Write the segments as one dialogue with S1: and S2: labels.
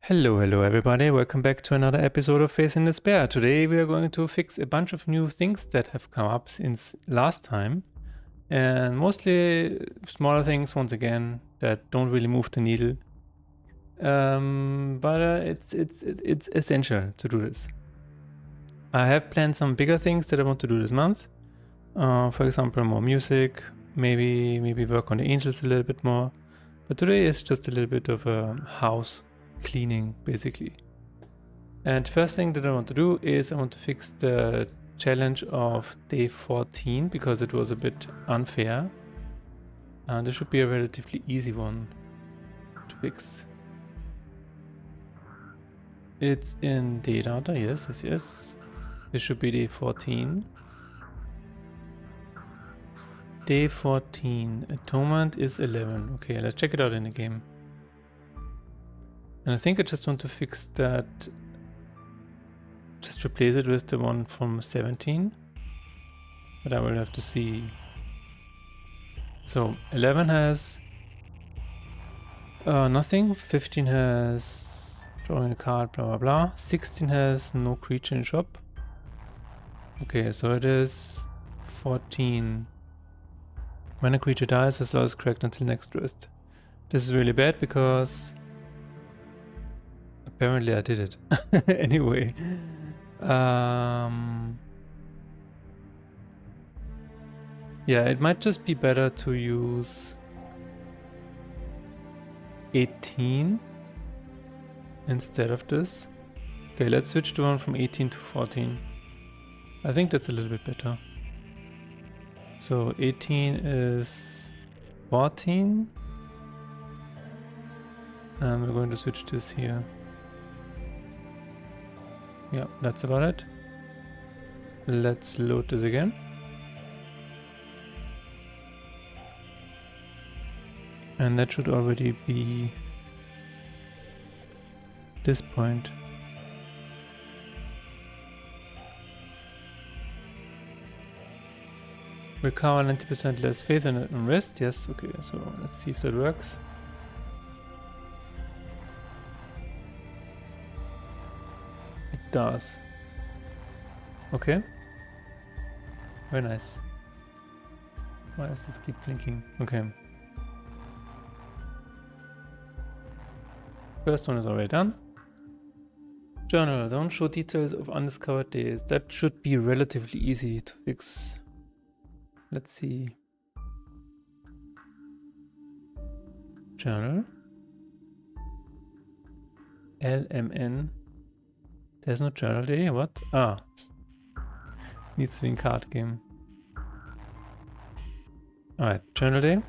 S1: Hello everybody, welcome back to another episode of Faith in Despair. Today we are going to fix a bunch of new things that have come up since last time, and mostly smaller things once again that don't really move the needle. But it's essential to do this. I have planned some bigger things that I want to do this month. For example, more music, maybe work on the angels a little bit more. But today is just a little bit of a house cleaning, basically. And first thing that I want to do is I want to fix the challenge of day 14 because it was a bit unfair. And this should be a relatively easy one to fix. It's in day data, yes. This should be day 14. Day 14, atonement is 11. Okay, let's check it out in the game. And I think I just want to fix that. Just replace it with the one from 17. But I will have to see. So 11 has nothing. 15 has drawing a card, blah blah blah. 16 has no creature in shop. Okay, so it is 14. When a creature dies, the slot is correct until next rest. This is really bad because apparently I did it. Anyway. Yeah, it might just be better to use 18 instead of this. Okay, let's switch the one from 18 to 14. I think that's a little bit better. So 18 is 14. And we're going to switch this here. Yeah, that's about it. Let's load this again. And that should already be this point. Recover 90% less faith and rest. Yes, okay, so let's see if that works. It does. Okay. Very nice. Why does this keep blinking? Okay. First one is already done. Journal. Don't show details of undiscovered days. That should be relatively easy to fix. Let's see. Journal. LMN. There's no journal day. What? Ah. Needs to be in card game. Alright, journal day.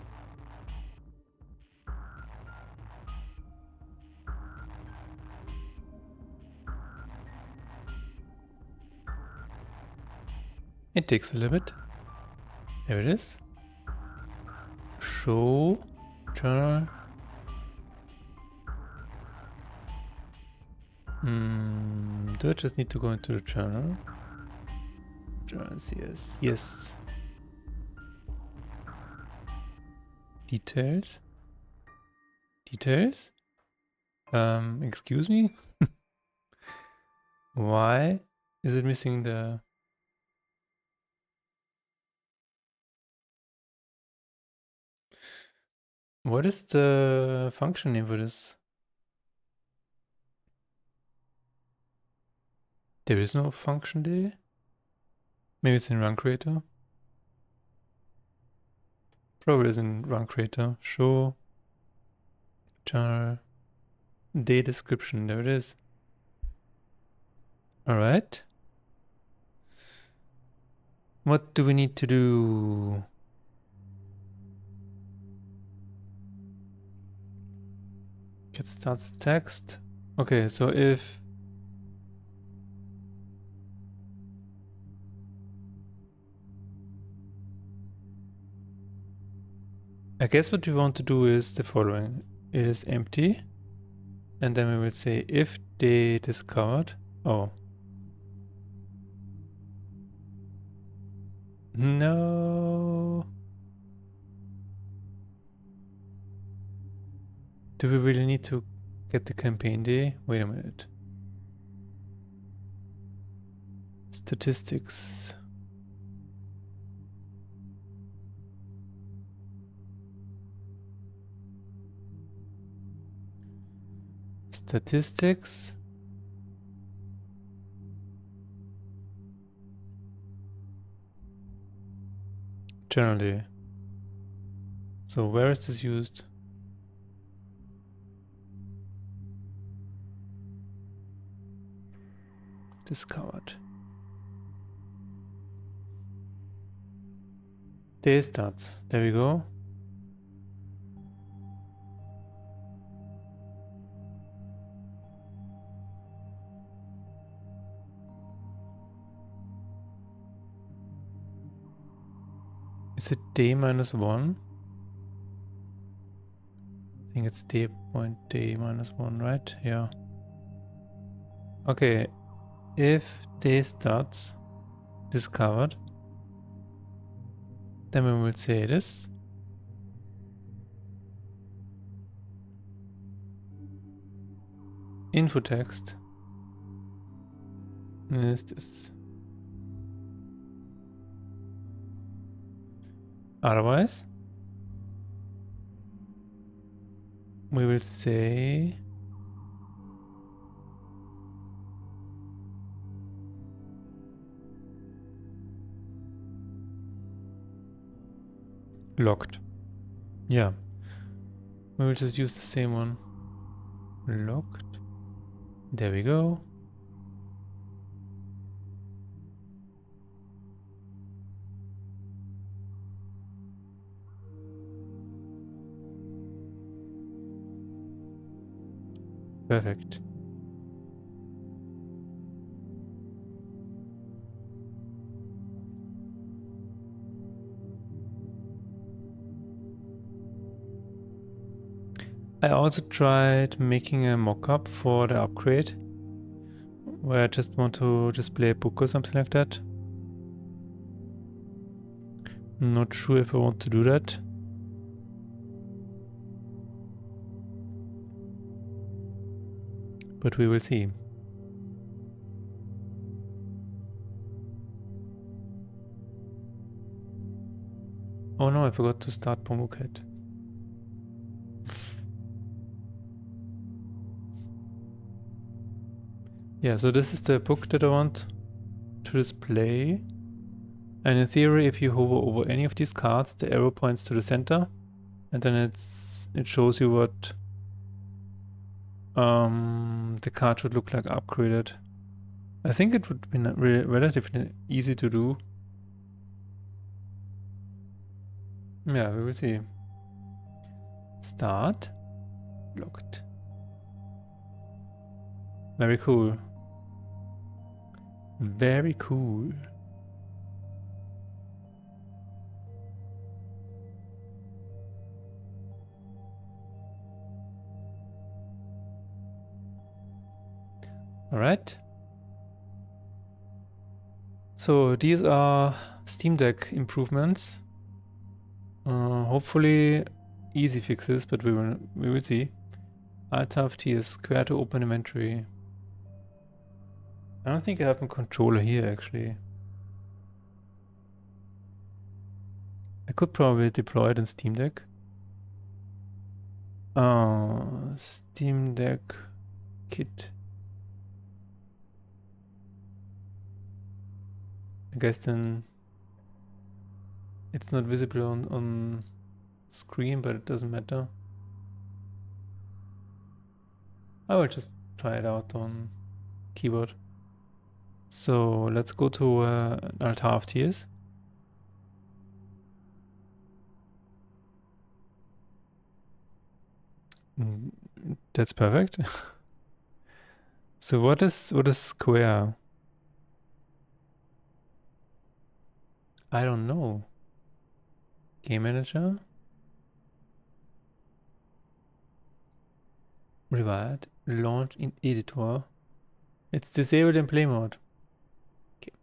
S1: It takes a little bit. There it is. Show journal. Do I just need to go into the journal? Journals, yes. Yes. Details. Details? Excuse me? Why is it missing the... What is the function name for this? There is no function day? Maybe it's in run creator? Probably is in run creator. Show journal day description. There it is. Alright. What do we need to do? Get starts text. Okay, so if I guess what we want to do is the following. It is empty. And then we will say if day discovered. Oh. No. Do we really need to Get the campaign day. Wait a minute. Statistics. Statistics. Journal day. So where is this used? Discovered. Day starts. There we go. Is it day -1? I think it's day -1, right? Yeah. Okay. If day starts discovered, then we will say this. Info text is this. Otherwise, we will say locked. Yeah. We will just use the same one. Locked. There we go. Perfect. I also tried making a mock-up for the upgrade, where I just want to display a book or something like that. Not sure if I want to do that. But we will see. Oh no, I forgot to start Pomocat. Yeah, so this is the book that I want to display. And in theory, if you hover over any of these cards, the arrow points to the center. And then it shows you what the card should look like upgraded. I think it would be relatively easy to do. Yeah, we will see. Start. Locked. Very cool. Very cool. All right. So these are Steam Deck improvements. Hopefully easy fixes, but we will see. Alt-T is square to open inventory. I don't think I have a controller here actually. I could probably deploy it in Steam Deck. Steam Deck kit. I guess then it's not visible on screen, but it doesn't matter. I will just try it out on keyboard. So let's go to Alt-T. That's perfect. So what is square? I don't know. Game manager. Revert. Launch in editor. It's disabled in play mode. Okay.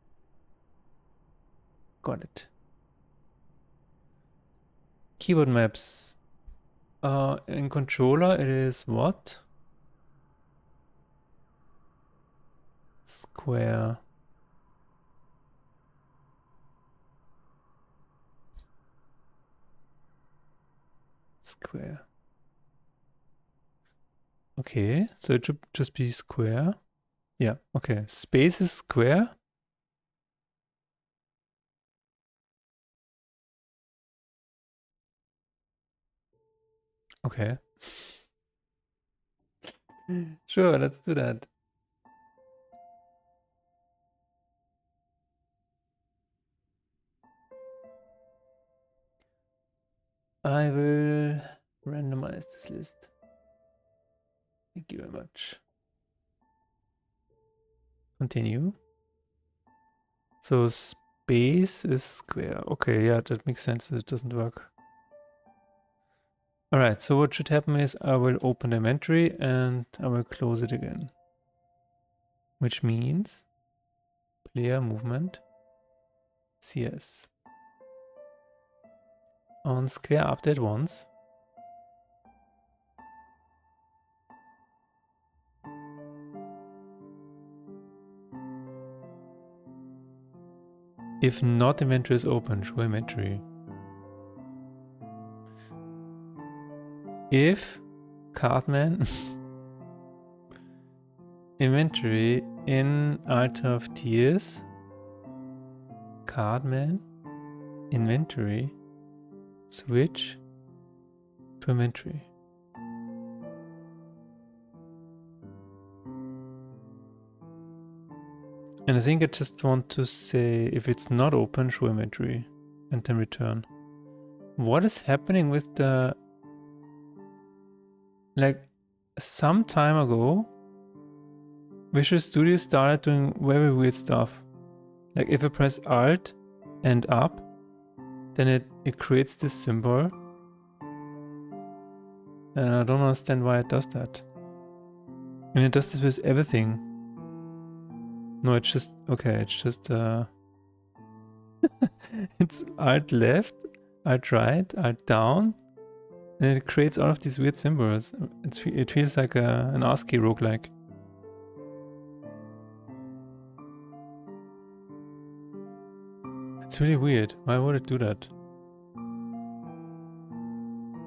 S1: Got it. Keyboard maps. In controller it is what? square. Square. Okay, so it should just be square. Yeah, okay. Space is square. Okay. Sure, let's do that. I will randomize this list. Thank you very much. Continue. So space is square. Okay, yeah, that makes sense. It doesn't work. All right, so what should happen is I will open the inventory and I will close it again. Which means player movement CS. On square update once. If not inventory is open, show inventory. If Cardman inventory in Alt of Tiers, Cardman inventory, switch to inventory. And I think I just want to say if it's not open, show inventory and then return. What is happening with the, like, some time ago, Visual Studio started doing very weird stuff. Like if I press Alt and up, then it creates this symbol. And I don't understand why it does that. And it does this with everything. No, it's just, okay, it's just, it's Alt left, Alt right, Alt down, and it creates all of these weird symbols. It feels like an ASCII roguelike. It's really weird. Why would it do that?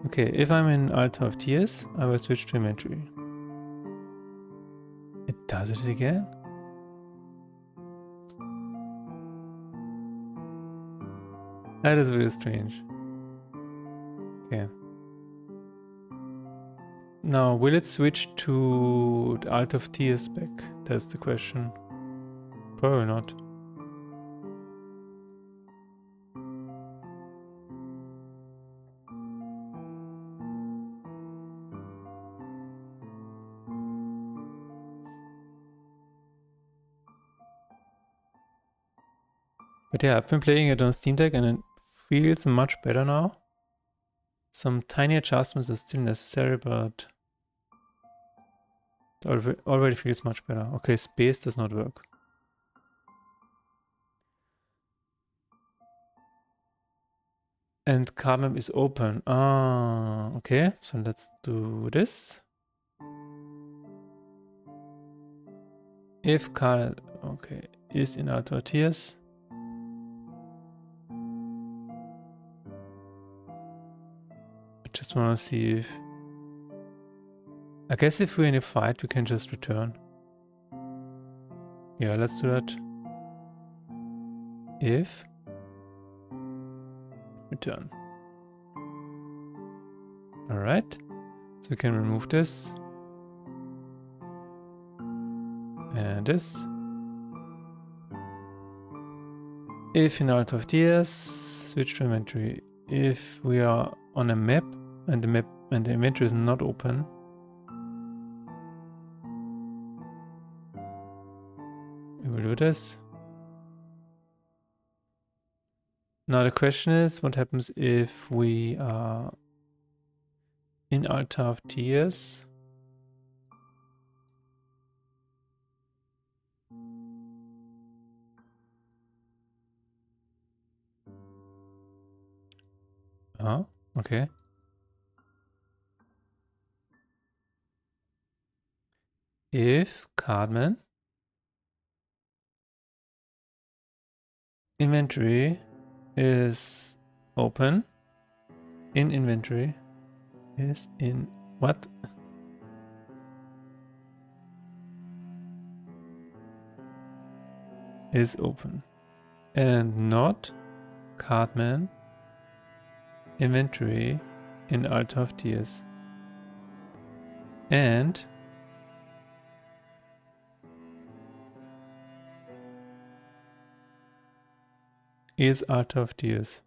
S1: Okay, if I'm in Alt of Tiers, I will switch to inventory. It does it again? That is very strange. Okay. Now, will it switch to the Alt of Tiers back? That's the question. Probably not. But yeah, I've been playing it on Steam Deck and it feels much better now. Some tiny adjustments are still necessary, but it already feels much better. Okay, space does not work. And card map is open. Ah, okay. So let's do this. If card, okay, is in auto tiers. I just want to see if, I guess if we're in a fight, we can just return. Yeah, let's do that. If return. All right. So we can remove this. And this. If in Alt of TS, switch to inventory. If we are on a map and the inventory is not open, we will do this. Now the question is, what happens if we are in Alt of TS? Okay. If Cardman Inventory is open. In inventory is in what? Is open. And not Cartman inventory in Altar of Tears. And is Altar of Tears.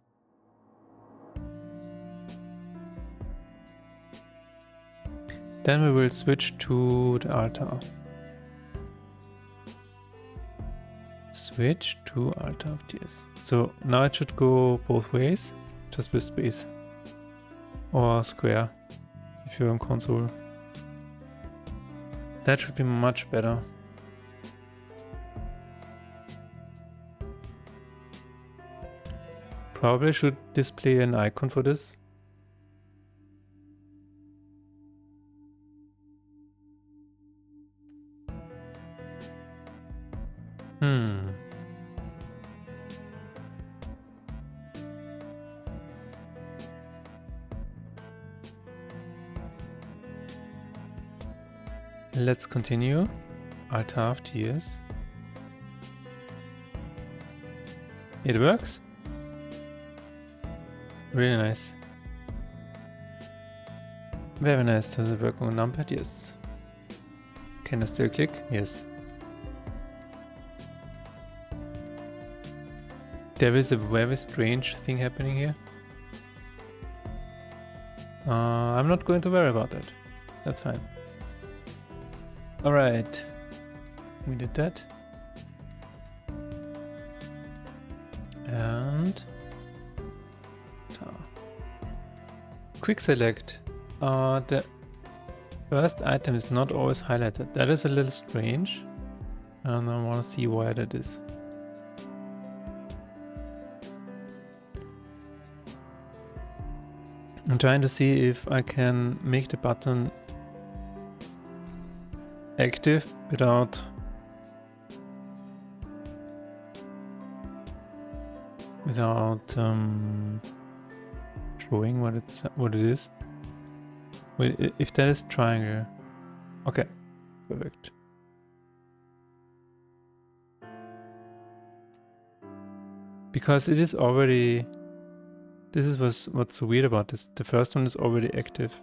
S1: Then we will switch to the altar. Switch to Altar of Tears. So now it should go both ways, just with space. Or square, if you're on console. That should be much better. Probably should display an icon for this. Let's continue. Altar of Tears. It works. Really nice. Very nice. Does it work on numpad? Yes. Can I still click? Yes. There is a very strange thing happening here. I'm not going to worry about that. That's fine. Alright. We did that. And quick select. The first item is not always highlighted. That is a little strange. And I want to see why that is. I'm trying to see if I can make the button active without showing what it is. Wait, if that is triangle. Okay, perfect. Because it is already. This is what's so weird about this. The first one is already active,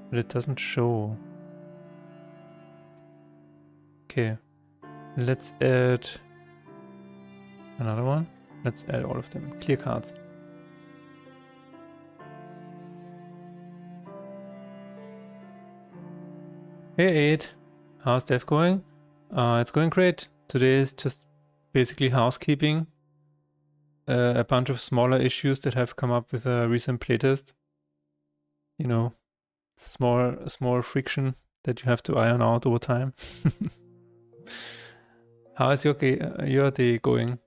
S1: but it doesn't show. Okay, let's add another one. Let's add all of them. Clear cards. Hey 8, how's Dev going? It's going great. Today is just basically housekeeping. A bunch of smaller issues that have come up with a recent playtest. You know, small friction that you have to iron out over time. How is your day going?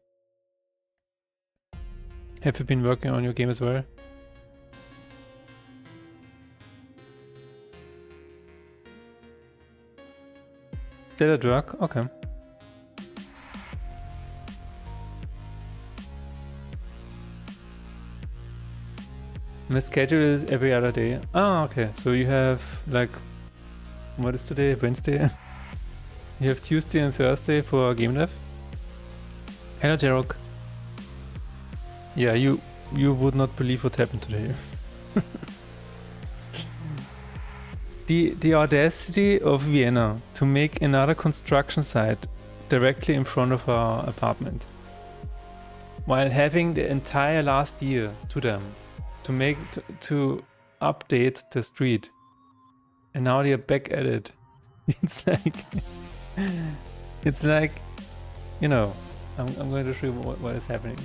S1: Have you been working on your game as well? Still at work? Okay. My schedule is every other day. Ah, okay. So you have like, what is today? Wednesday? You have Tuesday and Thursday for game dev? Hello, Jerok. Yeah, you would not believe what happened today. The audacity of Vienna to make another construction site directly in front of our apartment, while having the entire last year to them to update the street, and now they're back at it. It's like, you know, I'm going to show you what is happening.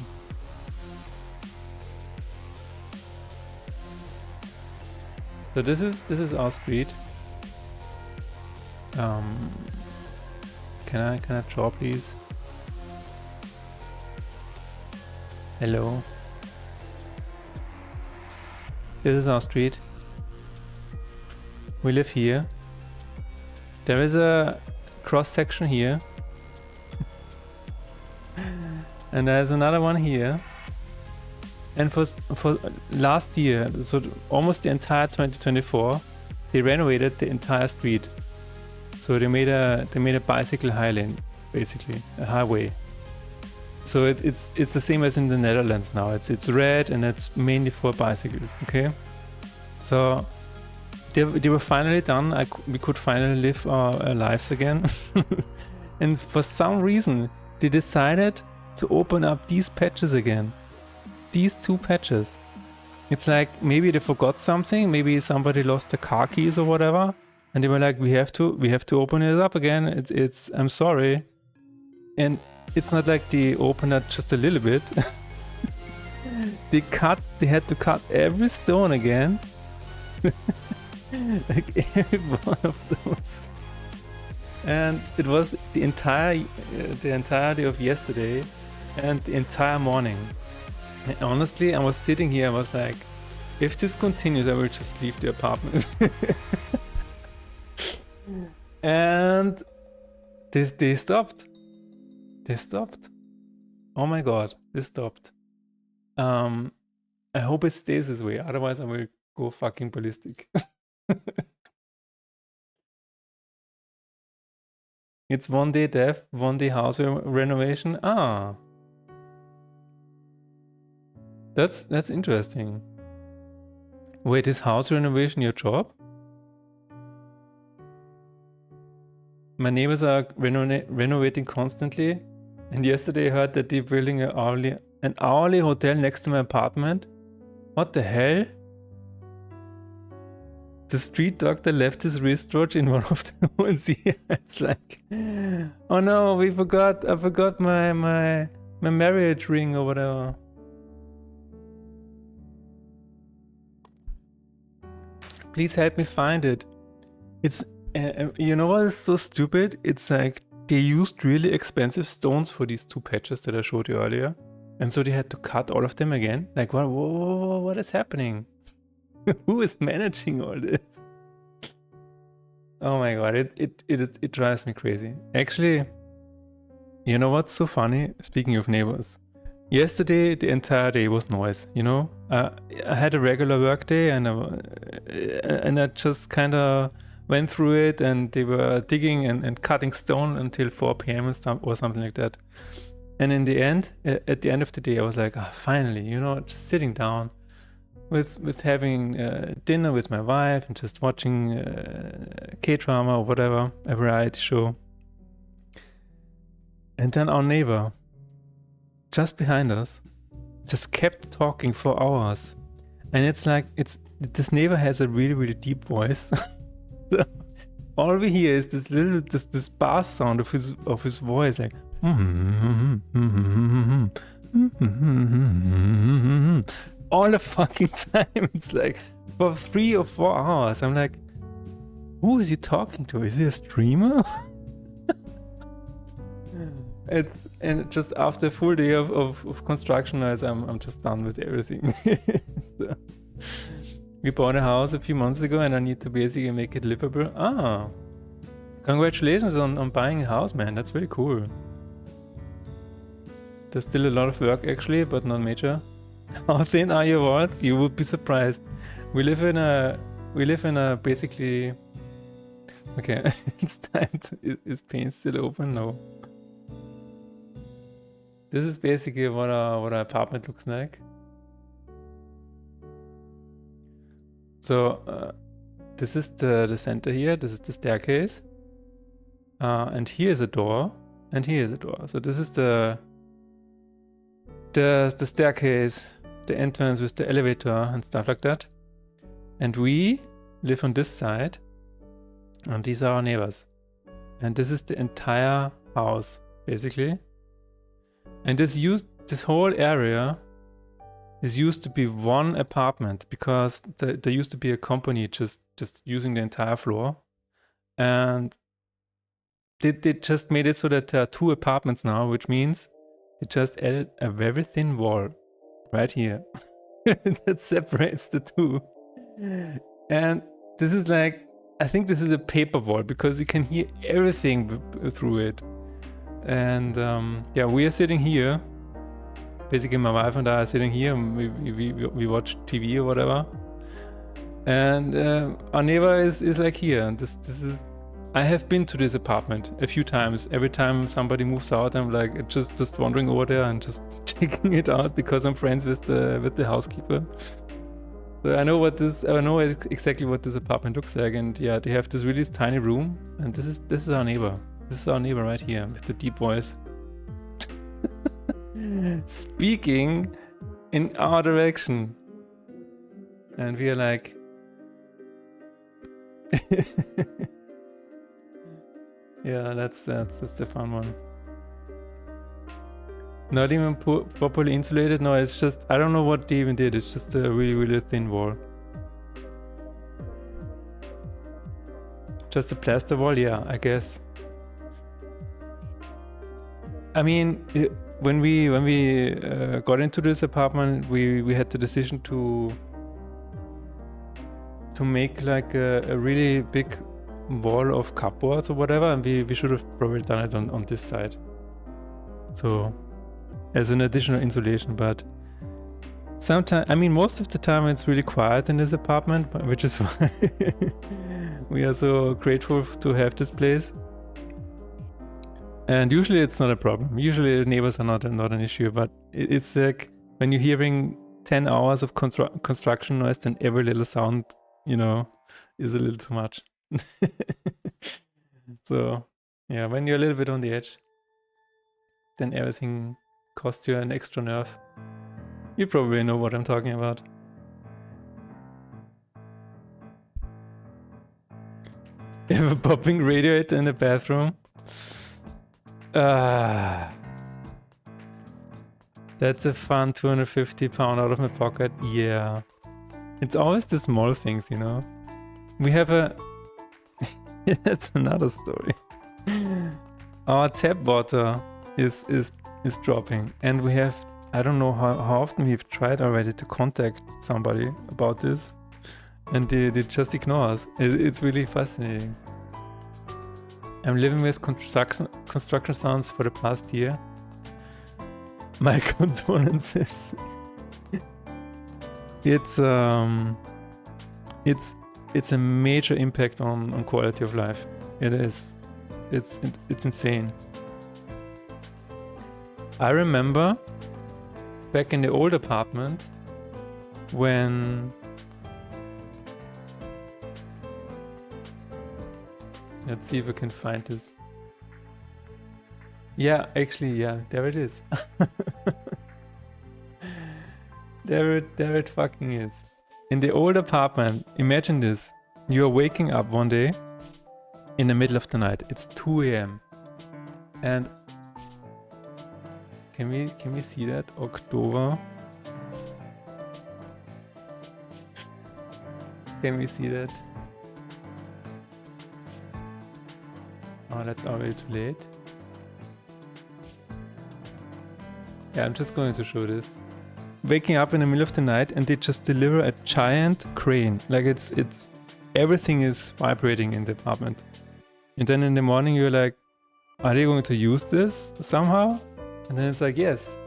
S1: So this is our street. Can I draw, please? Hello. This is our street. We live here. There is a cross section here. And there's another one here. And for last year, so almost the entire 2024, they renovated the entire street. So they made a bicycle high lane, basically a highway. So it's the same as in the Netherlands now. It's red and it's mainly for bicycles. Okay, so they were finally done. We could finally live our lives again. And for some reason, they decided to open up these patches again. These 2 patches. It's like maybe they forgot something. Maybe somebody lost the car keys or whatever. And they were like, we have to open it up again. It's I'm sorry. And it's not like they opened it just a little bit. They had to cut every stone again. Like every one of those. And it was the entirety of yesterday and the entire morning. And honestly, I was sitting here, I was like, if this continues, I will just leave the apartment. And they stopped. They stopped. Oh my god, they stopped. I hope it stays this way, otherwise I will go fucking ballistic. It's 1 day dev, 1 day house renovation. Ah. That's interesting. Wait, is house renovation your job? My neighbors are renovating constantly, and yesterday I heard that they're building an hourly hotel next to my apartment. What the hell? The street doctor left his wristwatch in one of the holes here. It's like, oh no, I forgot my marriage ring or whatever. Please help me find it. It's, you know what is so stupid? It's like they used really expensive stones for these 2 patches that I showed you earlier. And so they had to cut all of them again. Like, what is happening? Who is managing all this? Oh my god, it drives me crazy. Actually, you know what's so funny? Speaking of neighbors. Yesterday, the entire day was noise, you know? I had a regular work day and I just kind of went through it, and they were digging and cutting stone until 4 p.m. or something like that. And in the end, at the end of the day, I was like, finally, you know, just sitting down with having dinner with my wife and just watching K-drama or whatever, a variety show. And then our neighbor, just behind us, just kept talking for hours. And it's like, this neighbor has a really, really deep voice. So all we hear is this bass sound of his voice, like all the fucking time. It's like for 3 or 4 hours. I'm like, who is he talking to? Is he a streamer? And just after a full day of construction noise, I'm just done with everything. So, we bought a house a few months ago, and I need to basically make it livable. Ah, congratulations on buying a house, man. That's very cool. There's still a lot of work actually, but not major. How thin are your walls? You would be surprised. We live in a basically. Okay, it's time to. Is paint still open? No. This is basically what our apartment looks like. So this is the center here. This is the staircase, and here is a door, and here is a door. So this is the staircase, the entrance with the elevator and stuff like that. And we live on this side, and these are our neighbors. And this is the entire house, basically. And this whole area is used to be one apartment, because there used to be a company just using the entire floor. And they just made it so that there are 2 apartments now, which means they just added a very thin wall right here that separates the 2. And this is like, I think this is a paper wall, because you can hear everything through it. And yeah, we are sitting here basically my wife and I are sitting here and we watch TV or whatever. And our neighbor is like here. And this is, I have been to this apartment a few times. Every time somebody moves out, I'm like just wandering over there and just checking it out because I'm friends with the housekeeper. So I know exactly what this apartment looks like, and yeah, they have this really tiny room, and this is our neighbor. This is our neighbor right here with the deep voice. Speaking in our direction. And we are like yeah, that's the fun one. Not even properly insulated. No, it's just, I don't know what they even did. It's just a really, really thin wall. Just a plaster wall, yeah, I guess. I mean, when we got into this apartment, we had the decision to make like a really big wall of cupboards or whatever, and we should have probably done it on this side. So as an additional insulation, but sometimes, I mean, most of the time it's really quiet in this apartment, which is why we are so grateful to have this place. And usually it's not a problem. Usually the neighbors are not an issue, but it's like when you're hearing 10 hours of construction noise, then every little sound, you know, is a little too much. So yeah, when you're a little bit on the edge, then everything costs you an extra nerve. You probably know what I'm talking about. You have a popping radiator in the bathroom. That's a fun 250 pound out of my pocket. Yeah. It's always the small things, you know. We have a... That's another story. Our tap water is dropping, and we have, I don't know how often we've tried already to contact somebody about this, and they just ignore us. It's really fascinating. I'm living with construction sounds for the past year. My condolences. It's a major impact on quality of life. It is. It's insane. I remember back in the old apartment when... Let's see if I can find this. Yeah, actually, yeah, there it is. There it fucking is. In the old apartment, imagine this. You are waking up one day in the middle of the night. It's 2 a.m. And can we see that? October. Can we see that? Oh, that's already too late. Yeah, I'm just going to show this. Waking up in the middle of the night and they just deliver a giant crane. Like it's everything is vibrating in the apartment. And then in the morning you're like, are they going to use this somehow? And then it's like, yes.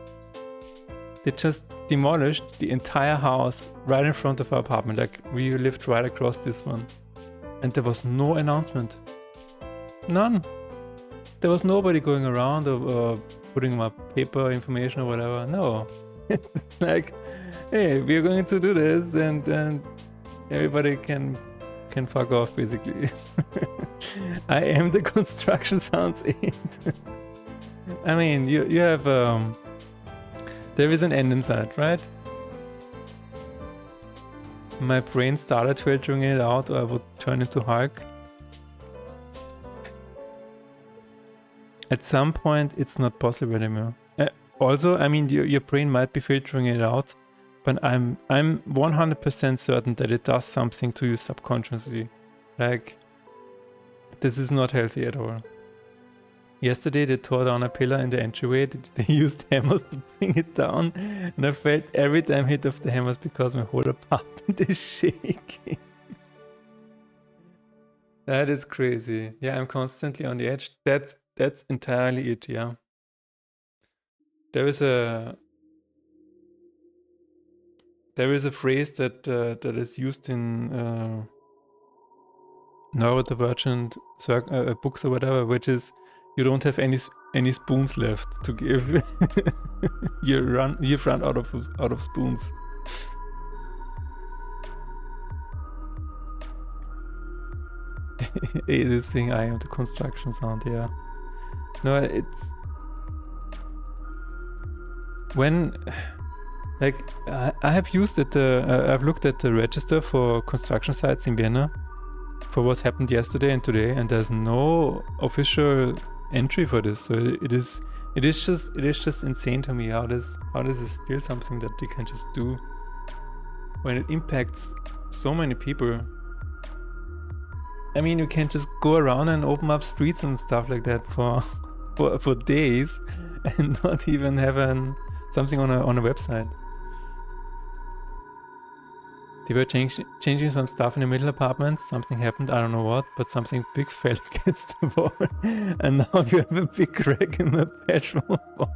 S1: They just demolished the entire house right in front of our apartment. Like we lived right across this one. And there was no announcement. None. There was nobody going around or putting up paper information or whatever. No. Like, hey, we're going to do this, and everybody can fuck off, basically. I am the construction sounds aid. I mean, you have there is an end in sight, right? My brain started filtering it out, or I would turn into Hulk. At some point, it's not possible anymore. Also, I mean, your brain might be filtering it out, but I'm 100% certain that it does something to you subconsciously. Like, this is not healthy at all. Yesterday, they tore down a pillar in the entryway. They used hammers to bring it down, and I felt every time hit of the hammers because my whole apartment is shaking. That is crazy. Yeah, I'm constantly on the edge. That's entirely it, yeah. There is a there is a phrase that that is used in neurodivergent books or whatever, which is you don't have any spoons left to give. You've run out of spoons. It is saying I am the construction sound, yeah. No, it's when like I have used it. I've looked at the register for construction sites in Vienna for what happened yesterday and today, and there's no official entry for this. So it is just insane to me how this is still something that they can just do when it impacts so many people. I mean, you can just go around and open up streets and stuff like that for days and not even have something on a website. They were changing some stuff in the middle apartments. Something happened, I don't know what, but something big fell against the wall. And now you have a big crack in the bedroom wall.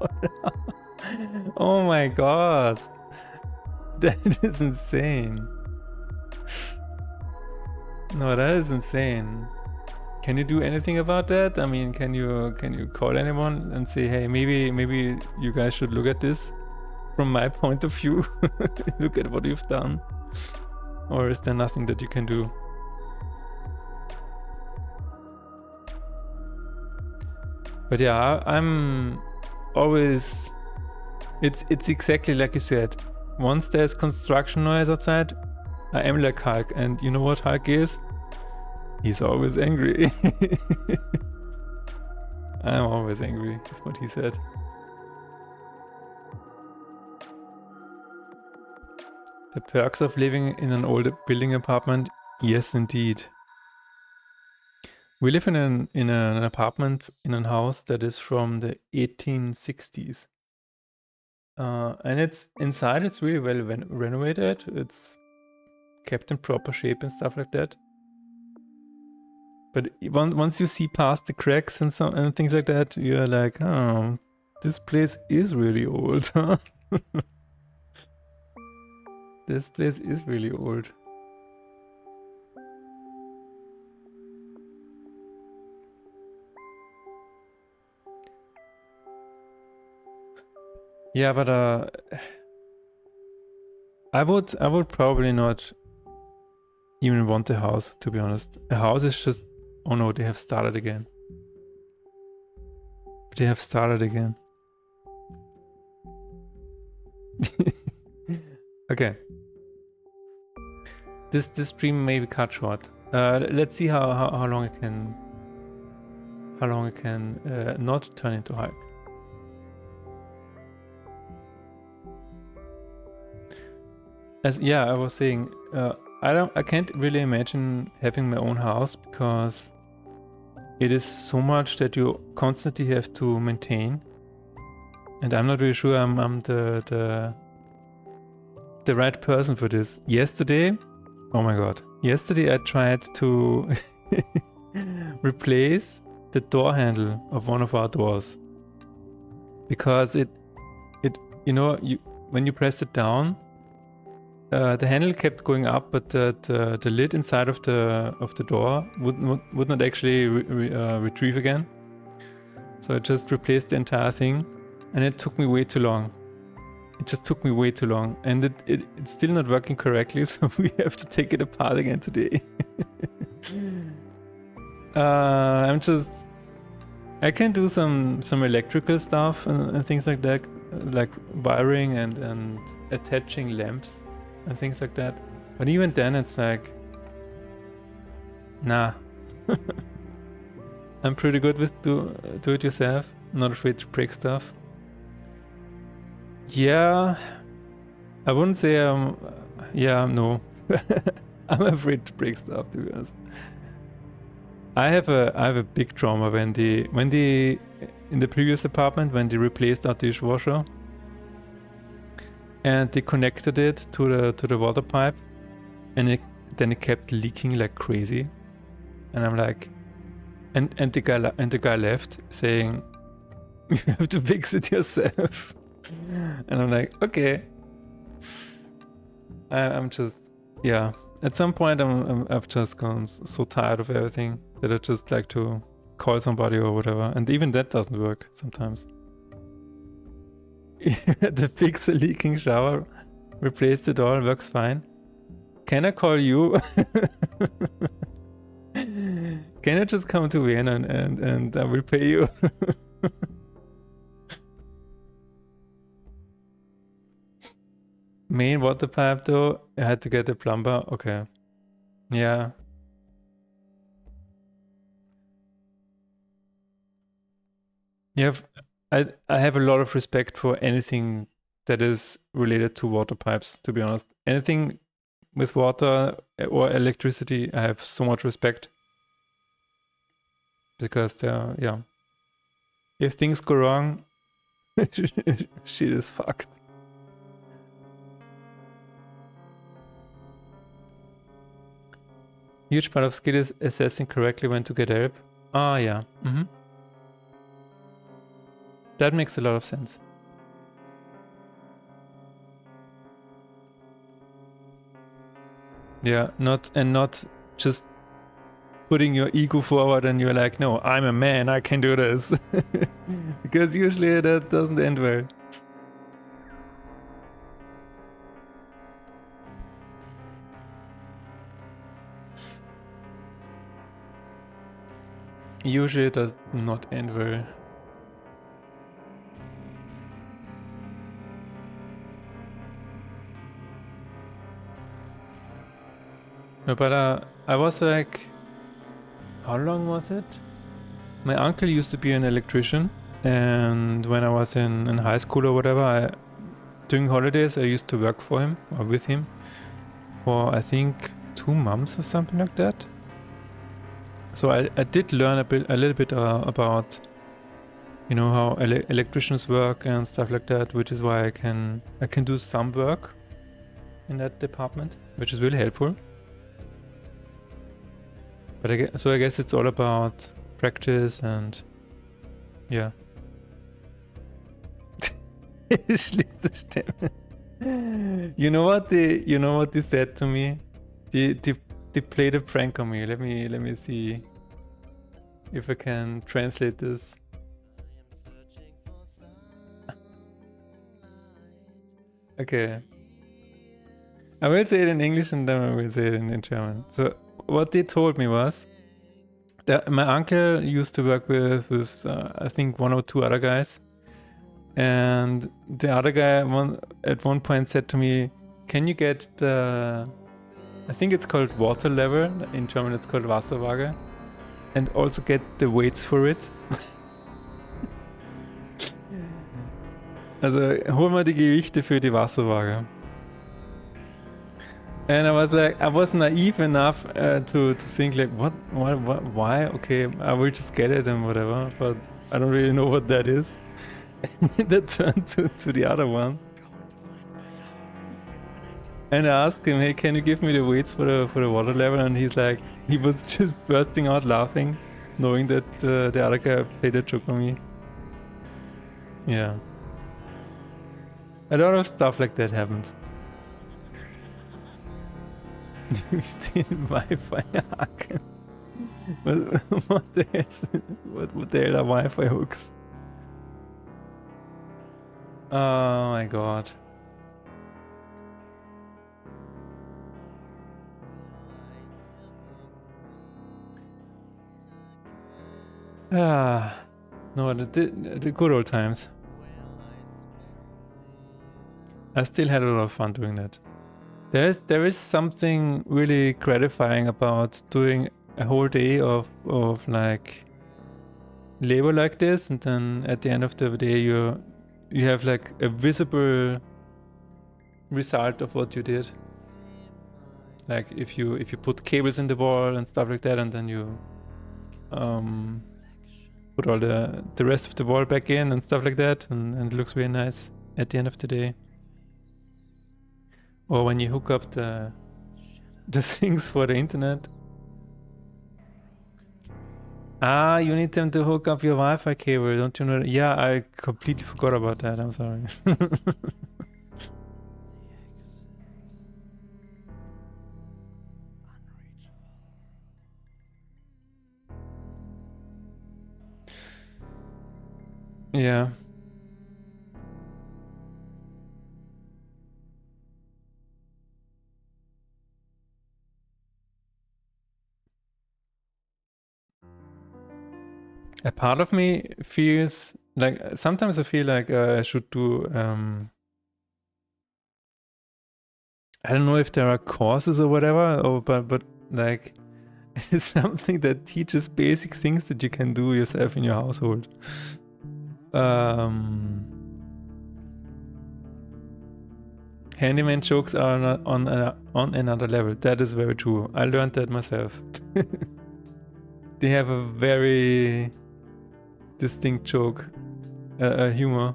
S1: Oh my god. That is insane. No, that is insane. Can you do anything about that? I mean, can you call anyone and say, hey, maybe you guys should look at this from my point of view? Look at what you've done. Or is there nothing that you can do? But yeah, I'm always... It's exactly like you said. Once there's construction noise outside, I am like Hulk. And you know what Hulk is? He's always angry. I'm always angry, is what he said. The perks of living in an old building apartment? Yes, indeed. We live in an apartment in a house that is from the 1860s. And it's inside, it's really well renovated. It's kept in proper shape and stuff like that. But once you see past the cracks and things like that, you're like, oh, this place is really old, huh? This place is really old. Yeah, but I would probably not even want a house, to be honest. A house is just... Oh no, they have started again. They have started again. Okay. This stream may be cut short. Let's see how long it can... How long it can not turn into Hulk. I was saying, I can't really imagine having my own house because it is so much that you constantly have to maintain, and I'm not really sure I'm the right person for this. Yesterday, oh my god, yesterday I tried to replace the door handle of one of our doors because it you know, when you press it down, the handle kept going up, but the lid inside of the door would not actually retrieve again. So I just replaced the entire thing, and it took me way too long. It just took me way too long, and it's still not working correctly, so we have to take it apart again today. I can do some electrical stuff and things like that, like wiring and attaching lamps and things like that. But even then it's like, nah. I'm pretty good with do it yourself, not afraid to break stuff. Yeah, I wouldn't say no. I'm afraid to break stuff, to be honest. I have a big trauma when they in the previous apartment, when they replaced our dishwasher and they connected it to the water pipe, and then it kept leaking like crazy, and I'm like, and the guy left saying, you have to fix it yourself. And I'm like, okay. I'm just, yeah. At some point, I've just gone so tired of everything that I just like to call somebody or whatever, and even that doesn't work sometimes. To fix a leaking shower, replaced it all, works fine. Can I call you? Can I just come to Vienna and I will pay you? Main water pipe though, I had to get a plumber. Okay. Yeah. I have a lot of respect for anything that is related to water pipes, to be honest. Anything with water or electricity, I have so much respect. Because yeah. If things go wrong, shit is fucked. Huge part of skill is assessing correctly when to get help. Ah, yeah. That makes a lot of sense. Yeah, not just putting your ego forward and you're like, no, I'm a man, I can do this. Because usually that doesn't end well. Usually it does not end well. No, but I was like, how long was it? My uncle used to be an electrician, and when I was in high school or whatever, during holidays I used to work for him or with him for I think 2 months or something like that. So I did learn a little bit about, you know, how electricians work and stuff like that, which is why I can do some work in that department, which is really helpful. But I guess it's all about practice and yeah. You know what they said to me? They played a prank on me. Let me see if I can translate this. Okay. I will say it in English and then I will say it in German. So what they told me was that my uncle used to work with I think 1 or 2 other guys. And the other guy at one point said to me, can you get the, I think it's called water level, in German it's called Wasserwaage, and also get the weights for it. Also hol mal die Gewichte für die Wasserwaage. And I was like, I was naive enough to think like, what, why? Okay, I will just get it and whatever, but I don't really know what that is. That turned to the other one. And I asked him, hey, can you give me the weights for the water level? And he's like, he was just bursting out laughing, knowing that the other guy played a joke on me. Yeah. A lot of stuff like that happened. Wi-Fi hacken. What the hell are Wi-Fi hooks? Oh my god. No, the good old times. I still had a lot of fun doing that. There is something really gratifying about doing a whole day of like labor like this, and then at the end of the day you have like a visible result of what you did. Like if you put cables in the wall and stuff like that, and then you put all the rest of the wall back in and stuff like that, and it looks really nice at the end of the day. Or when you hook up the things for the internet. Ah, you need them to hook up your Wi-Fi cable, don't you know? Yeah, I completely forgot about that, I'm sorry. Yeah. A part of me feels like sometimes I feel like I should do. I don't know if there are courses or whatever, but like it's something that teaches basic things that you can do yourself in your household. Handyman jokes are not on another level. That is very true. I learned that myself. They have a very distinct joke, humor.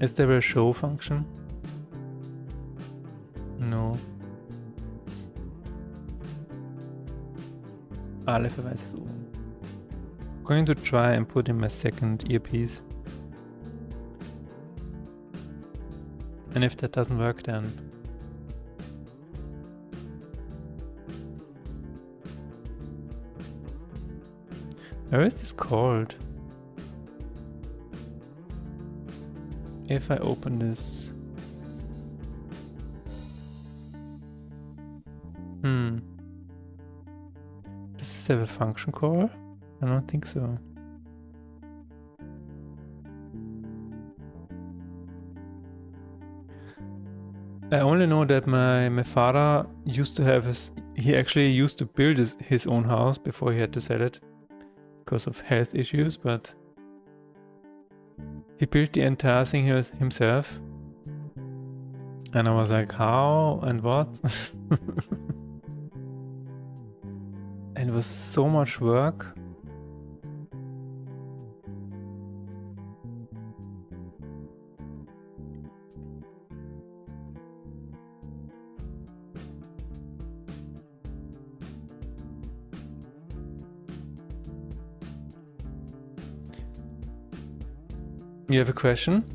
S1: Is there a show function? No. Aleph weiß so. Going to try and put in my second earpiece. And if that doesn't work, then where is this called? If I open this. Does this have a function call? I don't think so. I only know that my father used to have he actually used to build his own house before he had to sell it because of health issues, but he built the entire thing himself. And I was like, how and what? And it was so much work. You have a question?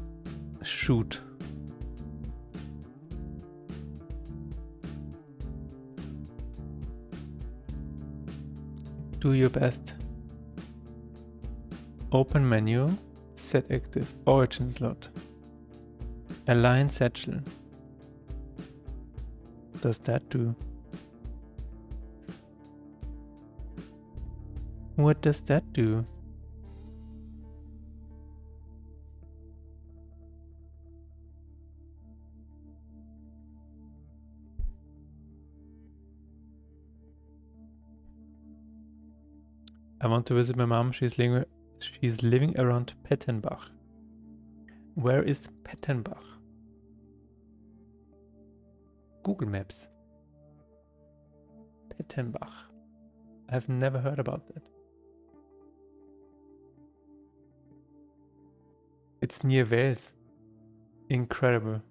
S1: Shoot. Do your best. Open menu. Set active. Origin slot. Align satchel. What does that do? What does that do? I want to visit my mom. She's living around Pettenbach. Where is Pettenbach? Google Maps. Pettenbach. I've never heard about that. It's near Wels. Incredible.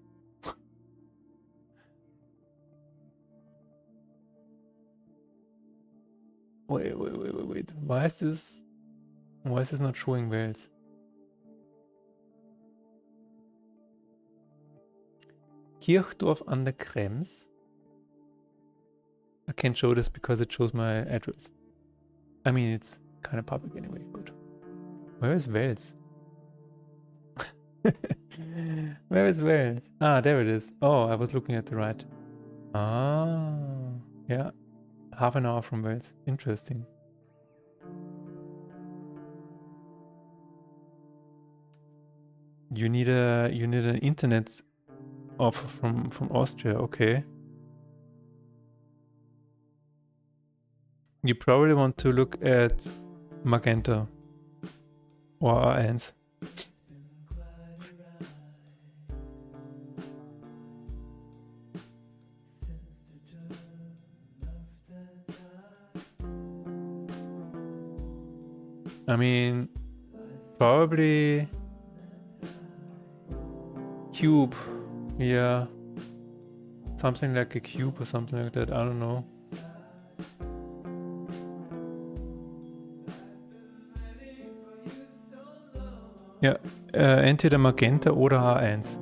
S1: Wait. Why is this not showing Wales? Kirchdorf an der Krems. I can't show this because it shows my address. I mean, it's kind of public anyway, but where is Wales? Where is Wales? Ah, there it is. Oh, I was looking at the right. Ah, yeah. Half an hour from Wales. Interesting. You need an internet offer from Austria, okay. You probably want to look at Magenta or A1. I mean, probably Cube, yeah. Something like a cube or something like that, I don't know. Yeah. entweder Magenta oder H1.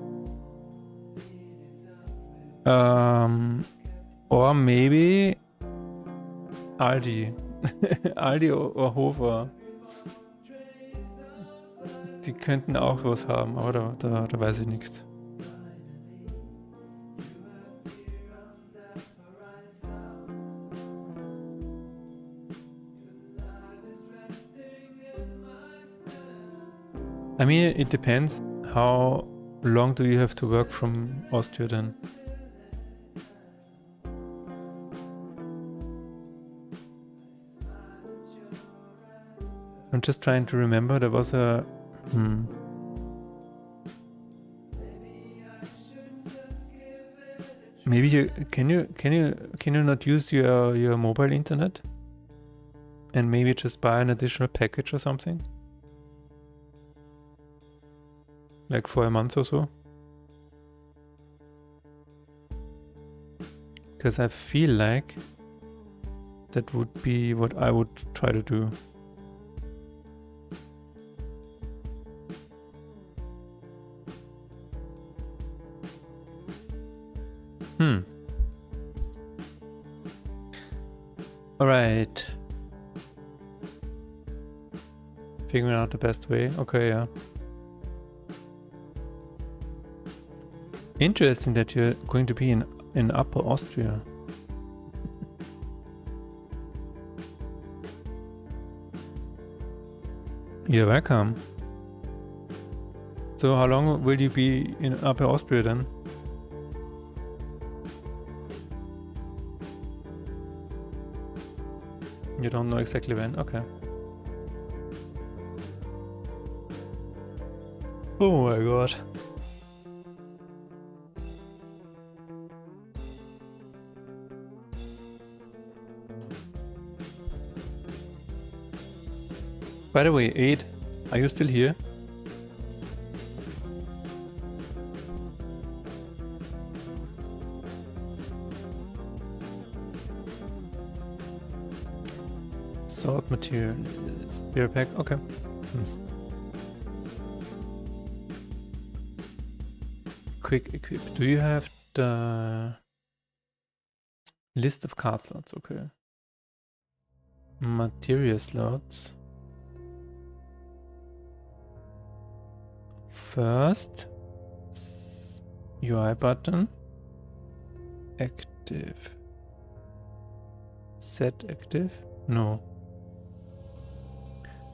S1: Or maybe Aldi. Aldi oder Hofer. Die könnten auch was haben, aber da weiß ich nichts. I mean, it depends. How long do you have to work from Austria then? I'm just trying to remember. There was a. Maybe you can you not use your mobile internet? And maybe just buy an additional package or something? Like for a month or so? Because I feel like that would be what I would try to do. Alright. Figuring out the best way. Okay, yeah. Interesting that you're going to be in Upper Austria. You're welcome. So how long will you be in Upper Austria then? You don't know exactly when? Okay. Oh my god. By the way, 8, are you still here? Sword material, spear pack, okay. Quick equip. Do you have the list of card slots? Okay. Material slots. First, UI button. Active. Set active? No.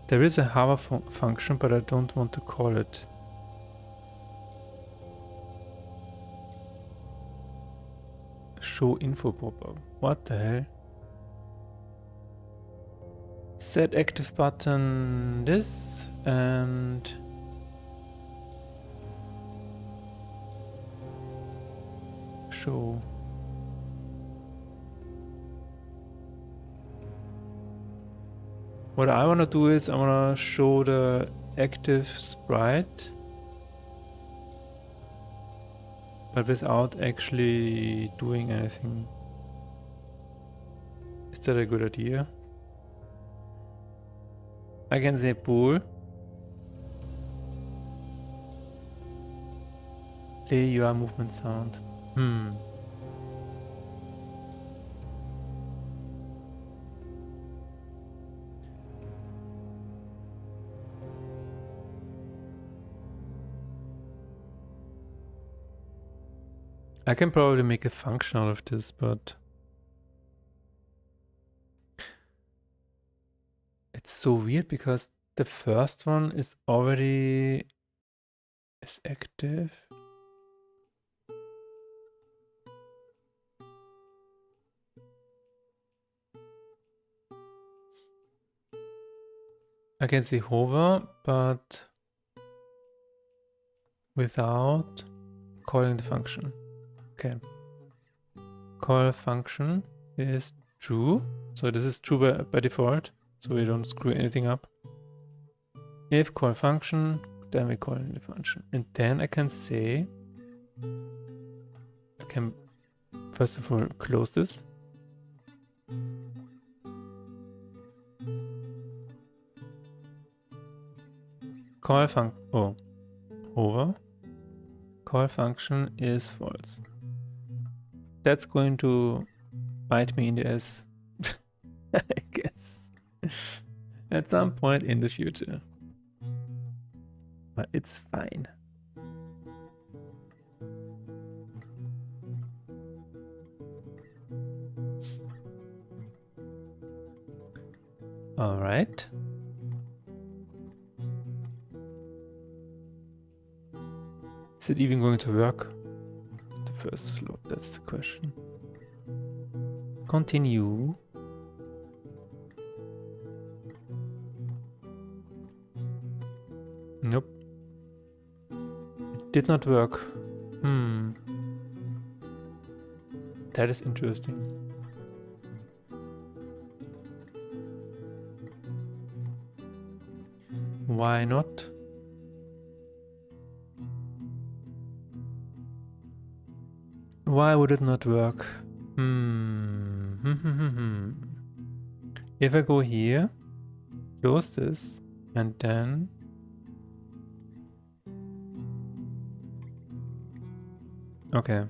S1: There is a hover function, but I don't want to call it. Show info pop-up. What the hell? Set active button this and show. What I want to do is I want to show the active sprite, but without actually doing anything. Is that a good idea? I can say bool. Play your movement sound. I can probably make a function out of this, but it's so weird because the first one is already active. I can say hover, but without calling the function. Okay. Call function is true. So this is true by default. So we don't screw anything up. If call function, then we call the function. And then I can say, I can first of all close this. Call function. Oh, over. Call function is false. That's going to bite me in the ass, I guess, at some point in the future. But it's fine. All right. Is it even going to work? The first slot, that's the question. Continue. Nope. It did not work. That is interesting. Why not? Why would it not work? If I go here, close this, and then... Okay.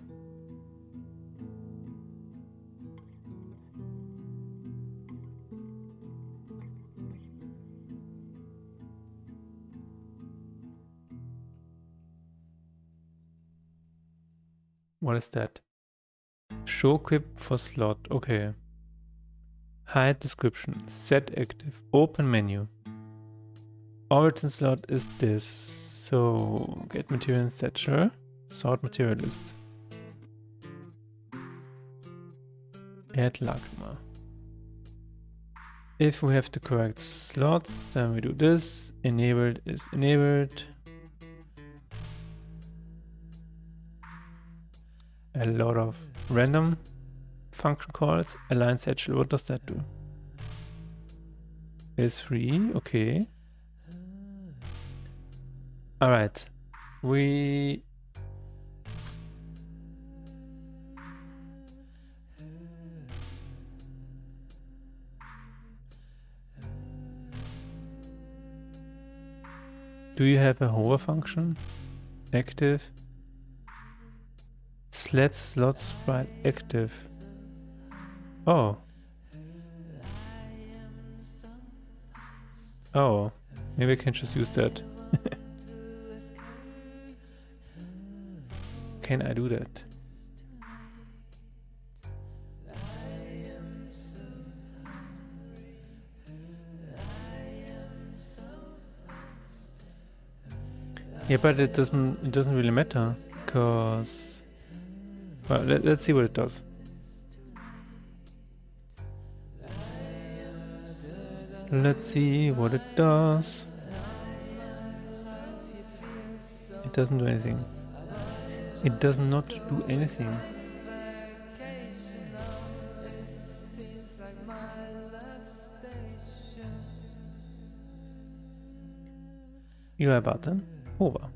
S1: What is that? Show equip for slot. Okay. Hide description. Set active. Open menu. Origin slot is this. So get material and set. Sure. Sort material list. Add Lagma. If we have the correct slots, then we do this. Enabled is enabled. A lot of random function calls. Align satchel, what does that do? Is free, okay. Alright. We... Do you have a hover function? Active. Let slot sprite active. Oh. Oh. Maybe I can just use that. Can I do that? Yeah, but it doesn't really matter, because... Well, let's see what it does. Let's see what it does. It doesn't do anything. It does not do anything. UI button, over.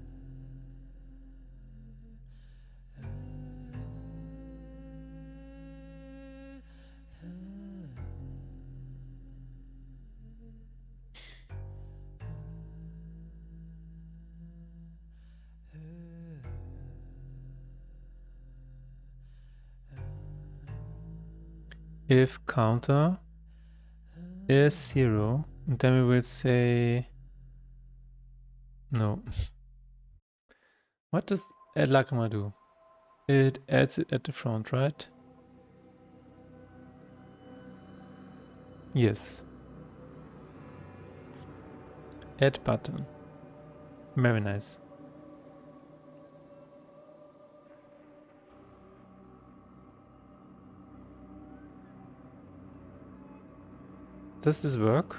S1: If counter is 0, and then we will say no. What does add Lagma do? It adds it at the front, right? Yes. Add button. Very nice. Does this work?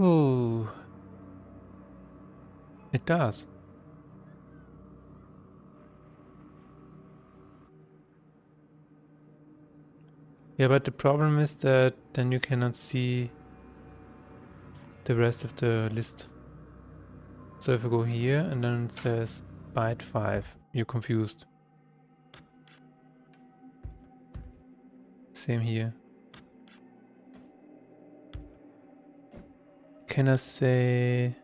S1: Oh, it does. Yeah, but the problem is that then you cannot see the rest of the list. So if I go here and then it says byte 5. You're confused. Same here. Can I say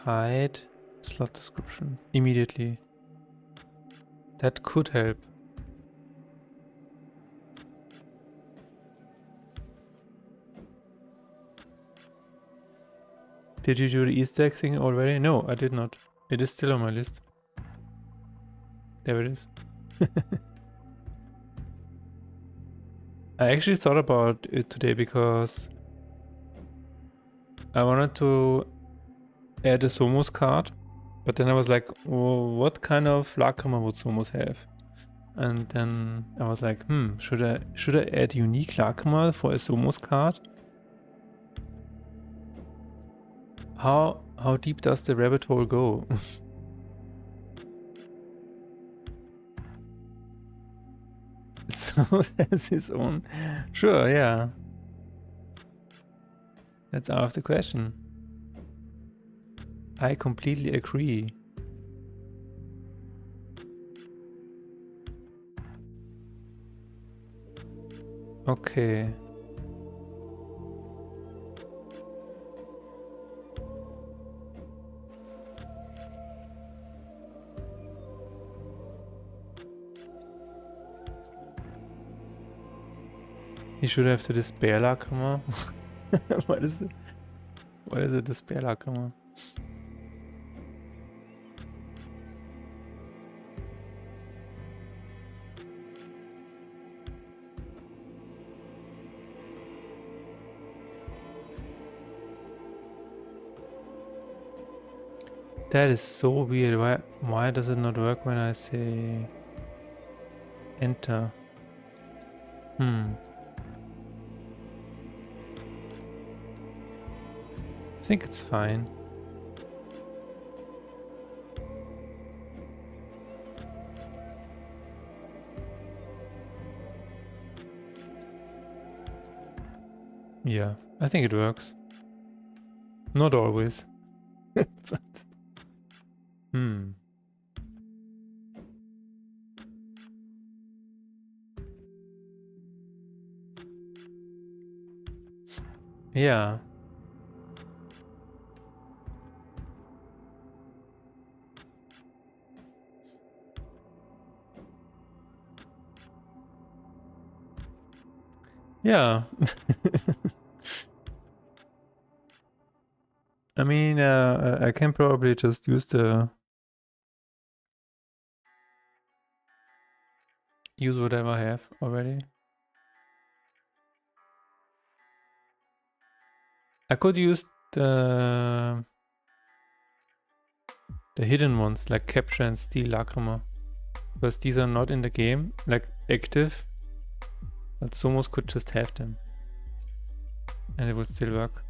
S1: hide slot description immediately? That could help. Did you do the Easter egg thing already? No, I did not. It is still on my list. There it is. I actually thought about it today because I wanted to add a Somos card, but then I was like, oh, what kind of Lacrima would Somos have? And then I was like, should I add unique Lacrima for a Somos card? How deep does the rabbit hole go? So that's his own. Sure, yeah. That's out of the question. I completely agree. Okay. You should have the despair Lacrima. What is it? What is a despair Lacrima? That is so weird. Why does it not work when I say enter? I think it's fine. Yeah, I think it works. Not always. But, Yeah. Yeah. I mean, I can probably just use whatever I have already. I could use the hidden ones like capture and steal Lacrima, because these are not in the game, like active, but Somos could just have them and it would still work.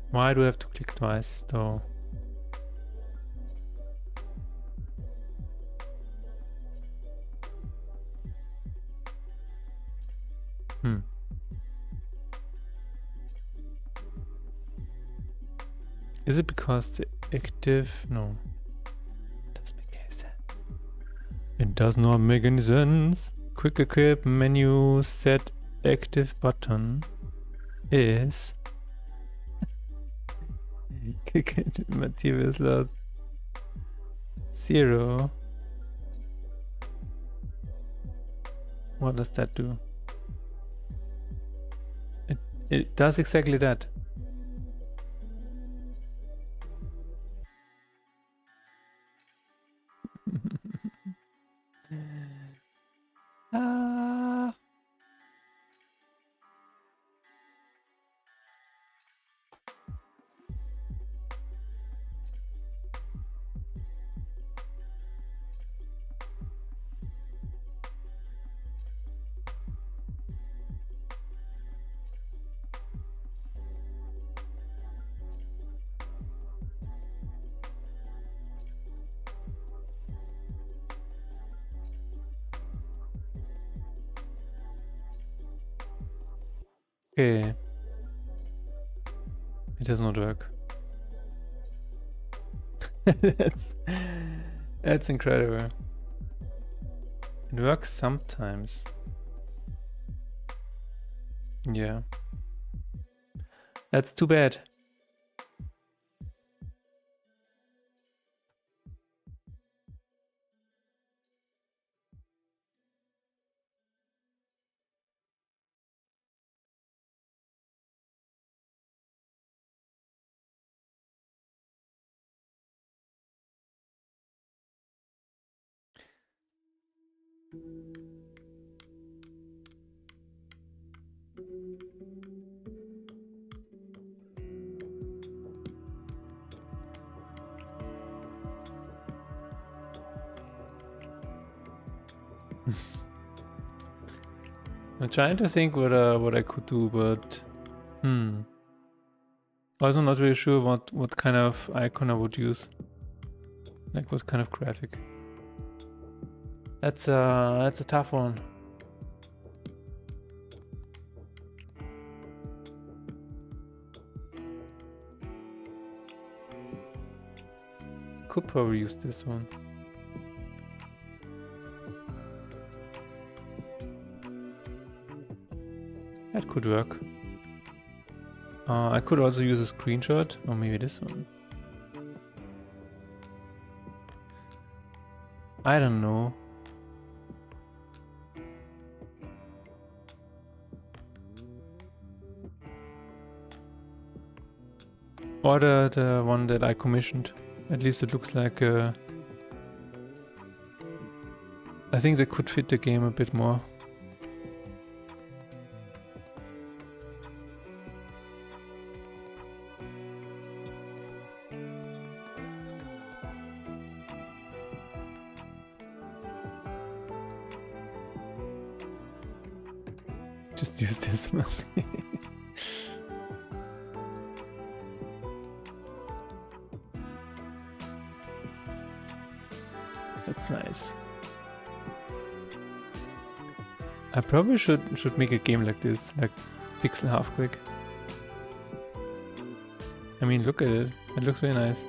S1: Why do I have to click twice though? Is it because the active? No. It doesn't make any sense. It does not make any sense. Quick equip menu set active button is click into material slot 0. What does that do? It does exactly that. Ah. Okay. It does not work. That's incredible. It works sometimes. Yeah. That's too bad. I'm trying to think what I could do, but also not really sure what kind of icon I would use. Like what kind of graphic. That's a tough one. Could probably use this one. That could work. I could also use a screenshot, or maybe this one. I don't know. Or the one that I commissioned. At least it looks like I think that could fit the game a bit more. Just use this one. That's nice. I probably should make a game like this, like pixel half quick. I mean, look at it. It looks really nice.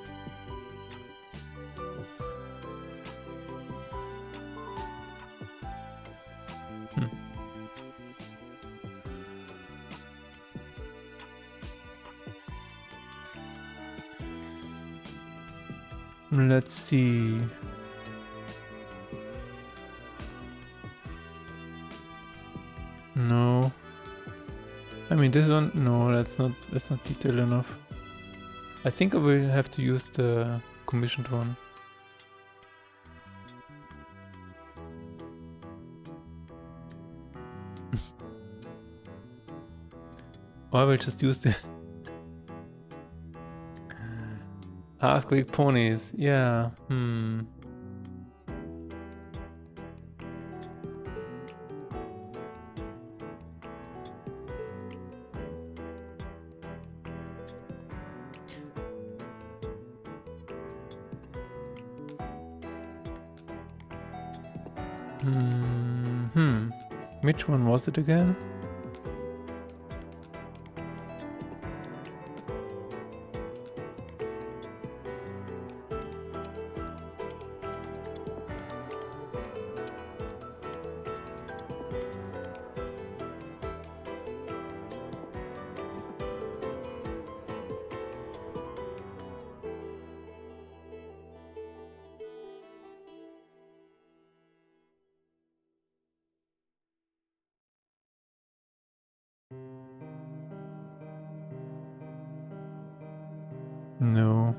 S1: Let's see. No. I mean this one, no, that's not detailed enough. I think I will have to use the commissioned one. Or I will just use the half-quick ponies. Yeah. Which one was it again? No.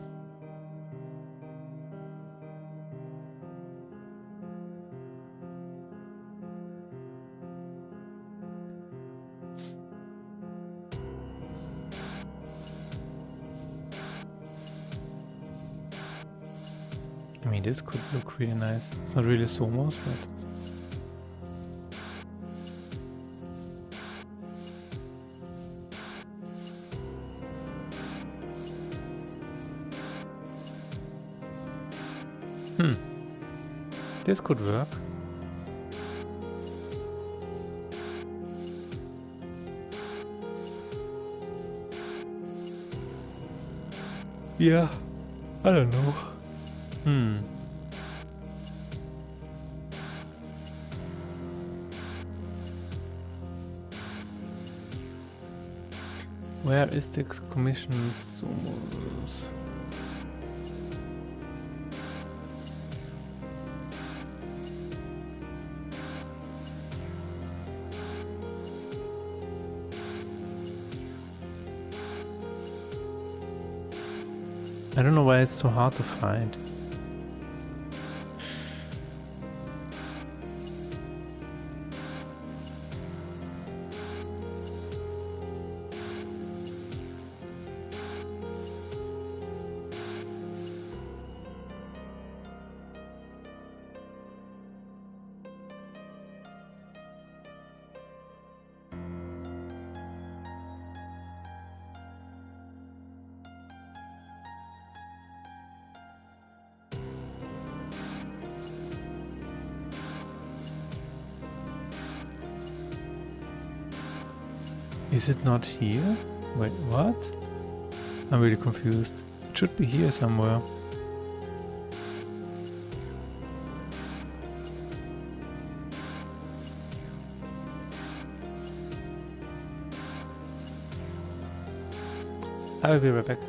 S1: I mean, this could look really nice. It's not really Somos, but... This could work. Yeah, I don't know. Where is the commission sumos? I don't know why it's so hard to find. Is it not here? Wait, what? I'm really confused. It should be here somewhere. I will be right back.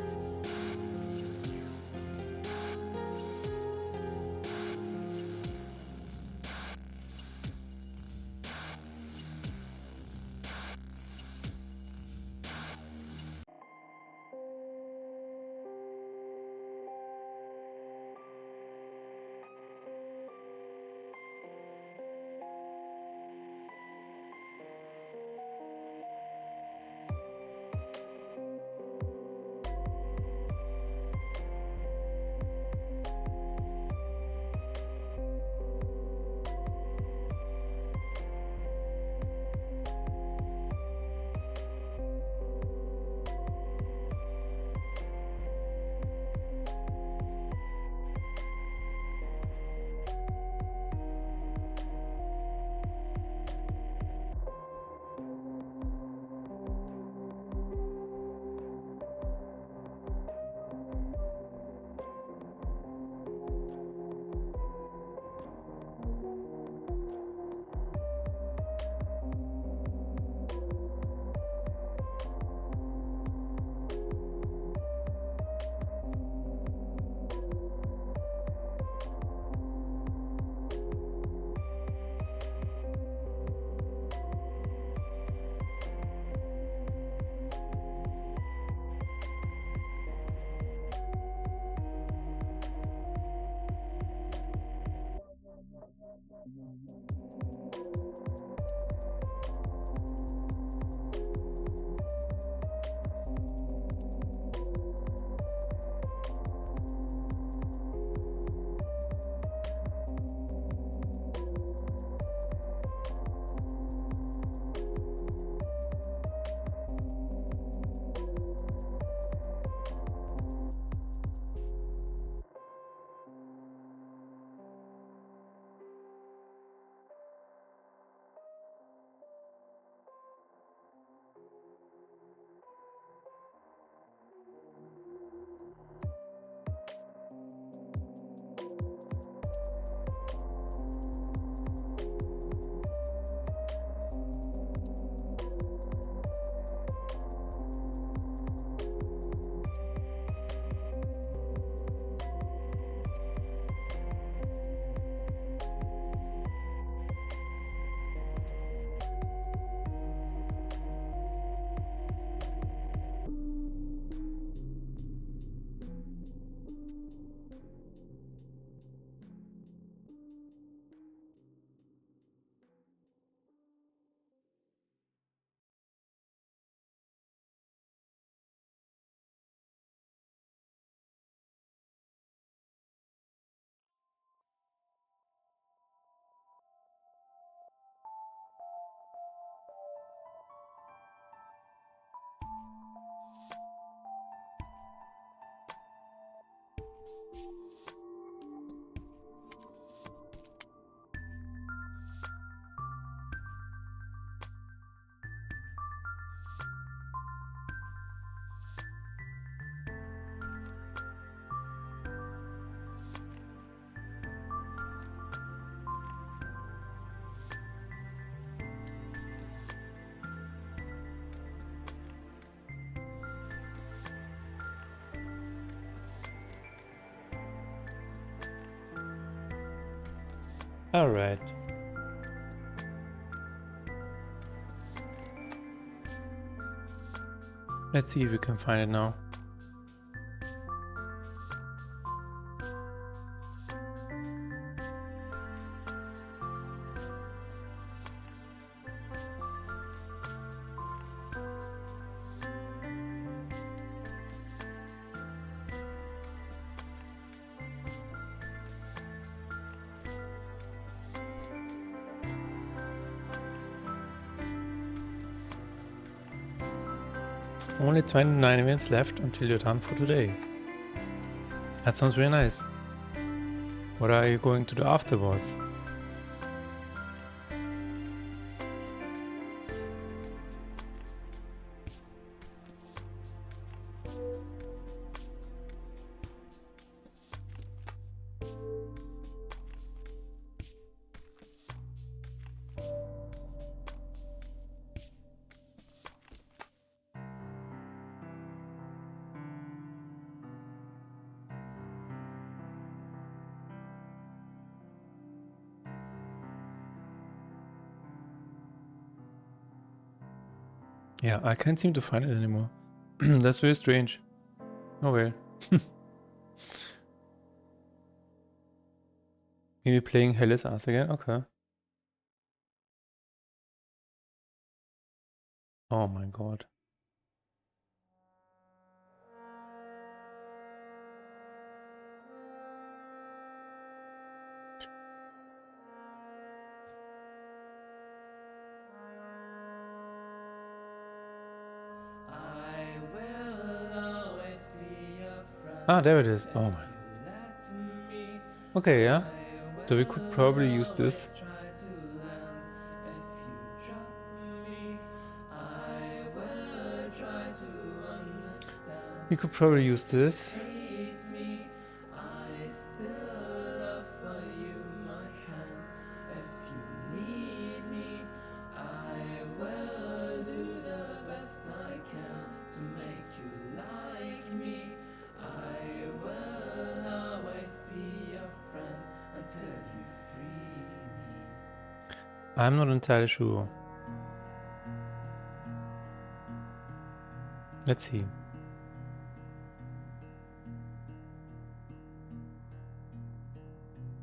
S1: All right. Let's see if we can find it now. Only 29 events left until you're done for today. That sounds really nice. What are you going to do afterwards? Yeah, I can't seem to find it anymore. That's very strange. Oh well. Maybe playing Hell is Us again? Okay. Oh my god. Ah, there it is. Oh my. Okay, yeah. So we could probably use this. We could probably use this. I'm not entirely sure. Let's see.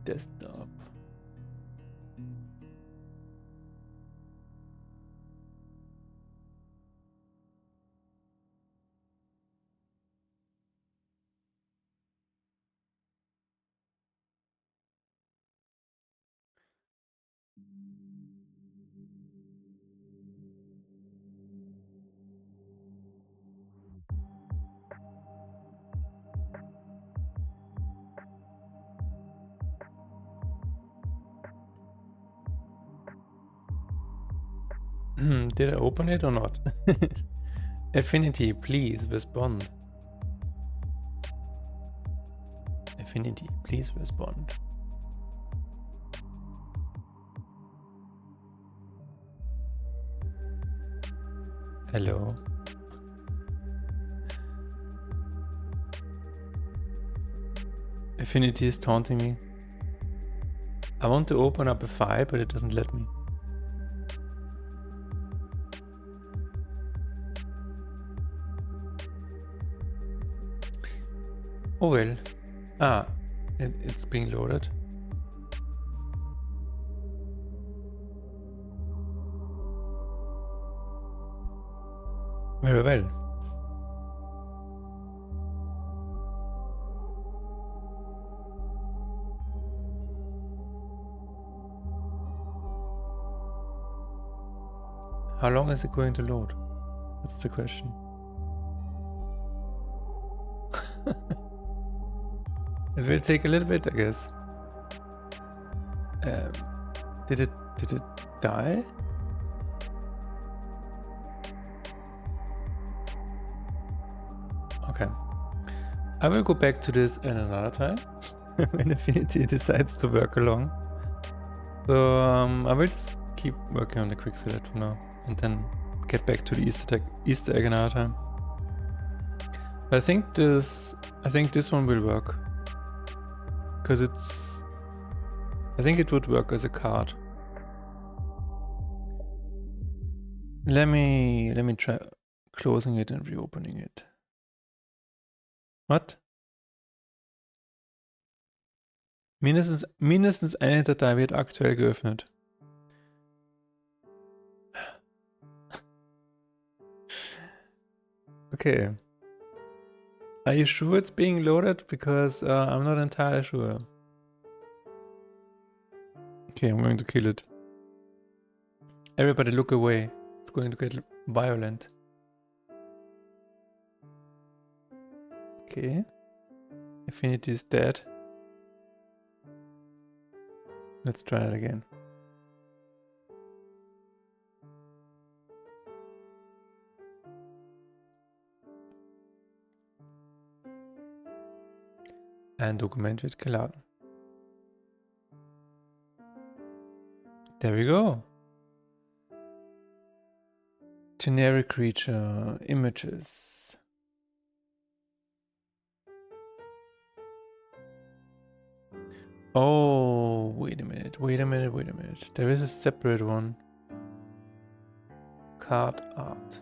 S1: Desktop. Did I open it or not? Affinity, please respond. Affinity, please respond. Hello. Affinity is taunting me. I want to open up a file, but it doesn't let me. Oh well. Ah, it's being loaded. Very well. How long is it going to load? That's the question. It will take a little bit, I guess. Did it die? Okay. I will go back to this in another time when Affinity decides to work along. So I will just keep working on the quick select for now and then get back to the Easter egg another time. But I think this one will work because it's I think it would work as a card. Let me try closing it and reopening it. What? Mindestens eine Datei wird aktuell geöffnet. Okay. Are you sure it's being loaded? Because I'm not entirely sure. Okay, I'm going to kill it. Everybody look away. It's going to get violent. Okay. Affinity is dead. Let's try it again. Ein Dokument wird geladen. There we go. Generic creature, images. Oh, wait a minute. There is a separate one. Card art.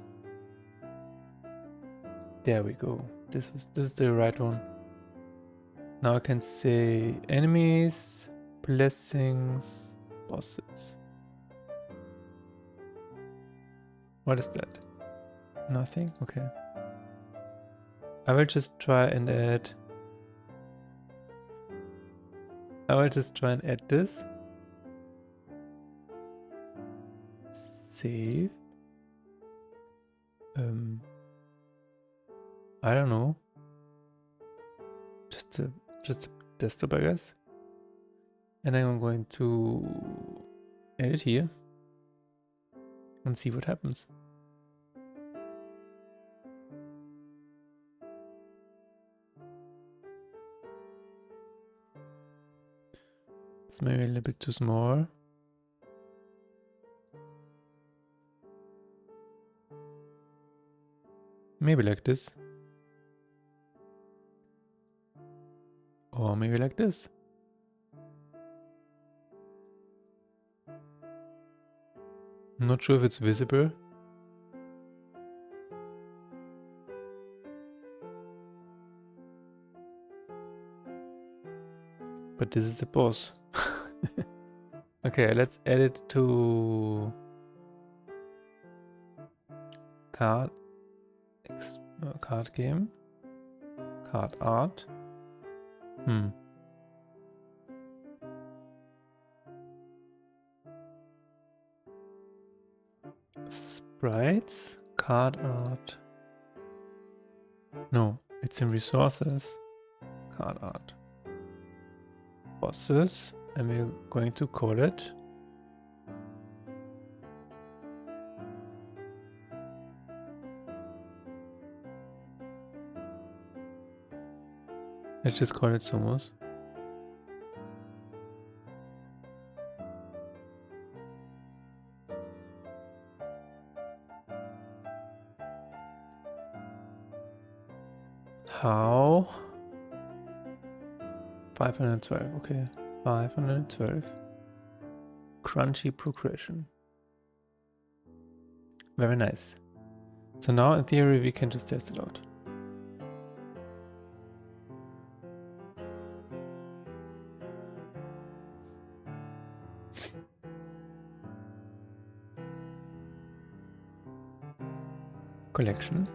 S1: There we go. This is the right one. Now I can say enemies, blessings, bosses. What is that? Nothing? Okay. I will just try and add this. Save. I don't know. Just a desktop, I guess. And then I'm going to edit here and see what happens. It's maybe a little bit too small. Maybe like this. Or maybe like this. I'm not sure if it's visible. But this is the boss. Okay, let's add it to card game, card art. Sprites, card art. No, it's in resources, card art. Bosses, and we're going to call it let's just call it Sumos. How? 512, okay. 512. Crunchy progression. Very nice. So now in theory we can just test it out. Collection,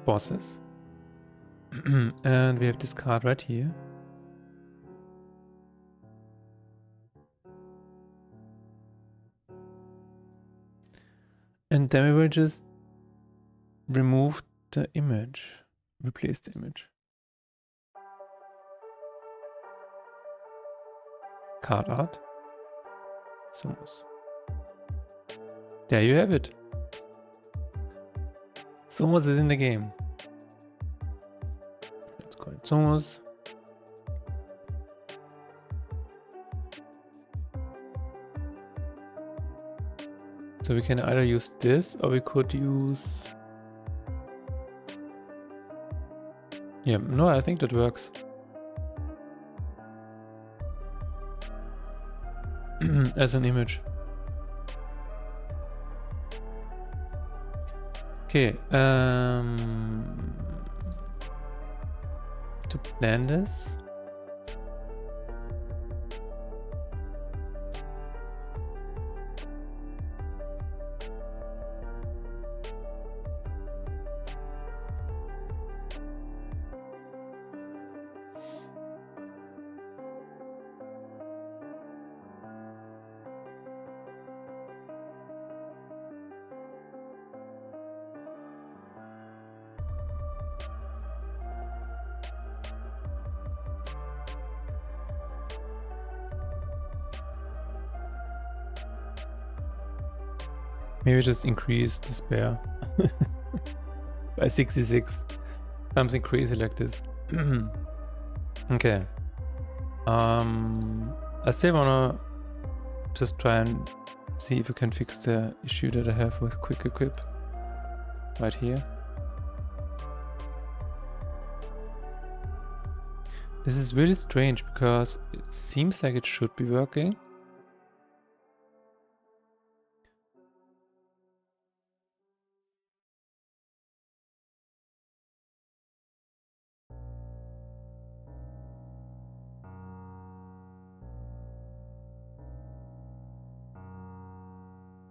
S1: bosses. And we have this card right here. And then we will just remove the image, replace the image. Card art. Sumos. There you have it. Sumos is in the game. Let's call it Sumos. So we can either use this or we could use... Yeah, no, I think that works. as an image. Okay, to plan this. Maybe just increase the spare by 66. Something crazy like this. Okay. I still wanna just try and see if we can fix the issue that I have with quick equip right here. This is really strange because it seems like it should be working.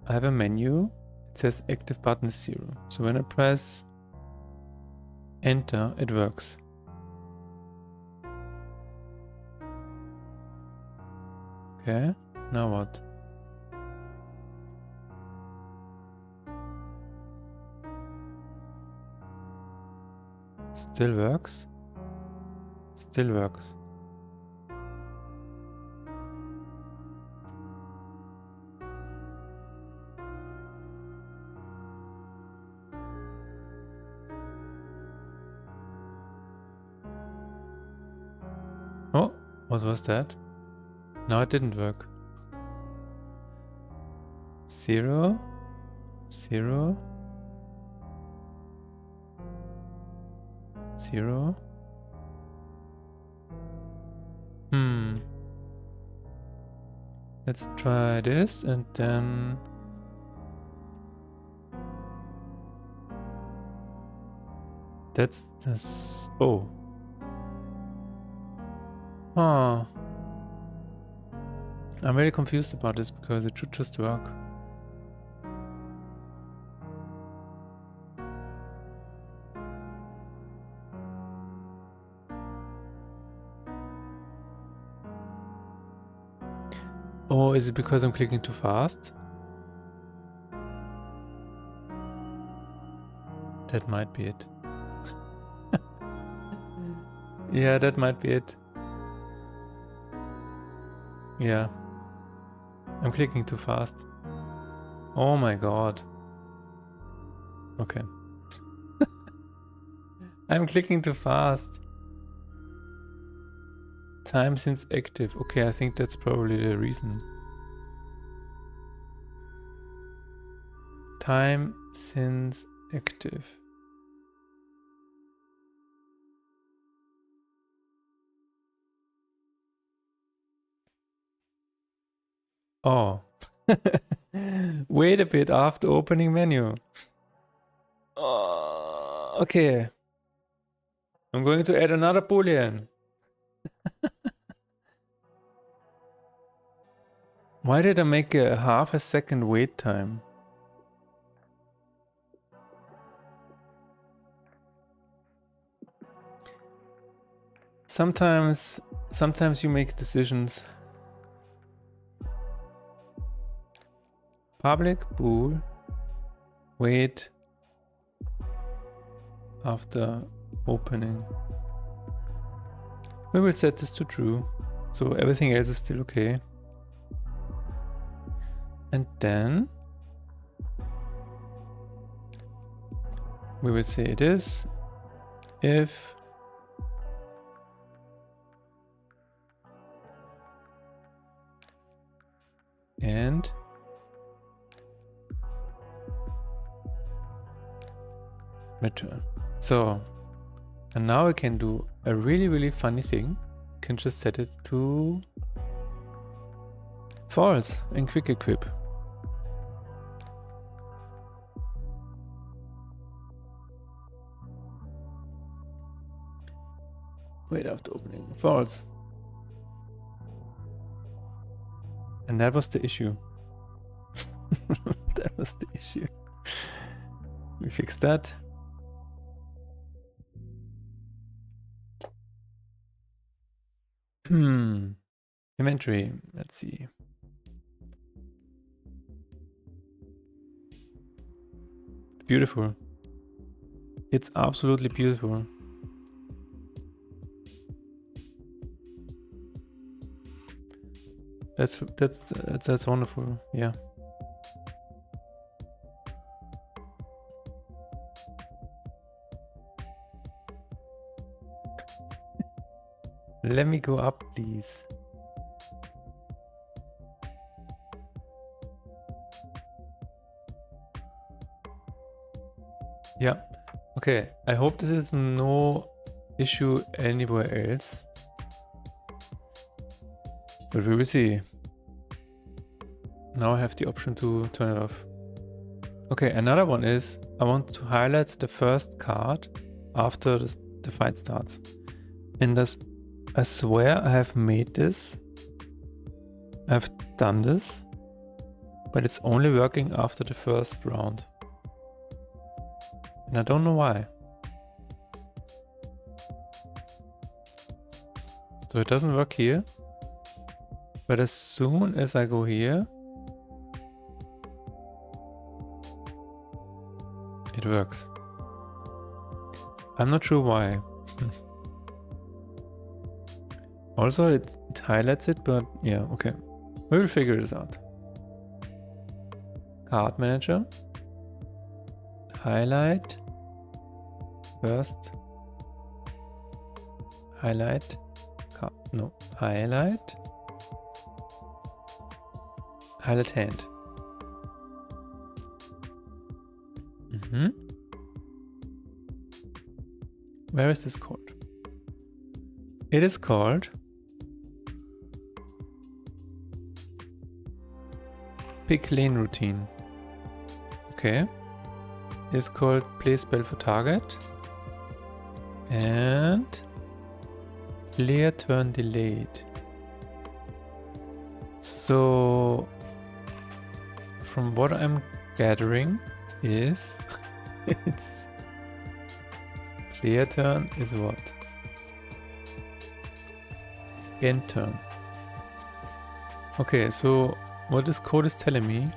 S1: I have a menu, it says active button is 0. So when I press enter, it works. Okay, now what? Still works? Still works. Oh, what was that? No, it didn't work. 0, 0, 0. Let's try this and then... That's this... Oh. Oh. I'm very confused about this because it should just work. Oh, is it because I'm clicking too fast? That might be it. Yeah, that might be it. Yeah. I'm clicking too fast. Oh my god. Okay. I'm clicking too fast. Time since active. Okay, I think that's probably the reason. Time since active. Oh. Wait a bit after opening menu. Okay. I'm going to add another boolean. Why did I make a half a second wait time? Sometimes you make decisions. Public bool wait after opening. We will set this to true, so everything else is still okay. And then we will say it is if and return. So, and now we can do a really funny thing. We can just set it to False in quick equip. Wait after opening. False. And that was the issue. That was the issue. We fixed that. Inventory. Let's see. Beautiful. It's absolutely beautiful. That's wonderful. Yeah. Let me go up, please. Yeah. Okay. I hope this is no issue anywhere else. But we will see. Now I have the option to turn it off. Okay, another one is I want to highlight the first card after the fight starts. And I swear I have made this. I've done this. But it's only working after the first round. And I don't know why. So it doesn't work here. But as soon as I go here, it works. I'm not sure why. Also, it highlights it, but yeah, okay. We will figure this out. Card manager. Highlight. First. Highlight. No. Highlight. Highlight hand. Where is this called? It is called Pick Lane Routine. Okay. It's called Play Spell for Target. And Player Turn Delayed. So from what I'm gathering is it's player turn is what? End turn. Okay, so what this code is telling me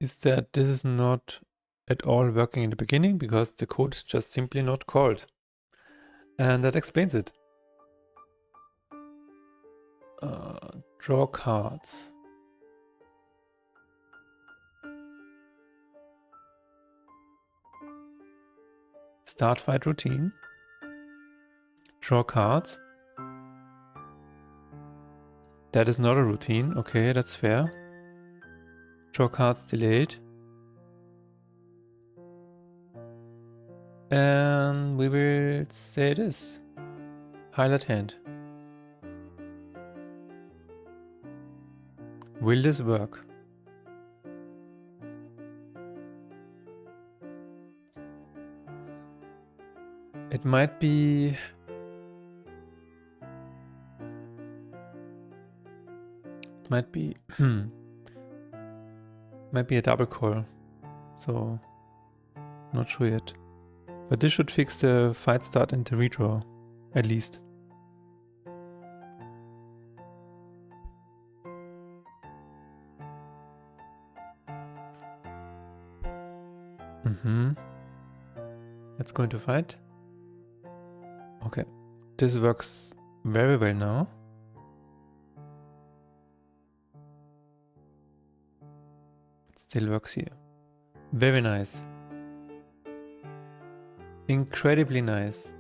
S1: is that this is not at all working in the beginning because the code is just simply not called. And that explains it. Draw cards. Start fight routine. Draw cards. That is not a routine. Okay, that's fair. Draw cards delayed. And we will say this. Highlight hand. Will this work? It might be... might be a double call, so not sure yet. But this should fix the fight start and the redraw, at least. Let's go into fight. Okay, this works very well now. It still works here. Very nice. Incredibly nice.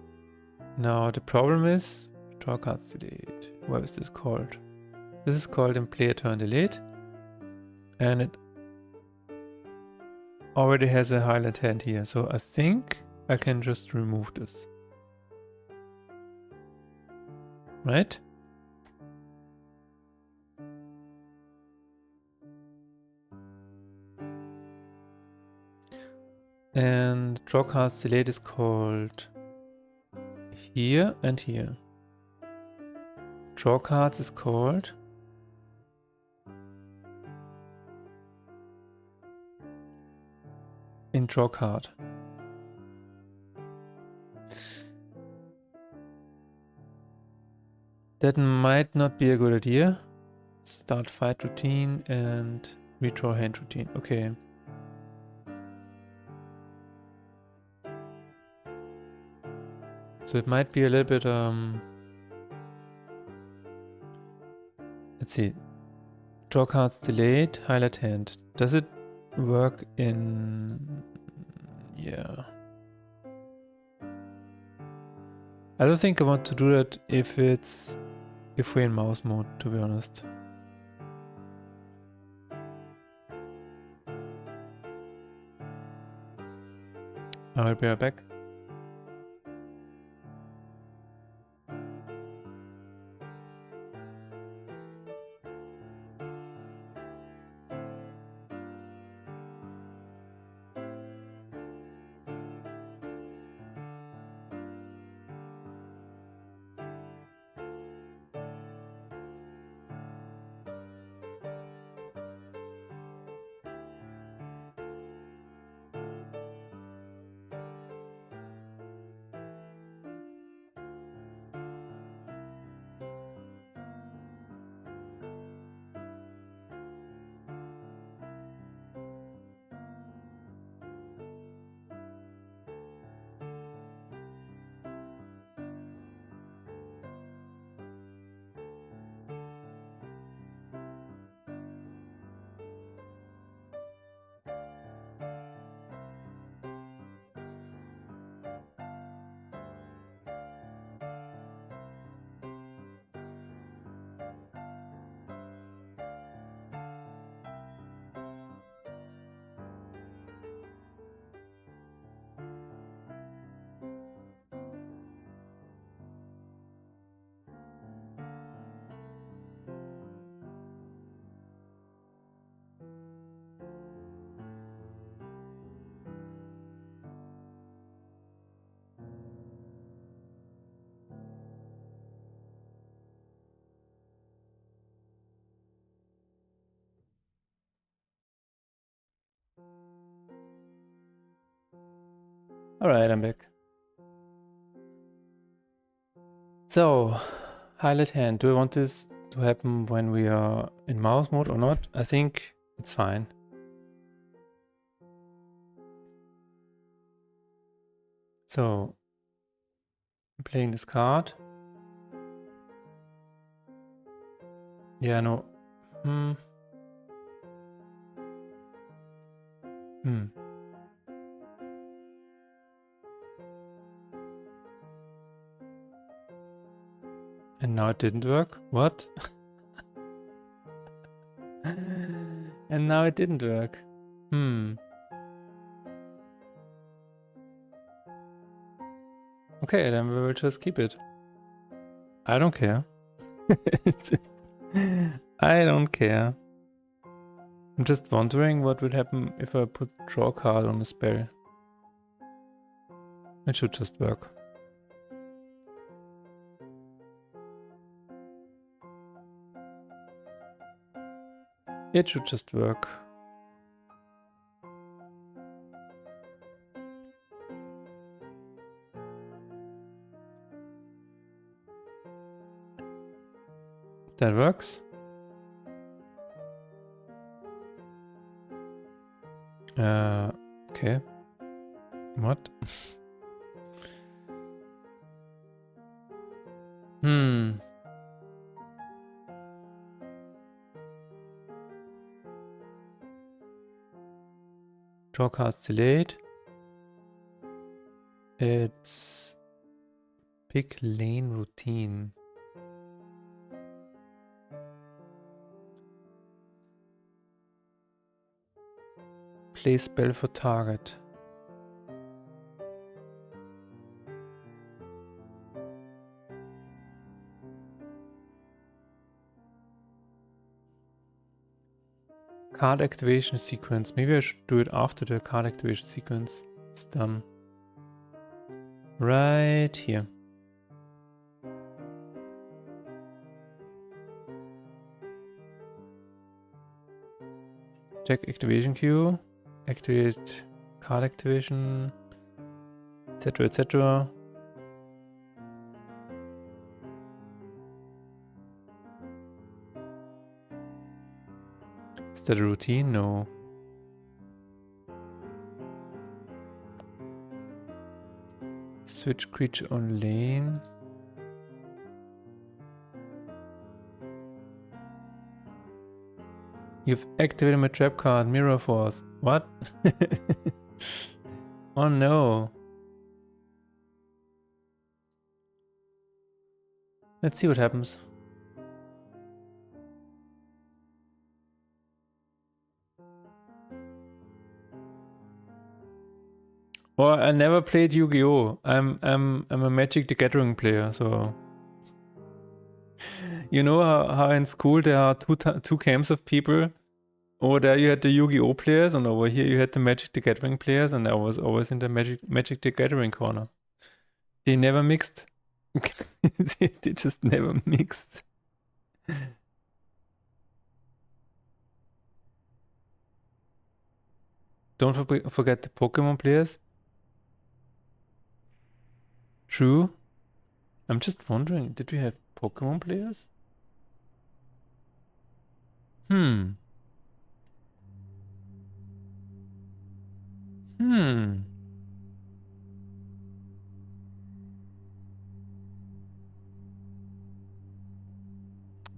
S1: Now the problem is draw cards delayed. What is this called? This is called in player turn delayed, and it already has a highlight hand here, so I think I can just remove this. Right? And draw cards delayed is called here and here. Draw cards is called in draw card. That might not be a good idea. Start fight routine and redraw hand routine. Okay. So it might be a little bit, let's see. Draw cards delayed, highlight hand. Does it work in, yeah. I don't think I want to do that if we're in mouse mode, to be honest. I'll be right back. Alright, I'm back. So, highlight hand. Do I want this to happen when we are in mouse mode or not? I think it's fine. So, I'm playing this card. Yeah, no. And now it didn't work? What? And now it didn't work. Okay, then we will just keep it. I don't care. I don't care. I'm just wondering what would happen if I put draw card on a spell. It should just work. It should just work. That works. Okay. What? Draw cards delayed. It's pick lane routine. Play spell for target. Card activation sequence. Maybe I should do it after the card activation sequence. It's done. Right here. Check activation queue. Activate card activation. Etc. etc. Is that a routine? No. Switch creature on lane. You've activated my trap card, Mirror Force. What? Oh no. Let's see what happens. Or I never played Yu-Gi-Oh! I'm a Magic the Gathering player, so you know how in school there are two camps of people. Over there you had the Yu-Gi-Oh! Players, and over here you had the Magic the Gathering players, and I was always in the Magic the Gathering corner. They never mixed. They just never mixed. Don't forget the Pokemon players. True. I'm just wondering, did we have Pokemon players? Hmm.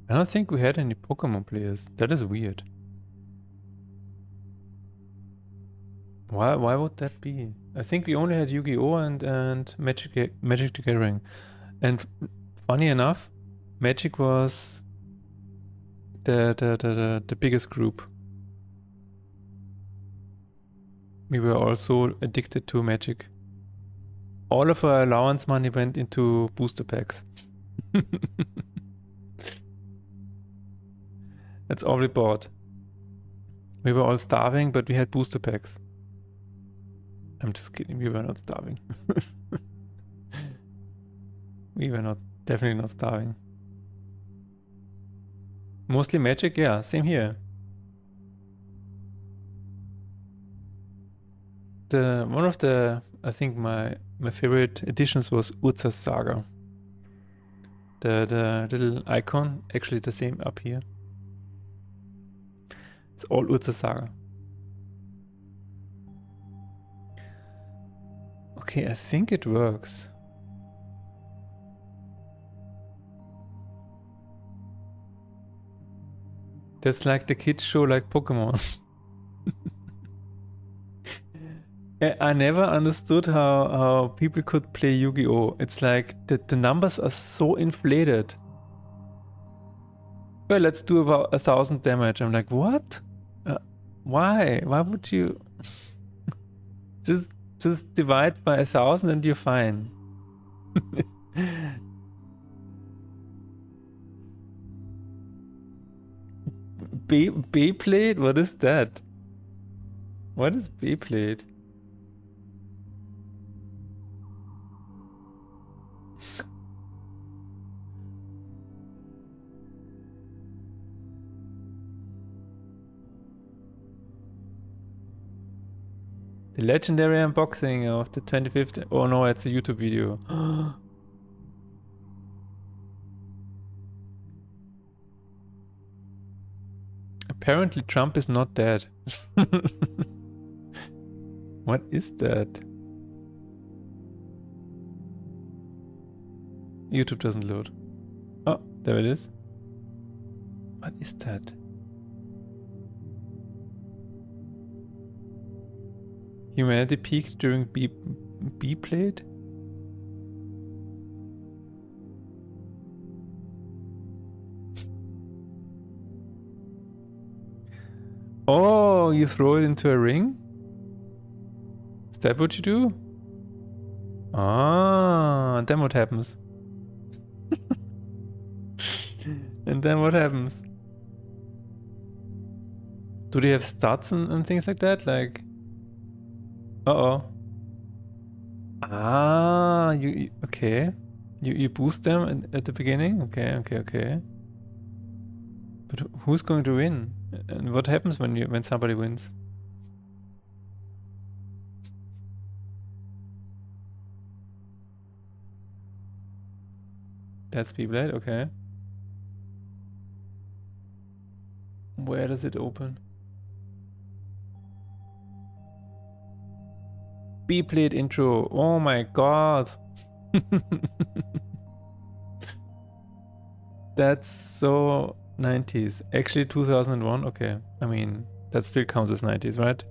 S1: I don't think we had any Pokemon players. That is weird. Why would that be? I think we only had Yu-Gi-Oh! and Magic the Gathering. And funny enough, Magic was the biggest group. We were also addicted to Magic. All of our allowance money went into booster packs. That's all we bought. We were all starving, but we had booster packs. I'm just kidding, we were not starving. We were definitely not starving. Mostly Magic, yeah, same here. One of the, I think my favorite editions was Urza's Saga. The little icon, actually the same up here. It's all Urza's Saga. Okay, I think it works. That's like the kids show like Pokemon. I never understood how people could play Yu-Gi-Oh! It's like the numbers are so inflated. Well, let's do about 1,000 damage. I'm like, what? Why? Why would you just divide by 1,000 and you're fine? Beyblade? What is that? What is Beyblade? The legendary unboxing of the 25th. Oh no, it's a YouTube video. Apparently Trump is not dead. What is that? YouTube doesn't load. Oh, there it is. What is that? Humanity peaked during Beyblade? Oh, you throw it into a ring? Is that what you do? Ah, and then what happens? And then what happens? Do they have stats and things like that? Like, uh-oh. Ah, okay. You boost them at the beginning? Okay. But who's going to win? And what happens when somebody wins? That's Beyblade, okay. Where does it open? Beyblade intro. Oh my god. That's so 90s. Actually 2001, okay. I mean, that still counts as 90s, right?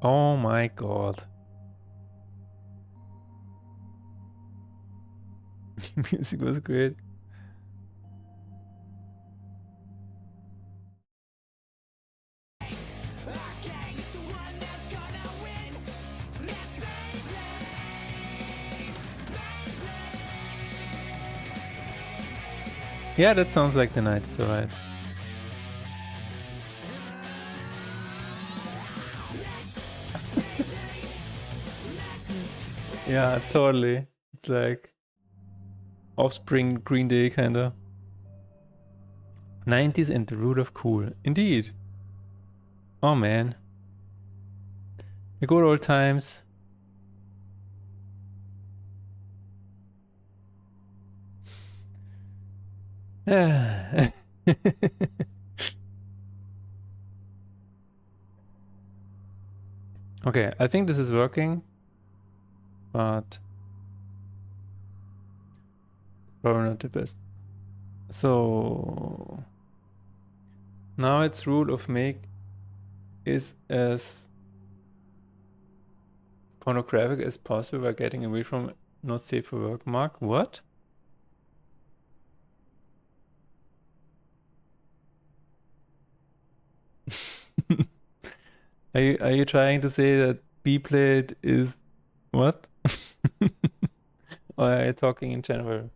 S1: Oh my god. Music was great. Yeah, that sounds like the 90s, alright. Yeah, totally. It's like Offspring, Green Day, kinda. 90s and the root of cool. Indeed. Oh man. The good old times. Okay, I think this is working, but probably not the best. So now its rule of make is as pornographic as possible by getting away from not safe for work. Mark, what? Are you trying to say that B-plate is what? Or are you talking in general?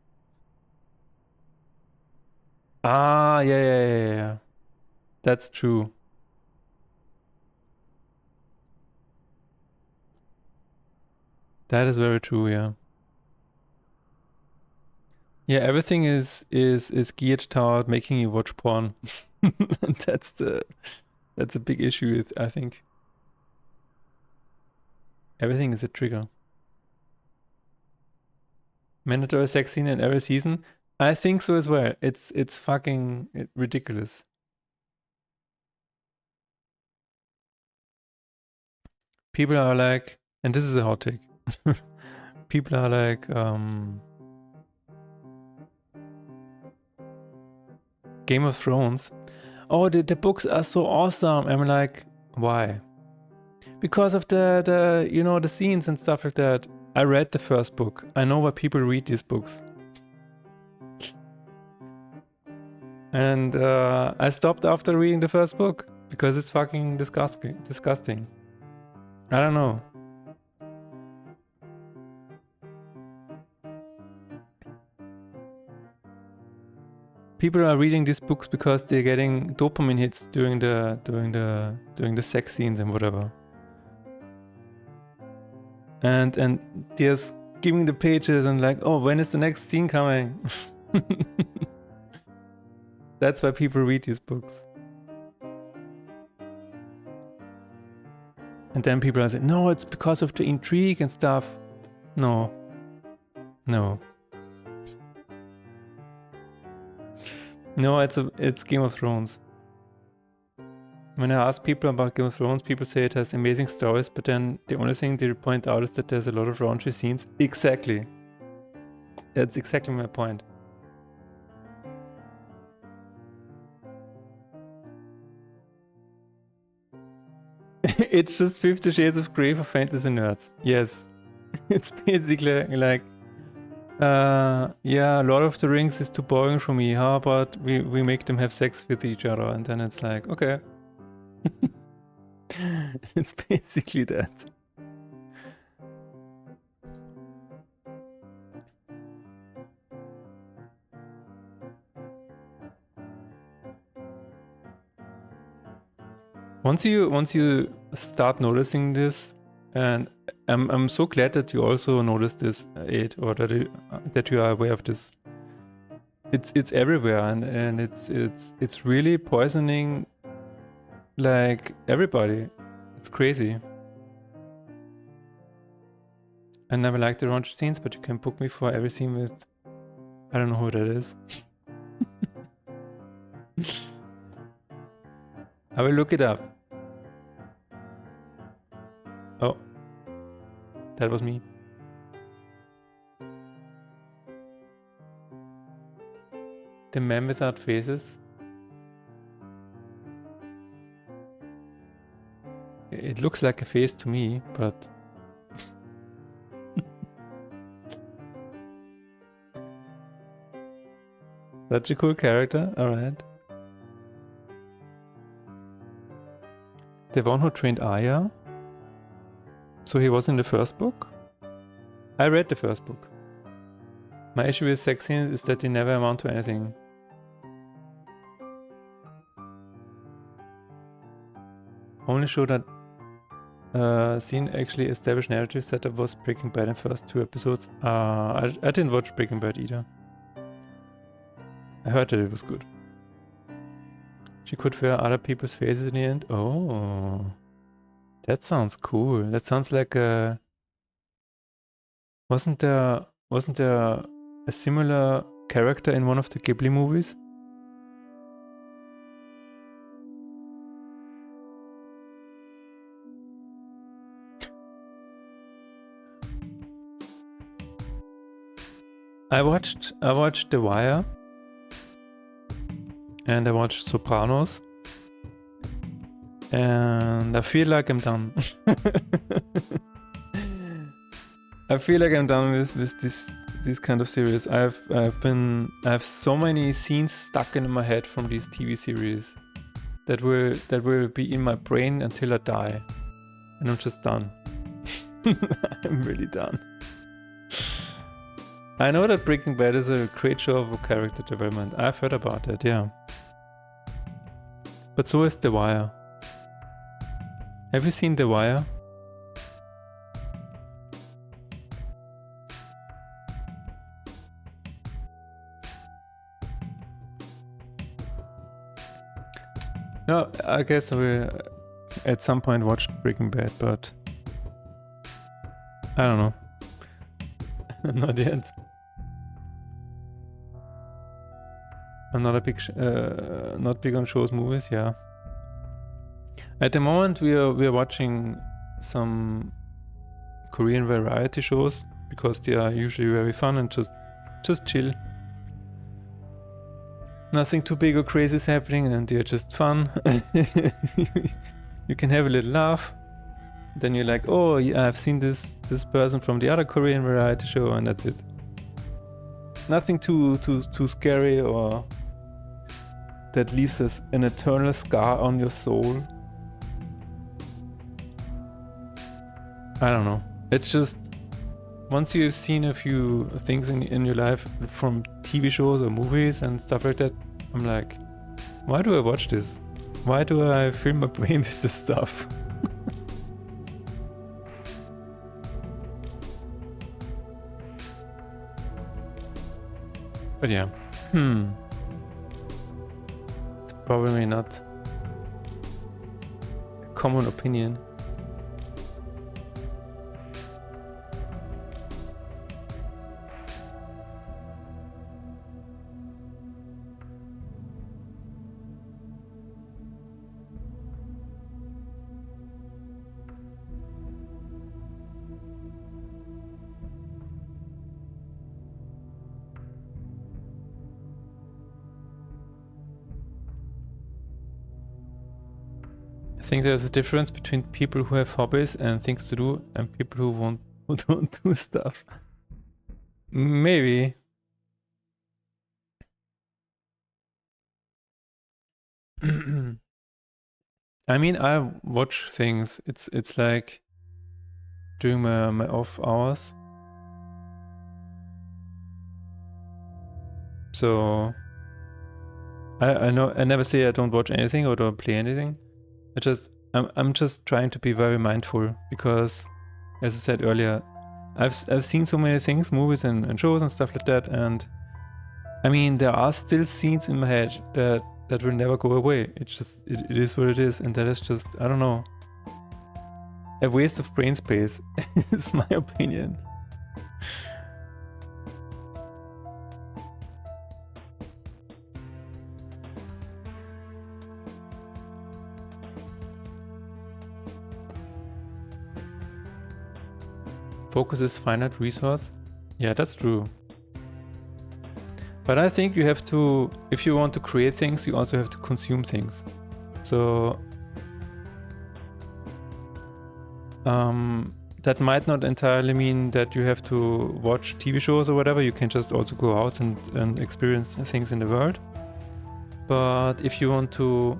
S1: Ah, yeah. That's true. That is very true, yeah. Yeah, everything is geared toward making you watch porn. that's a big issue with, I think. Everything is a trigger. Mandatory sex scene in every season? I think so as well. It's fucking ridiculous. People are like, and this is a hot take. People are like, Game of Thrones. Oh, the books are so awesome. I'm like, why? Because of the the scenes and stuff like that. I read the first book. I know why people read these books. And I stopped after reading the first book because it's fucking disgusting. I don't know. People are reading these books because they're getting dopamine hits during the sex scenes and whatever. And they're skimming the pages and like, oh, when is the next scene coming? That's why people read these books. And then people are saying, no, it's because of the intrigue and stuff. No. No, it's Game of Thrones. When I ask people about Game of Thrones, people say it has amazing stories, but then the only thing they point out is that there's a lot of raunchy scenes. Exactly. That's exactly my point. It's just 50 Shades of Grey for fantasy nerds. Yes. It's basically like, yeah, Lord of the Rings is too boring for me. How about we make them have sex with each other? And then it's like, okay. It's basically that. Once you start noticing this, and I'm so glad that you also noticed this, Ed, or that you are aware of this. It's everywhere, and it's really poisoning like everybody. It's crazy. I never liked the raunchy scenes, but you can book me for every scene with... I don't know who that is. I will look it up. Oh. That was me. The man without faces. It looks like a face to me, but... Such a cool character, alright. The one who trained Arya? So he was in the first book? I read the first book. My issue with sex scenes is that they never amount to anything. Only show that scene actually established narrative setup was Breaking Bad in first 2 episodes. I didn't watch Breaking Bad either. I heard that it was good. She could wear other people's faces in the end. Oh, that sounds cool. That sounds like a... Wasn't there a similar character in one of the Ghibli movies? I watched The Wire. And I watched Sopranos. And I feel like I'm done. I feel like I'm done with this kind of series. I have so many scenes stuck in my head from these TV series that will be in my brain until I die. And I'm just done. I'm really done. I know that Breaking Bad is a great show of character development. I've heard about it, yeah. But so is The Wire. Have you seen The Wire? No, I guess I will at some point watch Breaking Bad, but I don't know. Not yet. I'm not a big, not big on shows, movies. Yeah. At the moment, we are watching some Korean variety shows because they are usually very fun and just chill. Nothing too big or crazy is happening, and they're just fun. You can have a little laugh. Then you're like, oh, yeah, I've seen this person from the other Korean variety show, and that's it. Nothing too scary or that leaves us an eternal scar on your soul. I don't know. It's just once you've seen a few things in your life from TV shows or movies and stuff like that, I'm like, why do I watch this? Why do I fill my brain with this stuff? But yeah, it's probably not a common opinion. I think there's a difference between people who have hobbies and things to do and people who don't do stuff. Maybe. I mean, I watch things. It's like during my off hours. So I know I never say I don't watch anything or don't play anything. I'm just trying to be very mindful because, as I said earlier, I've seen so many things, movies and shows and stuff like that, and I mean there are still scenes in my head that will never go away. It's just it is what it is, and that is just, I don't know, a waste of brain space. Is my opinion. Focus is finite resource. Yeah, that's true. But I think you have to, if you want to create things, you also have to consume things. So that might not entirely mean that you have to watch TV shows or whatever. You can just also go out and experience things in the world. But if you want to,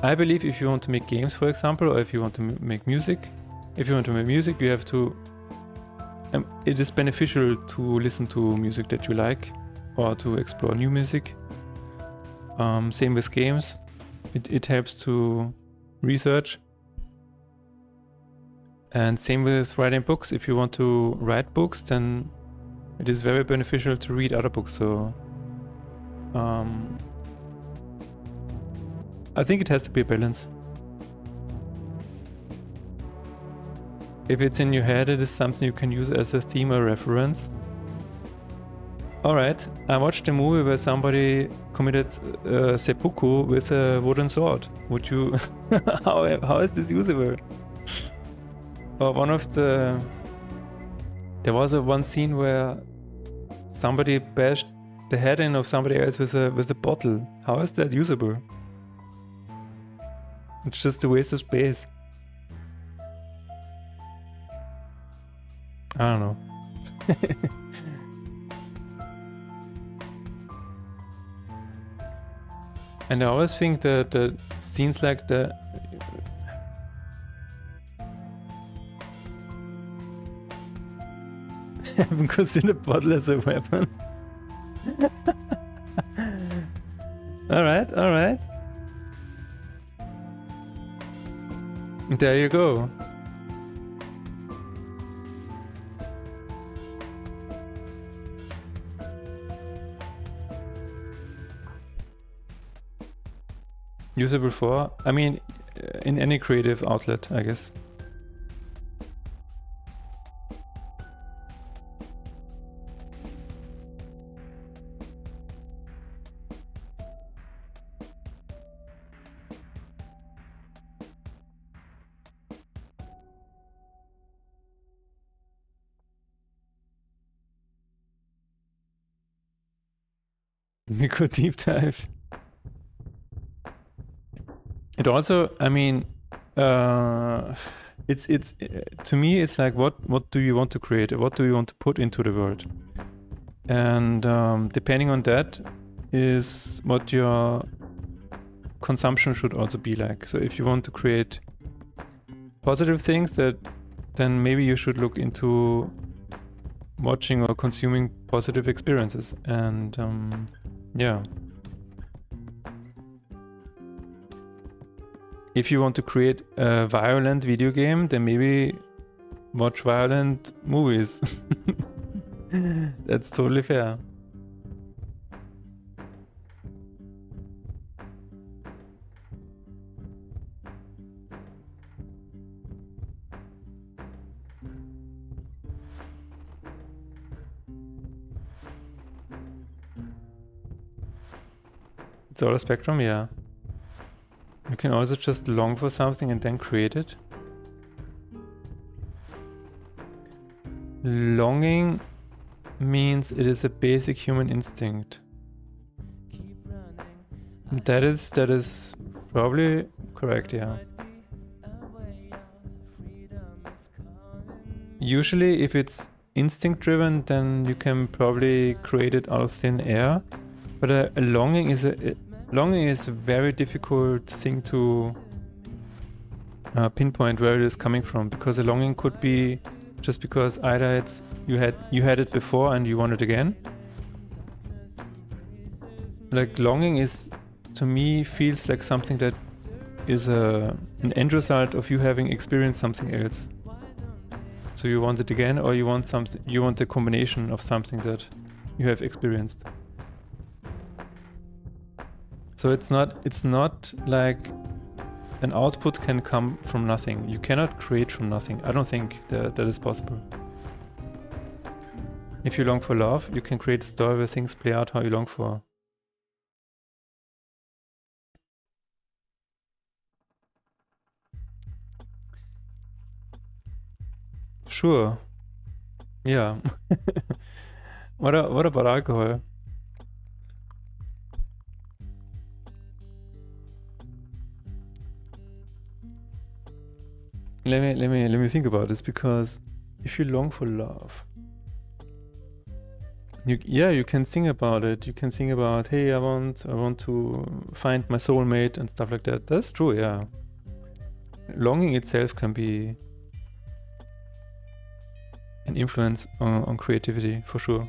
S1: I believe if you want to make games, for example, or if you want to make music, you have to, it is beneficial to listen to music that you like or to explore new music. Same with games. It helps to research. And same with writing books. If you want to write books, then it is very beneficial to read other books. So I think it has to be a balance. If it's in your head, it is something you can use as a theme or reference. Alright, I watched a movie where somebody committed seppuku with a wooden sword. Would you... how is this usable? Or one of the... There was one scene where somebody bashed the head in of somebody else with a bottle. How is that usable? It's just a waste of space. I don't know. And I always think that the scenes like the... I haven't considered bottle as a weapon. Alright, alright. There you go. Usable for? I mean, in any creative outlet, I guess. We could deep dive. It also, I mean, it's to me, it's like what do you want to create? What do you want to put into the world? And depending on that is what your consumption should also be like. So if you want to create positive things, then maybe you should look into watching or consuming positive experiences. And yeah. If you want to create a violent video game, then maybe watch violent movies. That's totally fair. It's all a spectrum, yeah. You can also just long for something and then create it. Longing means it is a basic human instinct. That is probably correct, yeah. Usually if it's instinct driven, then you can probably create it out of thin air. But a longing is a very difficult thing to pinpoint where it is coming from, because a longing could be just because either it's you had it before and you want it again. Like longing is, to me, feels like something that is an end result of you having experienced something else. So you want it again, or you want something, you want a combination of something that you have experienced. So it's not like an output can come from nothing. You cannot create from nothing. I don't think that is possible. If you long for love, you can create a story where things play out how you long for. Sure. Yeah. What about alcohol? Let me think about this, because if you long for love, you can sing about it. You can sing about, hey, I want to find my soulmate and stuff like that. That's true, yeah. Longing itself can be an influence on creativity, for sure.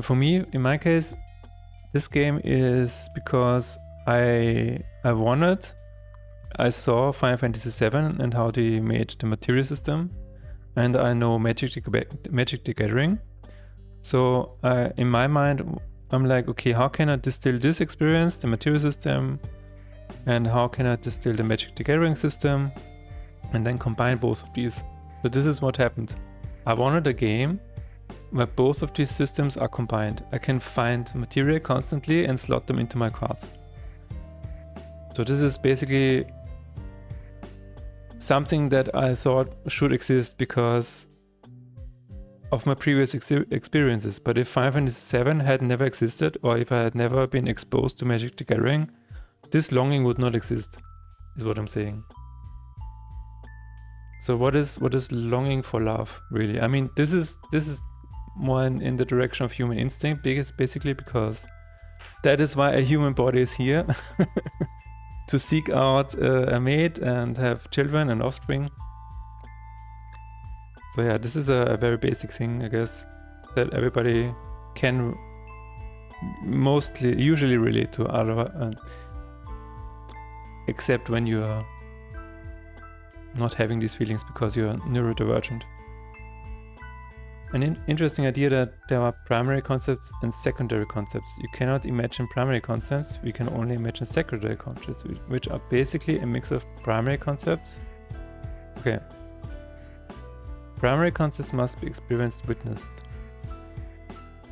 S1: For me, in my case, this game is because I saw Final Fantasy VII and how they made the material system, and I know Magic the Gathering. So in my mind, I'm like, okay, how can I distill this experience, the material system, and how can I distill the Magic the Gathering system, and then combine both of these? So this is what happened. I wanted a game where both of these systems are combined. I can find material constantly and slot them into my cards. So this is basically something that I thought should exist because of my previous experiences. But if Final Fantasy VII had never existed, or if I had never been exposed to Magic the Gathering, this longing would not exist, is what I'm saying. So what is longing for love, really? I mean, this is more in the direction of human instinct, basically because that is why a human body is here. To seek out a mate and have children and offspring. So yeah, this is a very basic thing, I guess, that everybody can usually relate to, except when you are not having these feelings because you're neurodivergent. An interesting idea that there are primary concepts and secondary concepts. You cannot imagine primary concepts, we can only imagine secondary concepts, which are basically a mix of primary concepts. Okay. Primary concepts must be experienced, witnessed.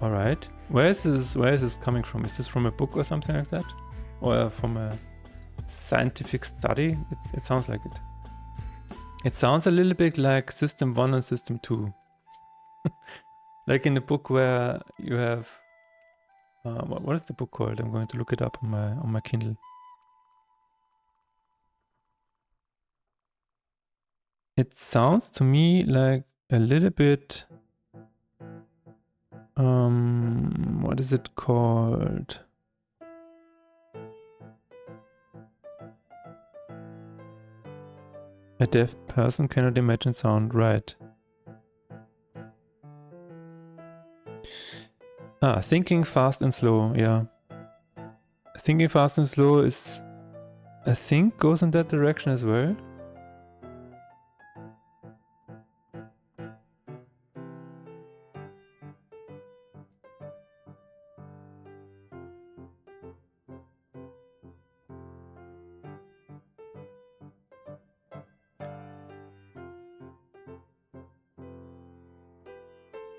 S1: Alright. Where is this coming from? Is this from a book or something like that? Or from a scientific study? It sounds like it. It sounds a little bit like System 1 and System 2. Like in the book where you have what is the book called? I'm going to look it up on my Kindle. It sounds to me like a little bit what is it called? A deaf person cannot imagine sound, right? Thinking fast and slow, yeah. Thinking fast and slow is, I think, goes in that direction as well.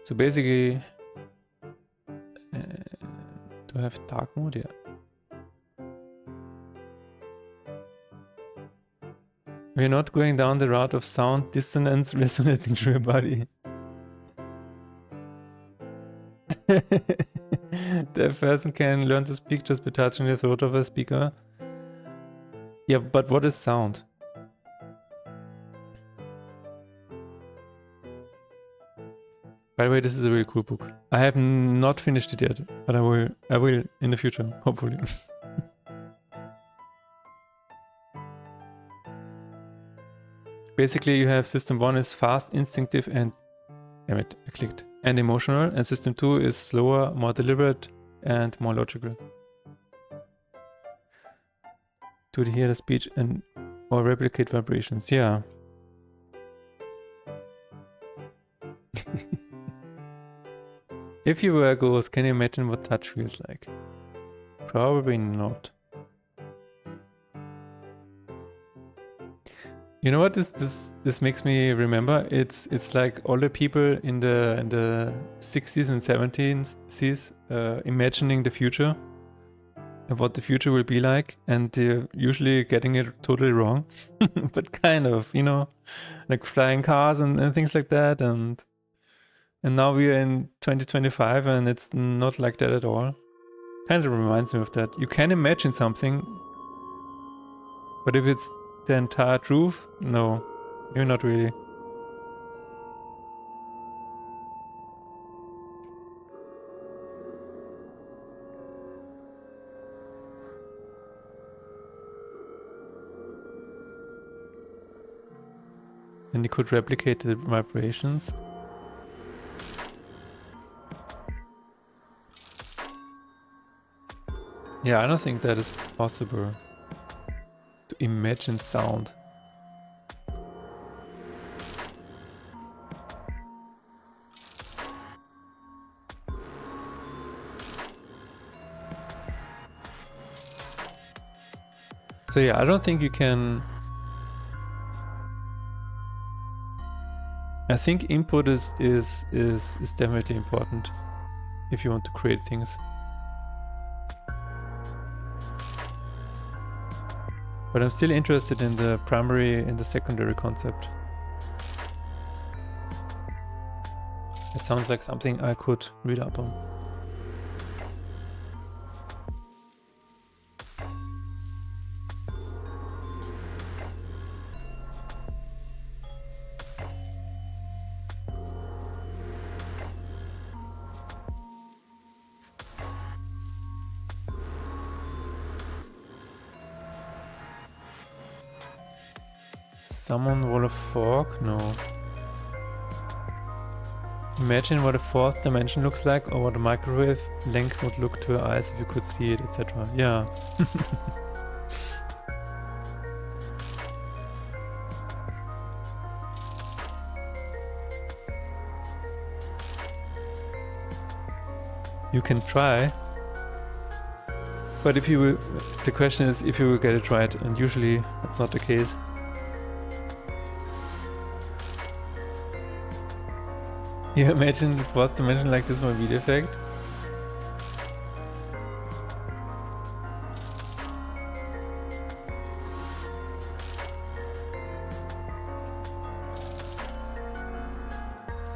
S1: So basically, do I have dark mode? Yeah. We're not going down the route of sound dissonance resonating through your body. The person can learn to speak just by touching the throat of a speaker. Yeah, but what is sound? By the way, this is a really cool book. I have not finished it yet, but I will in the future, hopefully. Basically, you have System 1 is fast, instinctive, and... Damn it, I clicked. and emotional, and system 2 is slower, more deliberate, and more logical. To hear the speech and or replicate vibrations, yeah. If you were a ghost, can you imagine what touch feels like? Probably not. You know what this makes me remember? It's like all the people in the 60s and 70s imagining the future and what the future will be like, and they're usually getting it totally wrong. But kind of, you know, like flying cars and things like that, and now we're in 2025 and it's not like that at all. Kind of reminds me of that. You can imagine something, but if it's the entire truth, no, you're not really. And you could replicate the vibrations. Yeah, I don't think that is possible to imagine sound. So yeah, I don't think you can. I think input is definitely important if you want to create things. But I'm still interested in the primary and the secondary concept. It sounds like something I could read up on. Summon wall of fog? No. Imagine what a fourth dimension looks like, or what a microwave length would look to your eyes if you could see it, etc. Yeah. You can try. But if you will, the question is if you will get it right, and usually that's not the case. You imagine the fourth dimension like this one video effect?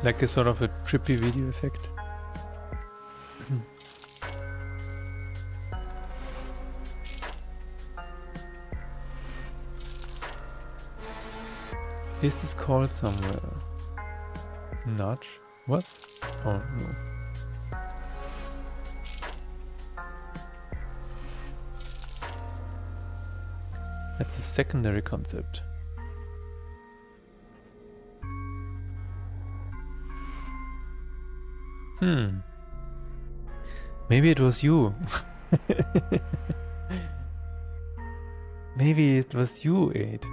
S1: Like a sort of a trippy video effect. Is this called somewhere? Nudge? What? Oh no. That's a secondary concept. Maybe it was you. Maybe it was you, Aid.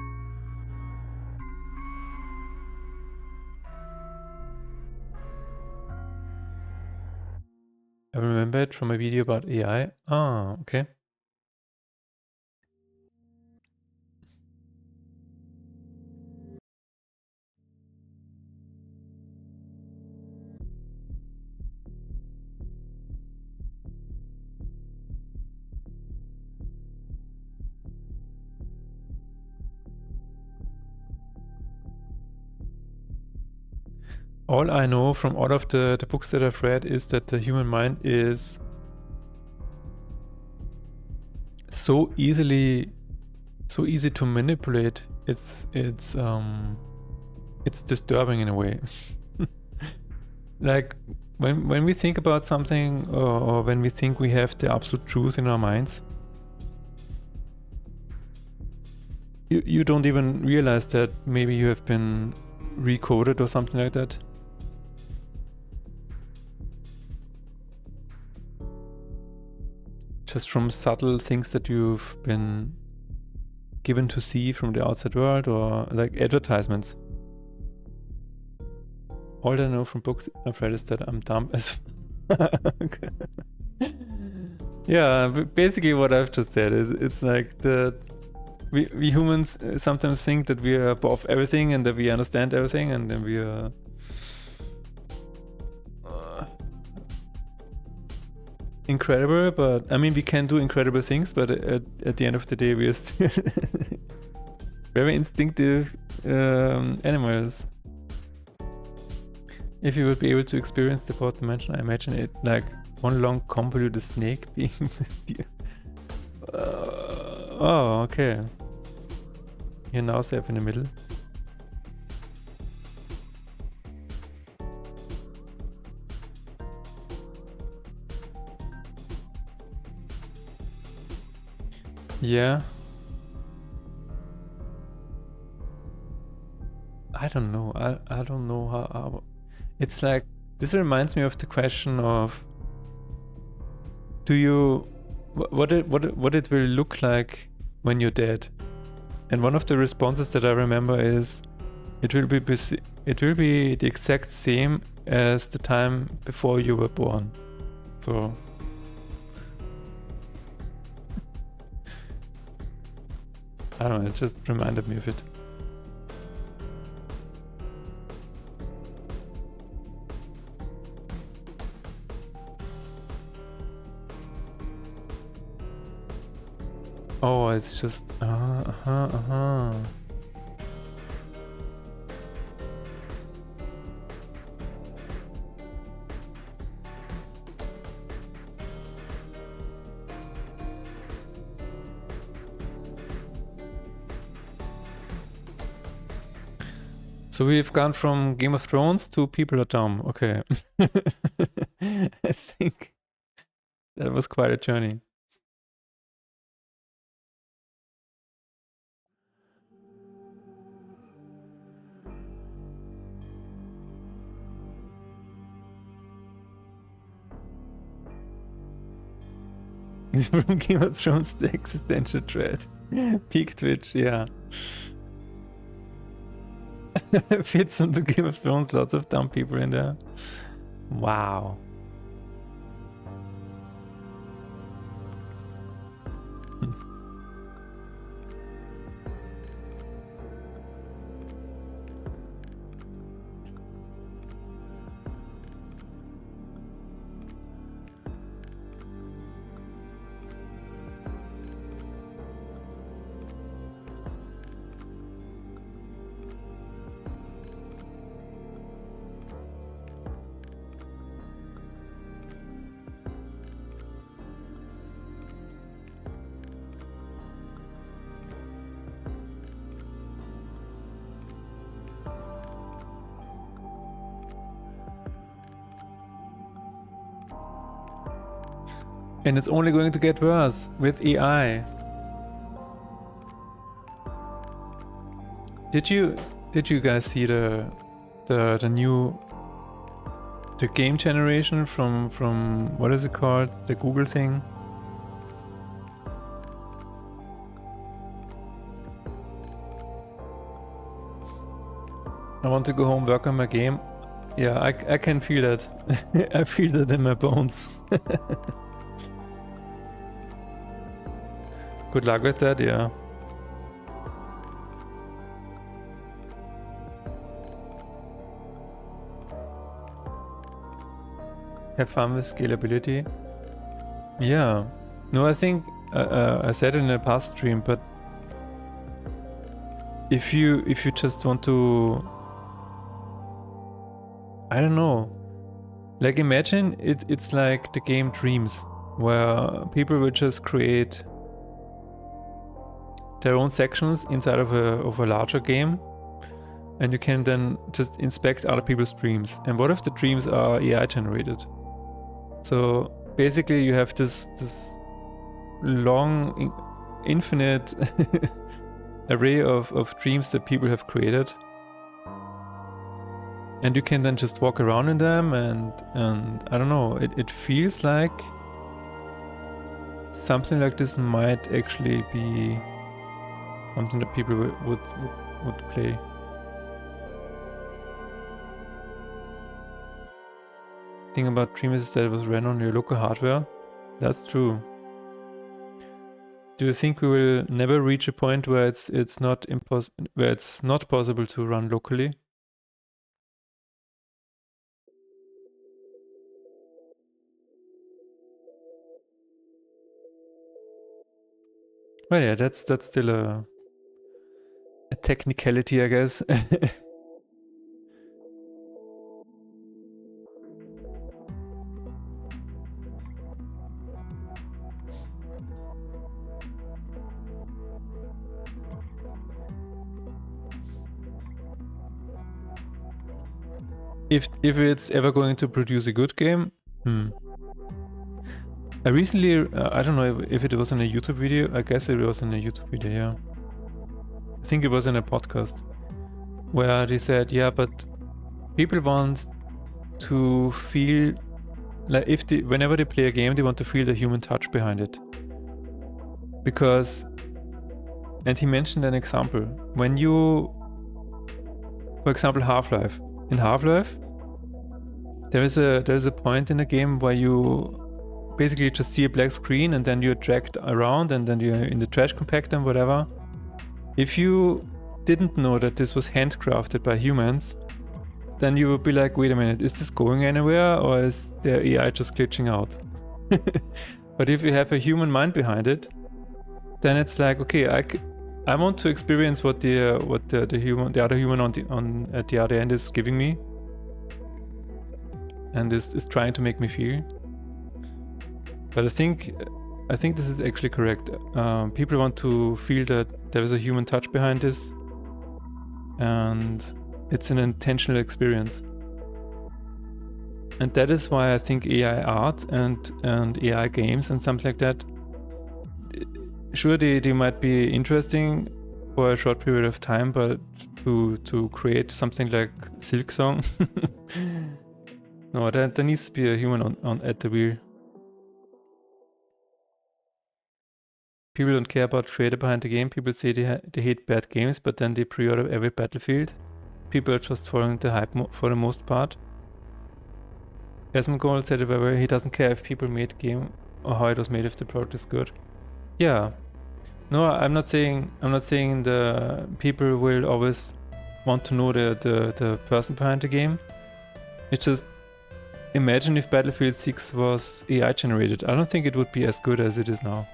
S1: I remember it from a video about AI. Ah, okay. All I know from all of the books that I've read is that the human mind is so easy to manipulate. It's disturbing in a way. Like when we think about something, or when we think we have the absolute truth in our minds, you don't even realize that maybe you have been recoded or something like that. just from subtle things that you've been given to see from the outside world, or like advertisements. All I know from books I've read is that I'm dumb as fuck. Yeah, basically what I've just said is it's like we humans sometimes think that we are above everything and that we understand everything, and then we are incredible. But I mean, we can do incredible things, but at the end of the day, we are still very instinctive animals. If you would be able to experience the fourth dimension, I imagine it like one long convoluted snake being oh, okay. You're now safe in the middle. Yeah. I don't know. I don't know how it's like, this reminds me of the question of, do you, what it will look like when you're dead? And one of the responses that I remember is, it will be the exact same as the time before you were born. So I don't know, it just reminded me of it. Oh, it's just So we've gone from Game of Thrones to People Are Dumb. Okay. I think that was quite a journey. From Game of Thrones to existential dread. Peak Twitch, yeah. Fits into Game of Thrones, lots of dumb people in there. Wow. And it's only going to get worse with AI. Did you guys see the new game generation from what is it called? The Google thing? I want to go home, work on my game. Yeah, I can feel that. I feel that in my bones. Good luck with that, yeah. Have fun with scalability. Yeah. No, I think I said it in a past stream, but if you just want to, I don't know, like imagine it's like the game Dreams, where people will just create their own sections inside of a larger game, and you can then just inspect other people's dreams. And what if the dreams are AI generated? So basically you have this long, infinite array of dreams that people have created, and you can then just walk around in them, and I don't know, it feels like something like this might actually be something that people would play. The thing about Dream is that it was ran on your local hardware. That's true. Do you think we will never reach a point where it's not possible to run locally? Well, yeah, that's still a technicality, I guess. If it's ever going to produce a good game, I recently, I don't know if it was in a YouTube video. I guess it was in a YouTube video, yeah. I think it was in a podcast where they said, yeah, but people want to feel like whenever they play a game, they want to feel the human touch behind it. Because, and he mentioned an example. When you, for example, Half-Life. In Half-Life, there is a point in the game where you basically just see a black screen and then you're dragged around and then you're in the trash compactor and whatever. If you didn't know that this was handcrafted by humans, then you would be like, wait a minute, is this going anywhere or is the AI just glitching out? But if you have a human mind behind it, then it's like, okay, I want to experience what the other human at the other end is giving me and is trying to make me feel. But I think this is actually correct. People want to feel that there is a human touch behind this, and it's an intentional experience. And that is why I think AI art and AI games and something like that, sure, they might be interesting for a short period of time, but to create something like Silksong, no, there needs to be a human on at the wheel. People don't care about creator behind the game. People say they hate bad games, but then they pre-order every Battlefield. People are just following the hype for the most part. Asmongold said it he doesn't care if people made game or how it was made if the product is good. Yeah. No, I'm not saying the people will always want to know the person behind the game. It's just, imagine if Battlefield 6 was AI generated. I don't think it would be as good as it is now.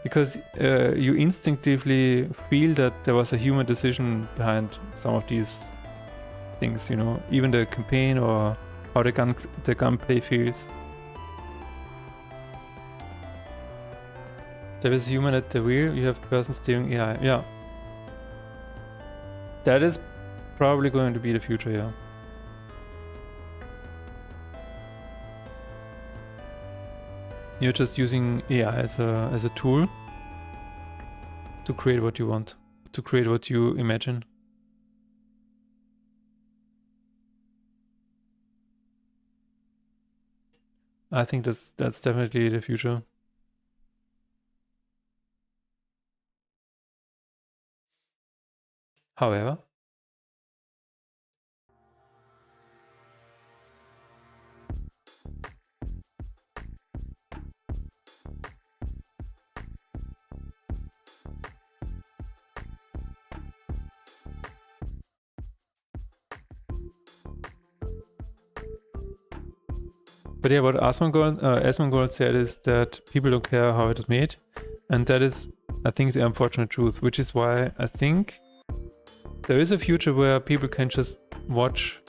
S1: Because you instinctively feel that there was a human decision behind some of these things, you know, even the campaign or how the gunplay feels. There is a human at the wheel, you have person steering AI. Yeah. That is probably going to be the future, yeah. You're just using AI as a tool to create what you want, to create what you imagine. I think that's definitely the future. However, yeah, what Asmongold said is that people don't care how it is made, and that is, I think, the unfortunate truth, which is why I think there is a future where people can just watch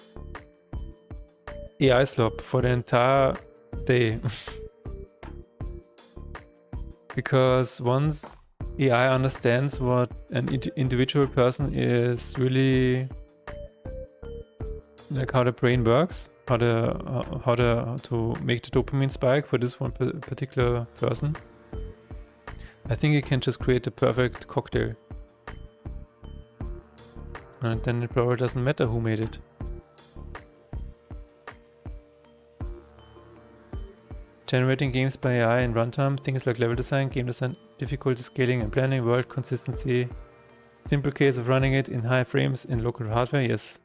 S1: AI slop for the entire day. Because once AI understands what an individual person is really, like how the brain works, how to make the dopamine spike for this one particular person, I think it can just create the perfect cocktail. And then it probably doesn't matter who made it. generating games by AI in runtime, things like level design, game design, difficulty scaling and planning, world consistency. Simple case of running it in high frames in local hardware, yes.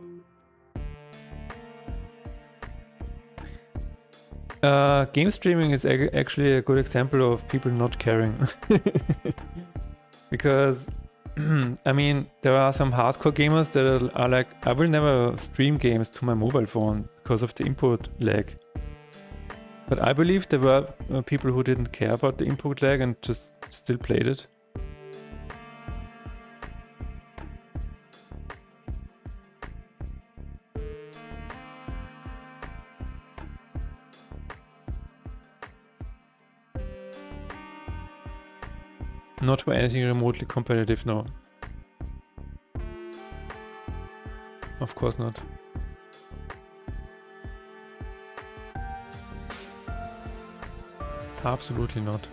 S1: Game streaming is actually a good example of people not caring. Because, I mean, there are some hardcore gamers that are like, I will never stream games to my mobile phone because of the input lag. But I believe there were people who didn't care about the input lag and just still played it. Not for anything remotely competitive, no. Of course not. Absolutely not.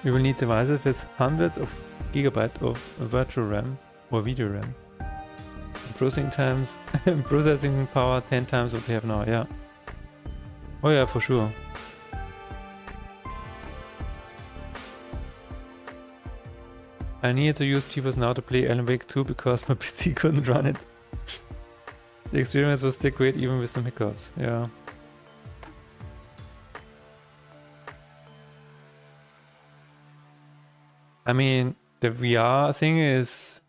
S1: We will need devices with hundreds of gigabytes of virtual RAM or video RAM. Processing power 10 times what we have now, yeah. Oh yeah, for sure. I needed to use GeForce Now to play Alan Wake 2 because my PC couldn't run it. The experience was still great even with some hiccups, yeah. I mean, the VR thing is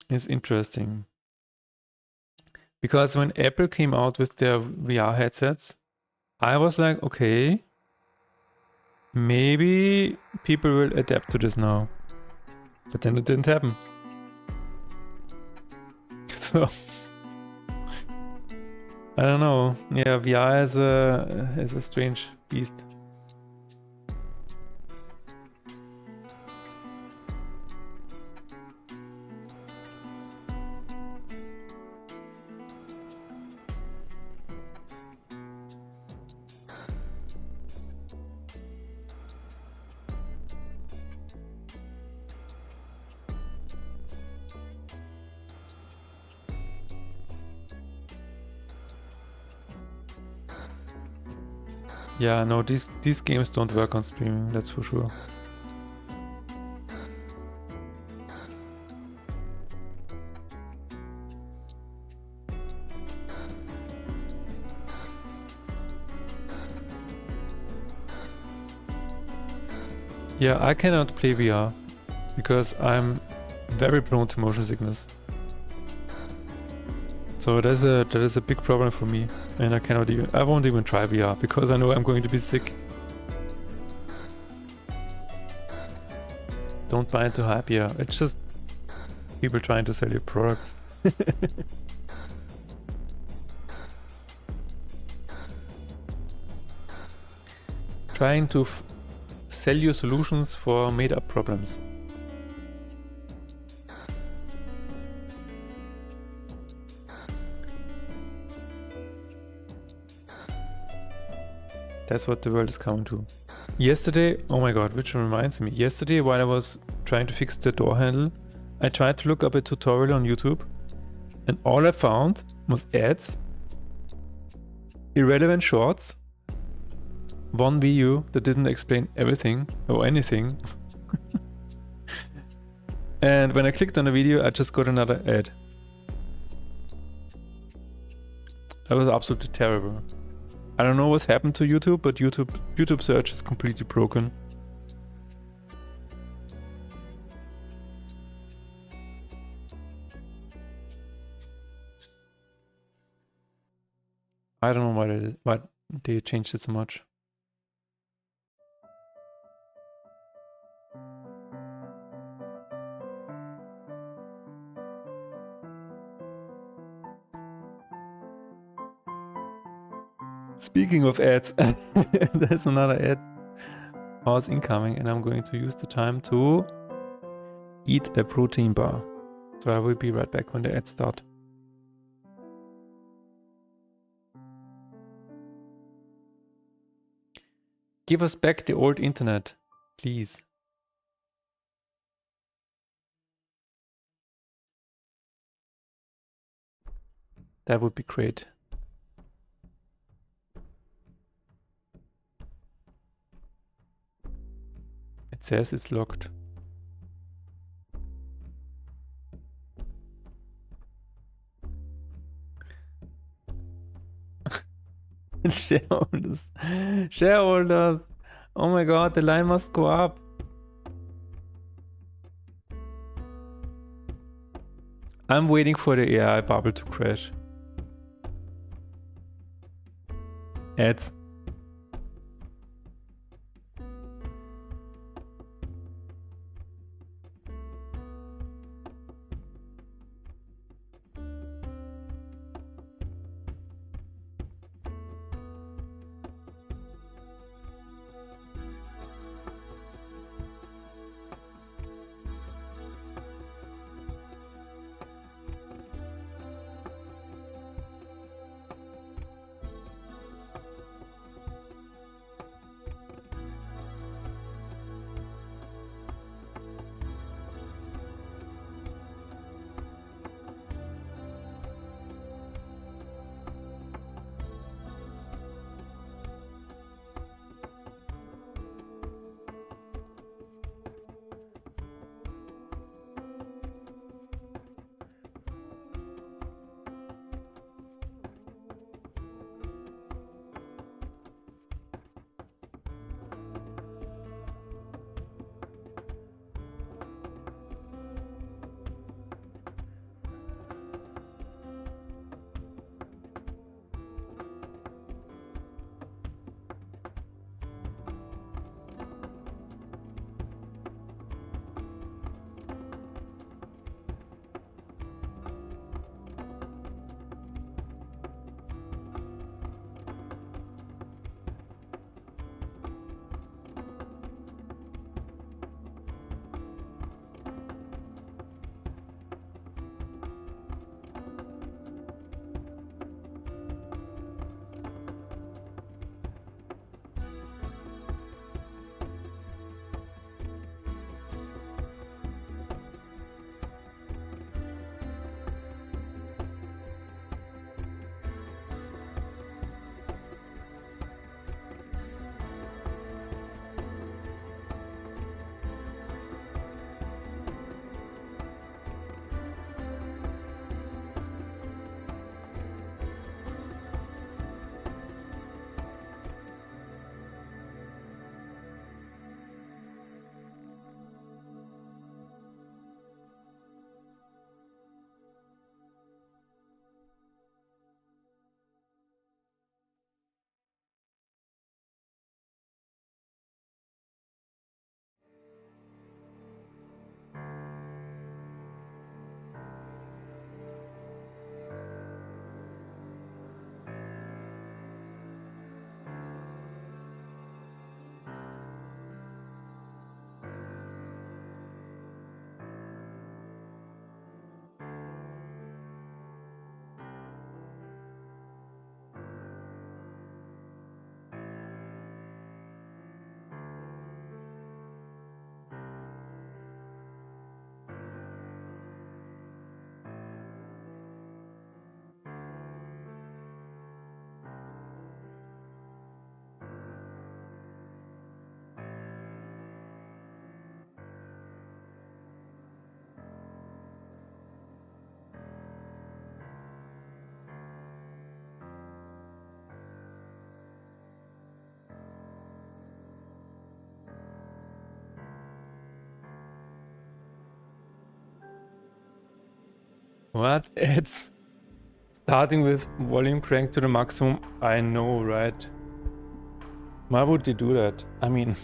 S1: interesting. Because when Apple came out with their VR headsets, I was like, okay, maybe people will adapt to this now. But then it didn't happen. So, I don't know. Yeah, VR is a strange beast. Yeah, no, these games don't work on streaming, that's for sure. Yeah, I cannot play VR because I'm very prone to motion sickness. So that is a big problem for me, and I won't even try VR because I know I'm going to be sick. Don't buy into hype, yeah. It's just people trying to sell you products. Trying to sell you solutions for made-up problems. That's what the world is coming to. Yesterday, oh my god, which reminds me. Yesterday, while I was trying to fix the door handle, I tried to look up a tutorial on YouTube, and all I found was ads, irrelevant shorts, one video that didn't explain everything or anything. And when I clicked on the video, I just got another ad. That was absolutely terrible. I don't know what's happened to YouTube, but YouTube search is completely broken. I don't know why they changed it so much. Speaking of ads, there's another ad. Pause incoming, and I'm going to use the time to eat a protein bar. So I will be right back when the ads start. Give us back the old internet, please. That would be great. It says it's locked. Shareholders. Shareholders. Oh my god, the line must go up. I'm waiting for the AI bubble to crash. Ads. What? Ads? Starting with volume cranked to the maximum? I know, right? Why would they do that? I mean...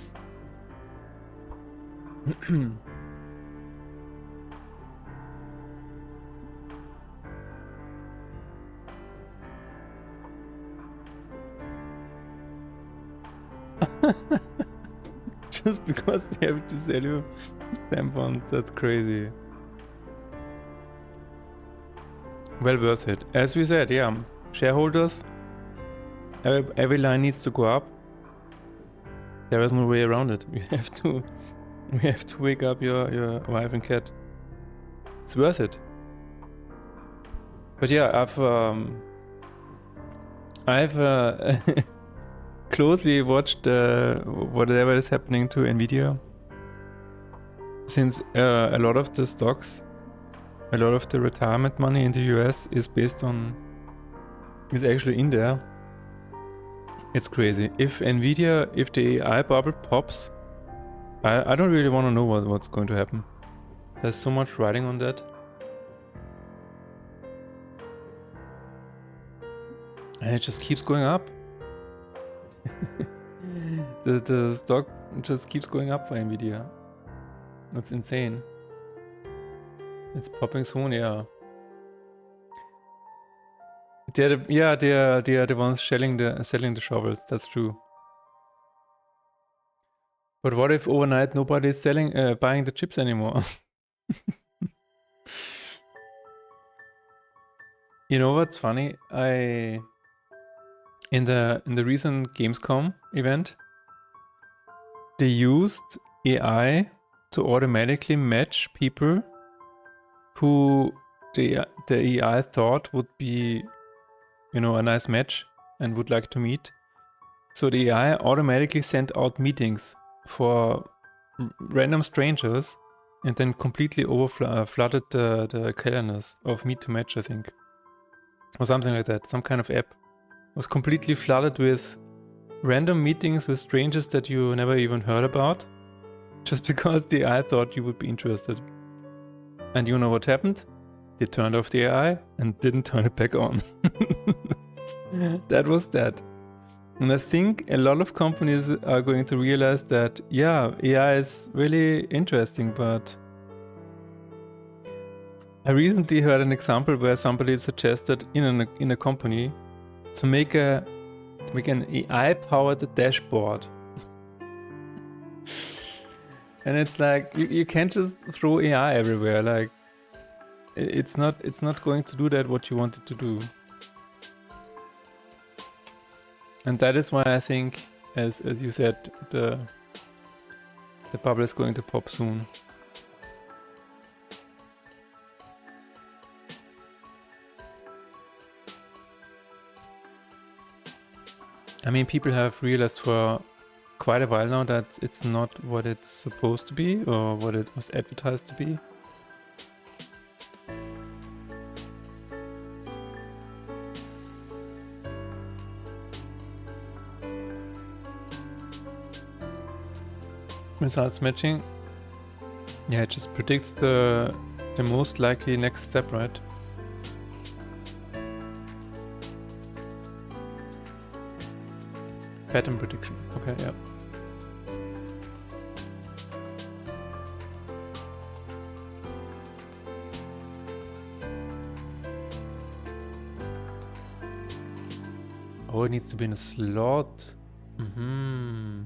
S1: just because they have to sell you tampons. That's crazy. Well worth it. As we said, yeah, shareholders, every line needs to go up. There is no way around it. You have to wake up your wife and cat. It's worth it. But yeah, I've closely watched whatever is happening to Nvidia, since a lot of the stocks, a lot of the retirement money in the US is actually in there. It's crazy. If the AI bubble pops, I don't really want to know what's going to happen. There's so much riding on that. And it just keeps going up. the stock just keeps going up for Nvidia. That's insane. It's popping soon, yeah. They are the ones selling the shovels. That's true. But what if overnight nobody is buying the chips anymore? You know what's funny? In the recent Gamescom event, they used AI to automatically match people who the AI thought would be, a nice match and would like to meet. So the AI automatically sent out meetings for random strangers and then completely flooded the calendars of Meet to Match, I think. Or something like that. Some kind of app was completely flooded with random meetings with strangers that you never even heard about, just because the AI thought you would be interested. And you know what happened? They turned off the AI and didn't turn it back on. That was that. And I think a lot of companies are going to realize that, yeah, AI is really interesting, but I recently heard an example where somebody suggested in a company to make an AI-powered dashboard. And it's like you can't just throw AI everywhere. Like it's not going to do that what you want it to do. And that is why I think, as you said, the bubble is going to pop soon. I mean, people have realized for quite a while now that it's not what it's supposed to be or what it was advertised to be. Results matching. Yeah, it just predicts the most likely next step, right? Pattern prediction. Okay, yeah. Oh, it needs to be in a slot. Mm-hmm.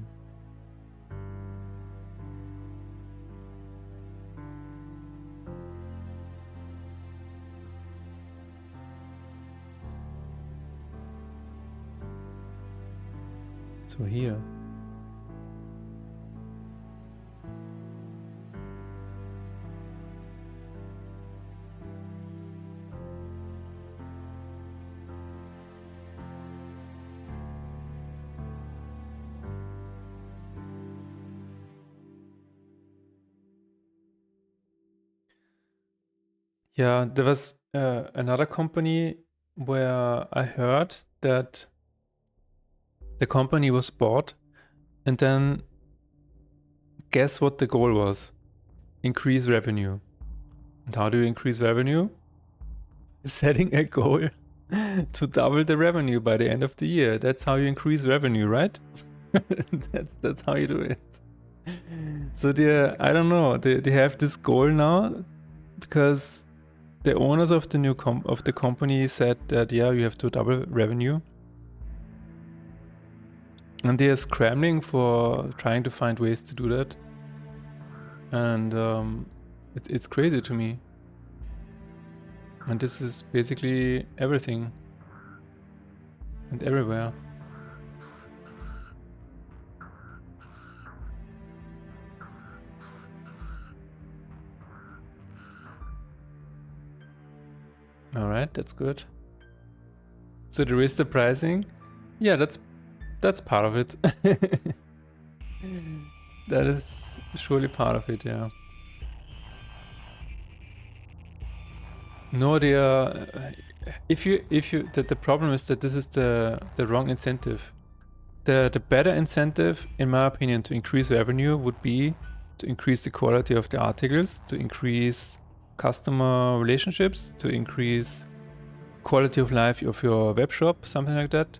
S1: So here. Yeah, there was another company where I heard that the company was bought and then guess what the goal was? Increase revenue. And how do you increase revenue? Setting a goal to double the revenue by the end of the year. That's how you increase revenue, right? that's how you do it. So I don't know, they have this goal now because the owners of the of the company said that, yeah, you have to double revenue. And they are scrambling for trying to find ways to do that. And it's crazy to me. And this is basically everything and everywhere. All right, that's good. So there is the pricing. Yeah, that's part of it. That is surely part of it, yeah. No, they are. If you the problem is that this is the wrong incentive. The better incentive, in my opinion, to increase revenue would be to increase the quality of the articles, to increase customer relationships, to increase quality of life of your web shop, something like that.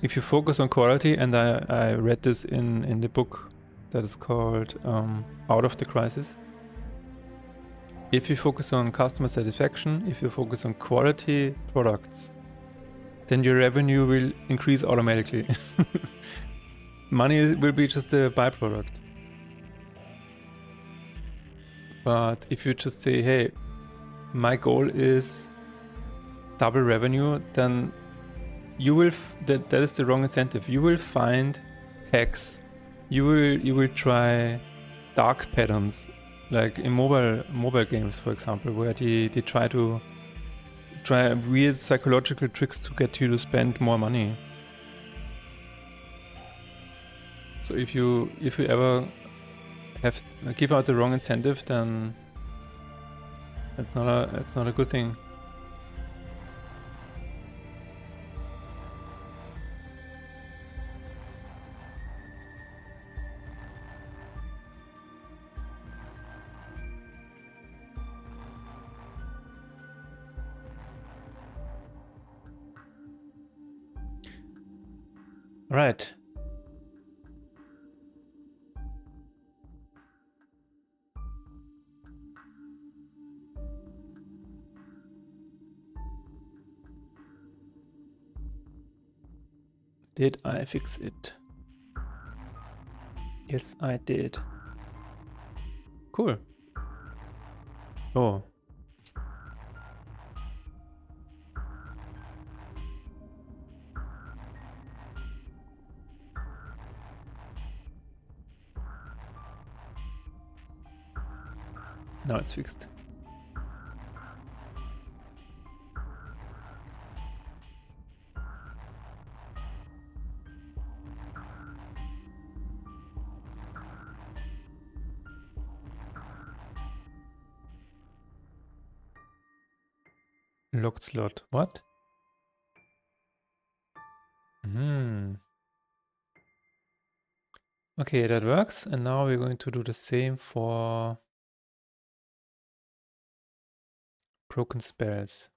S1: If you focus on quality, and I read this in the book that is called Out of the Crisis. If you focus on customer satisfaction, if you focus on quality products, then your revenue will increase automatically. Money will be just a byproduct. But if you just say, hey, my goal is double revenue, then you will that is the wrong incentive. You will find hacks. You will try dark patterns, like in mobile games, for example, where they try weird psychological tricks to get you to spend more money. So if you ever have give out the wrong incentive, then it's not a good thing. Right. Did I fix it? Yes, I did. Cool. Oh. Now it's fixed. Locked slot. What? Okay, that works. And now we're going to do the same for broken spells.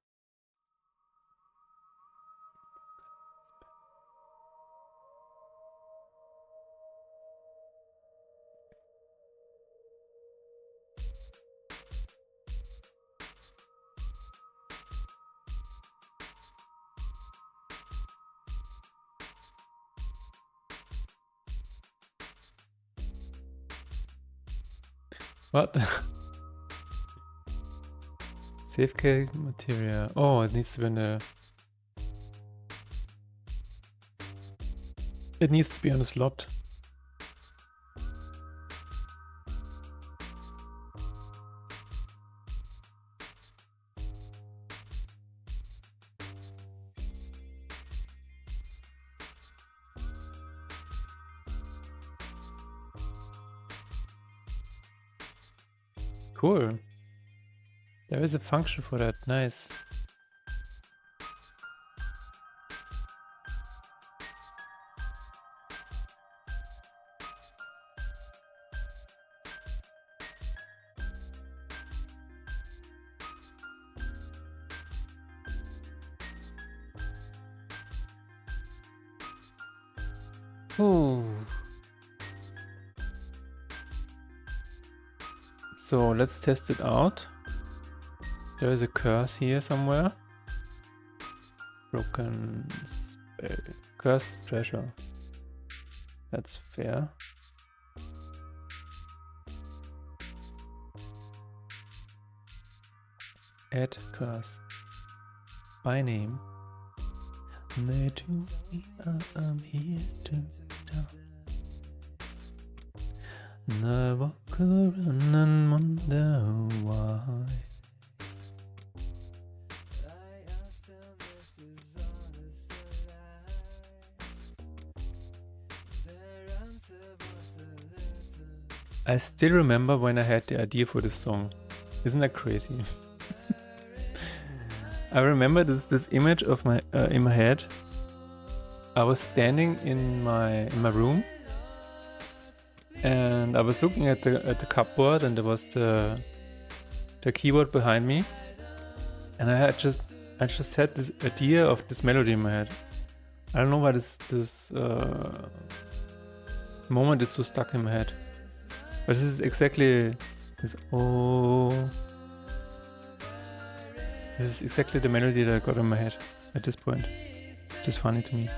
S1: What? Safeguard material. Oh, it needs to be in the... It needs to be on the slot. Cool. There is a function for that. Nice. Ooh. So let's test it out. There is a curse here somewhere. Broken spell. Cursed treasure. That's fair. Add curse by name. They to me, I'm here to tell. I walk around and wonder why. I still remember when I had the idea for this song. Isn't that crazy? I remember this image of my in my head. I was standing in my room, and I was looking at the cupboard, and there was the keyboard behind me, and I just had this idea of this melody in my head. I don't know why this moment is so stuck in my head, but this is exactly this. Oh. This is exactly the melody that I got in my head at this point, which is funny to me.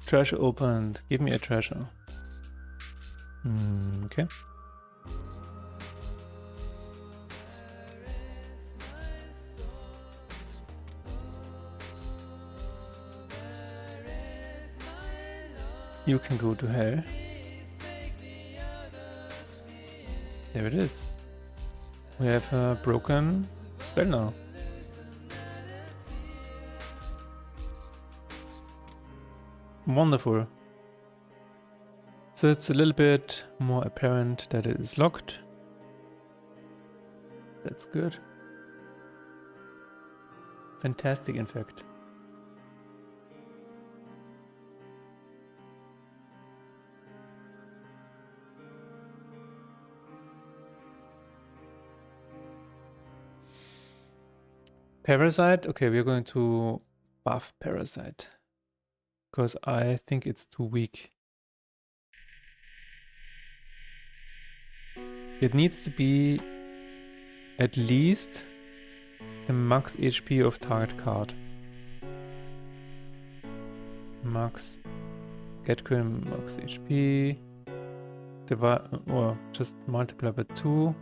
S1: Treasure opened. Give me a treasure. Okay. You can go to hell. There it is. We have a broken spell now. Wonderful. So it's a little bit more apparent that it is locked. That's good. Fantastic, in fact. Parasite. Okay, we're going to buff Parasite because I think it's too weak. It needs to be at least the max HP of target card. Max. Get queen max HP. Or just multiply by 2.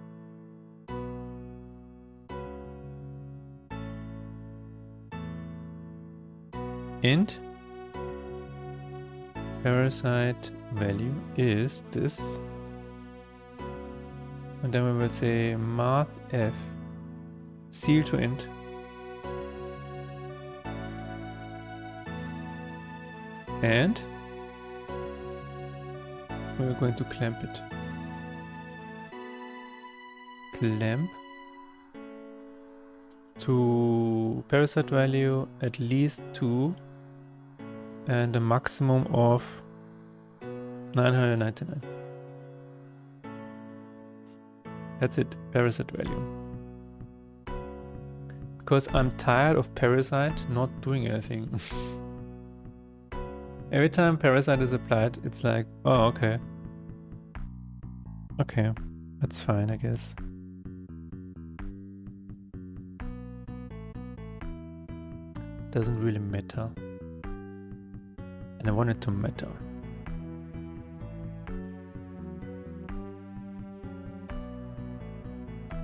S1: Int Parasite value is this. And then we will say math f seal to int. And we're going to clamp it. Clamp to parasite value at least 2 and a maximum of 999. That's it, parasite value. Because I'm tired of parasite not doing anything. Every time parasite is applied, it's like, oh, okay. Okay, that's fine, I guess. Doesn't really matter. And I want it to matter.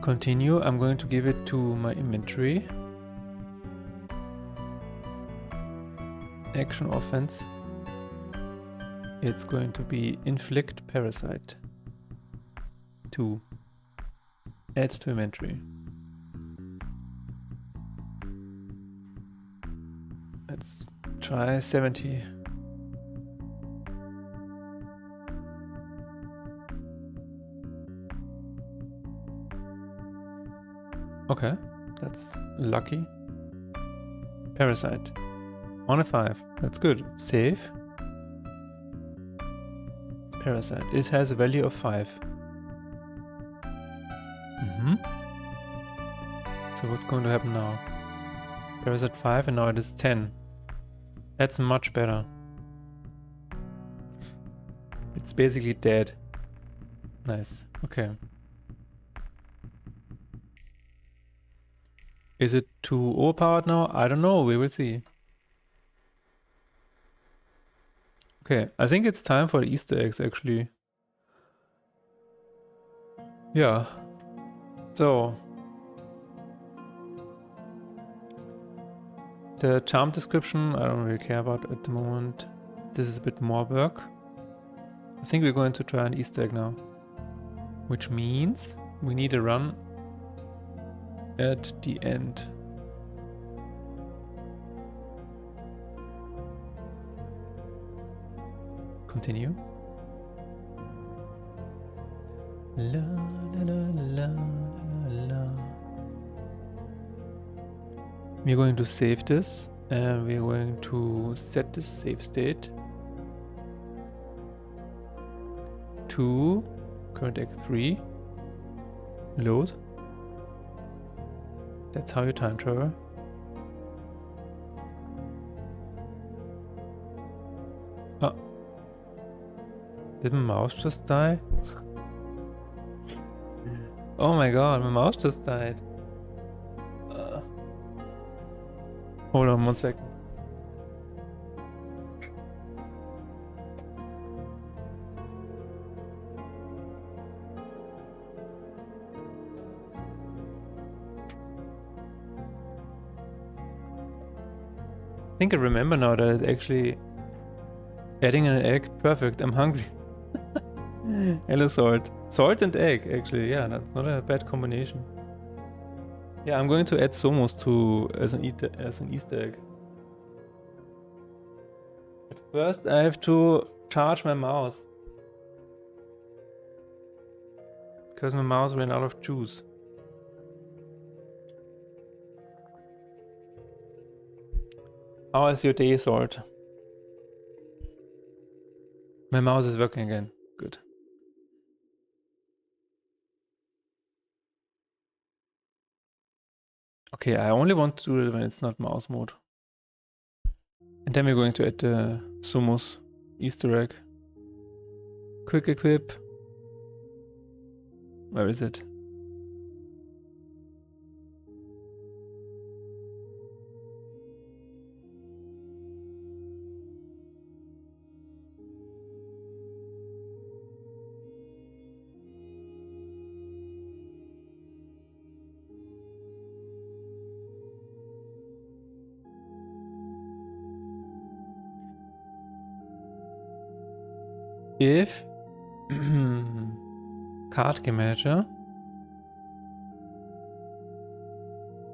S1: Continue. I'm going to give it to my inventory. Action offense. It's going to be inflict parasite. 2. Add to inventory. Let's try 70. Okay, that's lucky. Parasite. On a 5. That's good. Save. Parasite. It has a value of 5. So what's going to happen now? Parasite 5 and now it is 10. That's much better. It's basically dead. Nice. Okay. Is it too overpowered now? I don't know. We will see. Okay, I think it's time for the Easter eggs, actually. Yeah. So. The charm description, I don't really care about at the moment. This is a bit more work. I think we're going to try an Easter egg now. Which means we need a run at the end. Continue. La la la la la la. We're going to save this and we're going to set this save state to current x3. Load. That's how you time travel. Oh. Did my mouse just die? Oh my god, my mouse just died. Hold on 1 second. I think I remember now that it's actually adding an egg. Perfect, I'm hungry. Hello, Salt. Salt and egg, actually. Yeah, that's not a bad combination. Yeah, I'm going to add Somos to as an Easter egg. But first, I have to charge my mouse. Because my mouse ran out of juice. How is your day, Salt? My mouse is working again. Good. Okay, I only want to do it when it's not mouse mode. And then we're going to add the Sumos Easter egg. Quick equip. Where is it? If card game manager,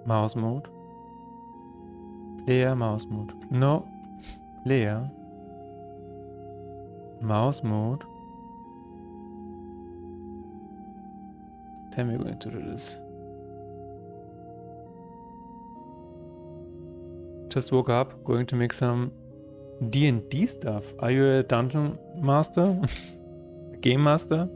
S1: mouse mode, player mouse mode, no, player mouse mode, then we're going to do this. Just woke up, going to make some D&D stuff. Are you a dungeon master? A game master?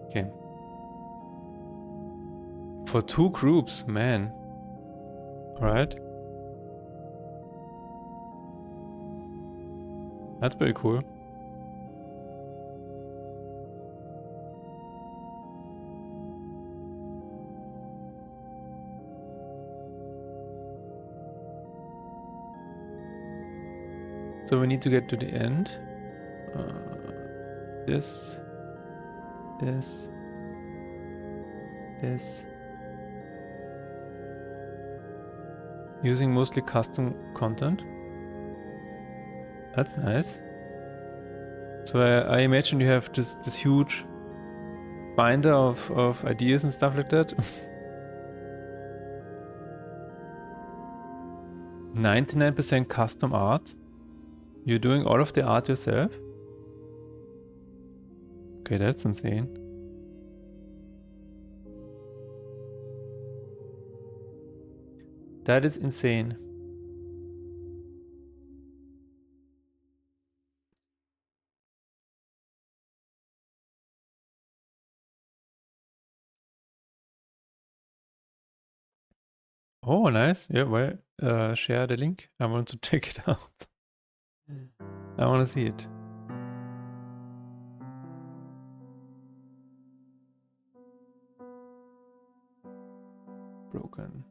S1: Okay. For 2 groups, man. Alright. That's pretty cool. So we need to get to the end. This. Using mostly custom content. That's nice. So I imagine you have this huge binder of ideas and stuff like that. 99% custom art. You're doing all of the art yourself? Okay, that's insane. That is insane. Oh, nice. Yeah, well, share the link. I want to check it out. I want to see it. Broken.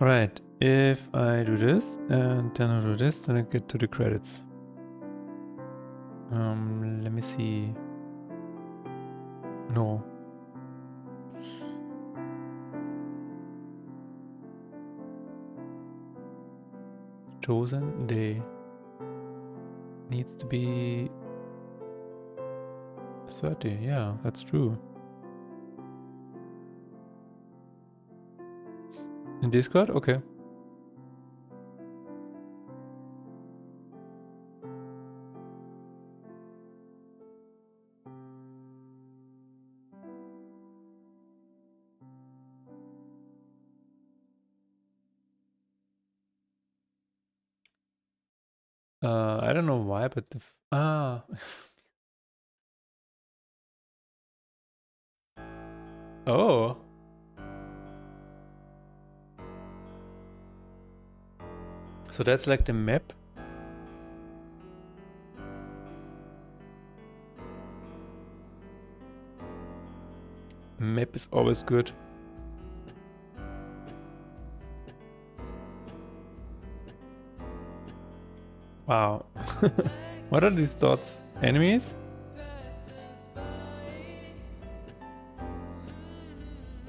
S1: Alright, if I do this and then I do this, then I get to the credits. Let me see. No. Chosen day needs to be 30. Yeah, that's true. In Discord? Okay. I don't know why, but the oh. So that's like the map. Map is always good. Wow. What are these dots? Enemies?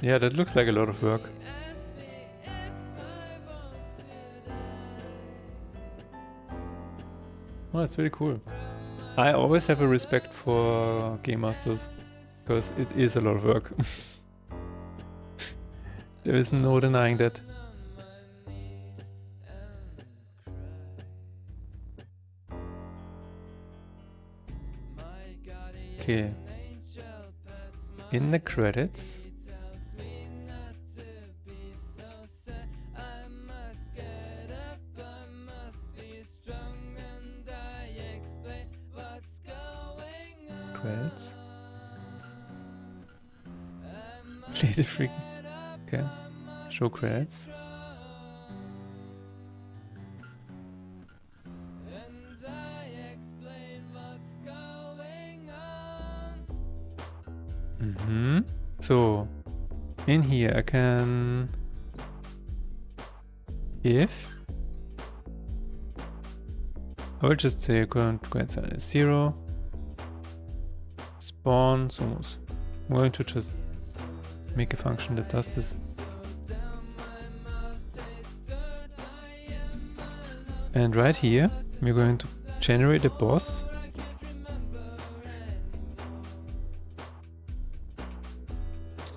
S1: Yeah, that looks like a lot of work. Oh, that's really cool. I always have a respect for game masters because it is a lot of work. There is no denying that. Okay. In the credits. Credits. Play the freaking. Okay. Show credits. So in here I can, if I will just say current sign is 0, spawn summos. I'm going to just make a function that does this. And right here we're going to generate a boss.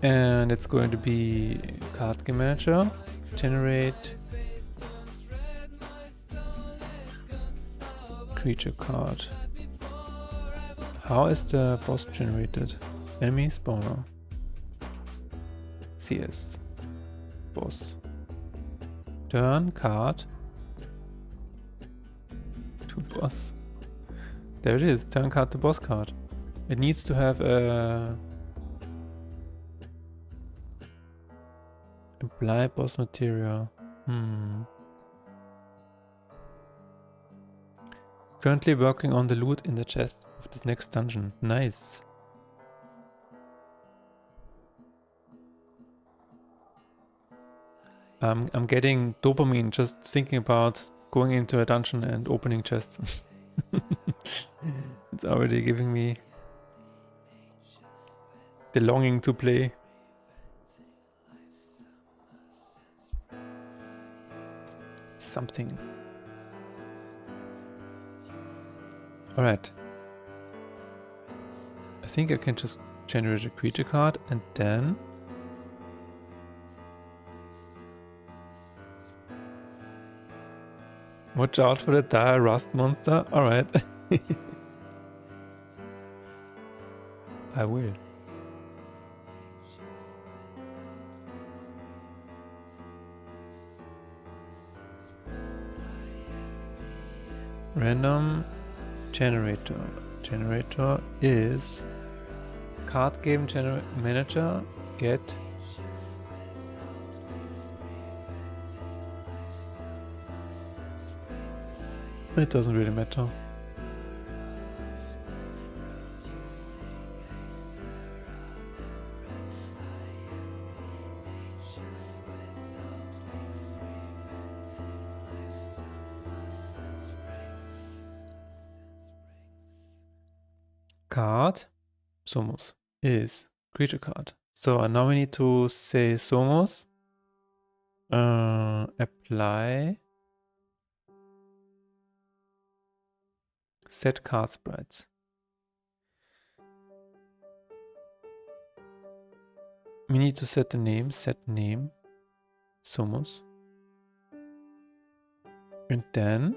S1: And it's going to be card game manager, generate creature card. How is the boss generated? Enemy spawner. CS. Boss. Turn card to boss. There it is, turn card to boss card. It needs to have a apply boss material. Currently working on the loot in the chest of this next dungeon. Nice. I'm getting dopamine just thinking about going into a dungeon and opening chests. It's already giving me the longing to play. Something. Alright. I think I can just generate a creature card and then watch out for the dire rust monster. Alright. I will. Random generator. Generator is Card game manager, get. It doesn't really matter. Card, Somos, is creature card. So now we need to say Somos, apply, set card sprites. We need to set the name, set name, Somos. And then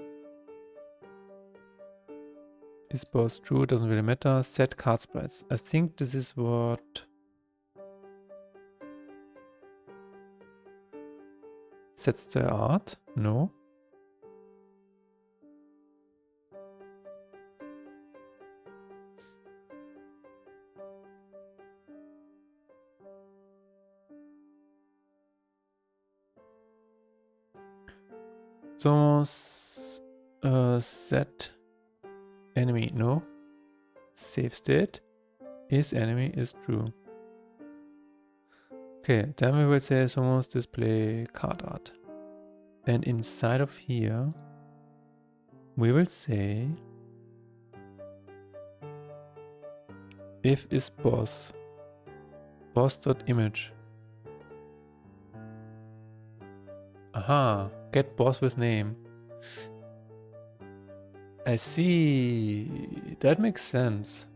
S1: is both true, doesn't really matter, set card sprites. I think this is what sets the art, no? So set enemy, no. Save state is enemy is true. Okay, then we will say Somos display card art. And inside of here, we will say if is boss, boss.image. Aha, get boss with name. I see, that makes sense.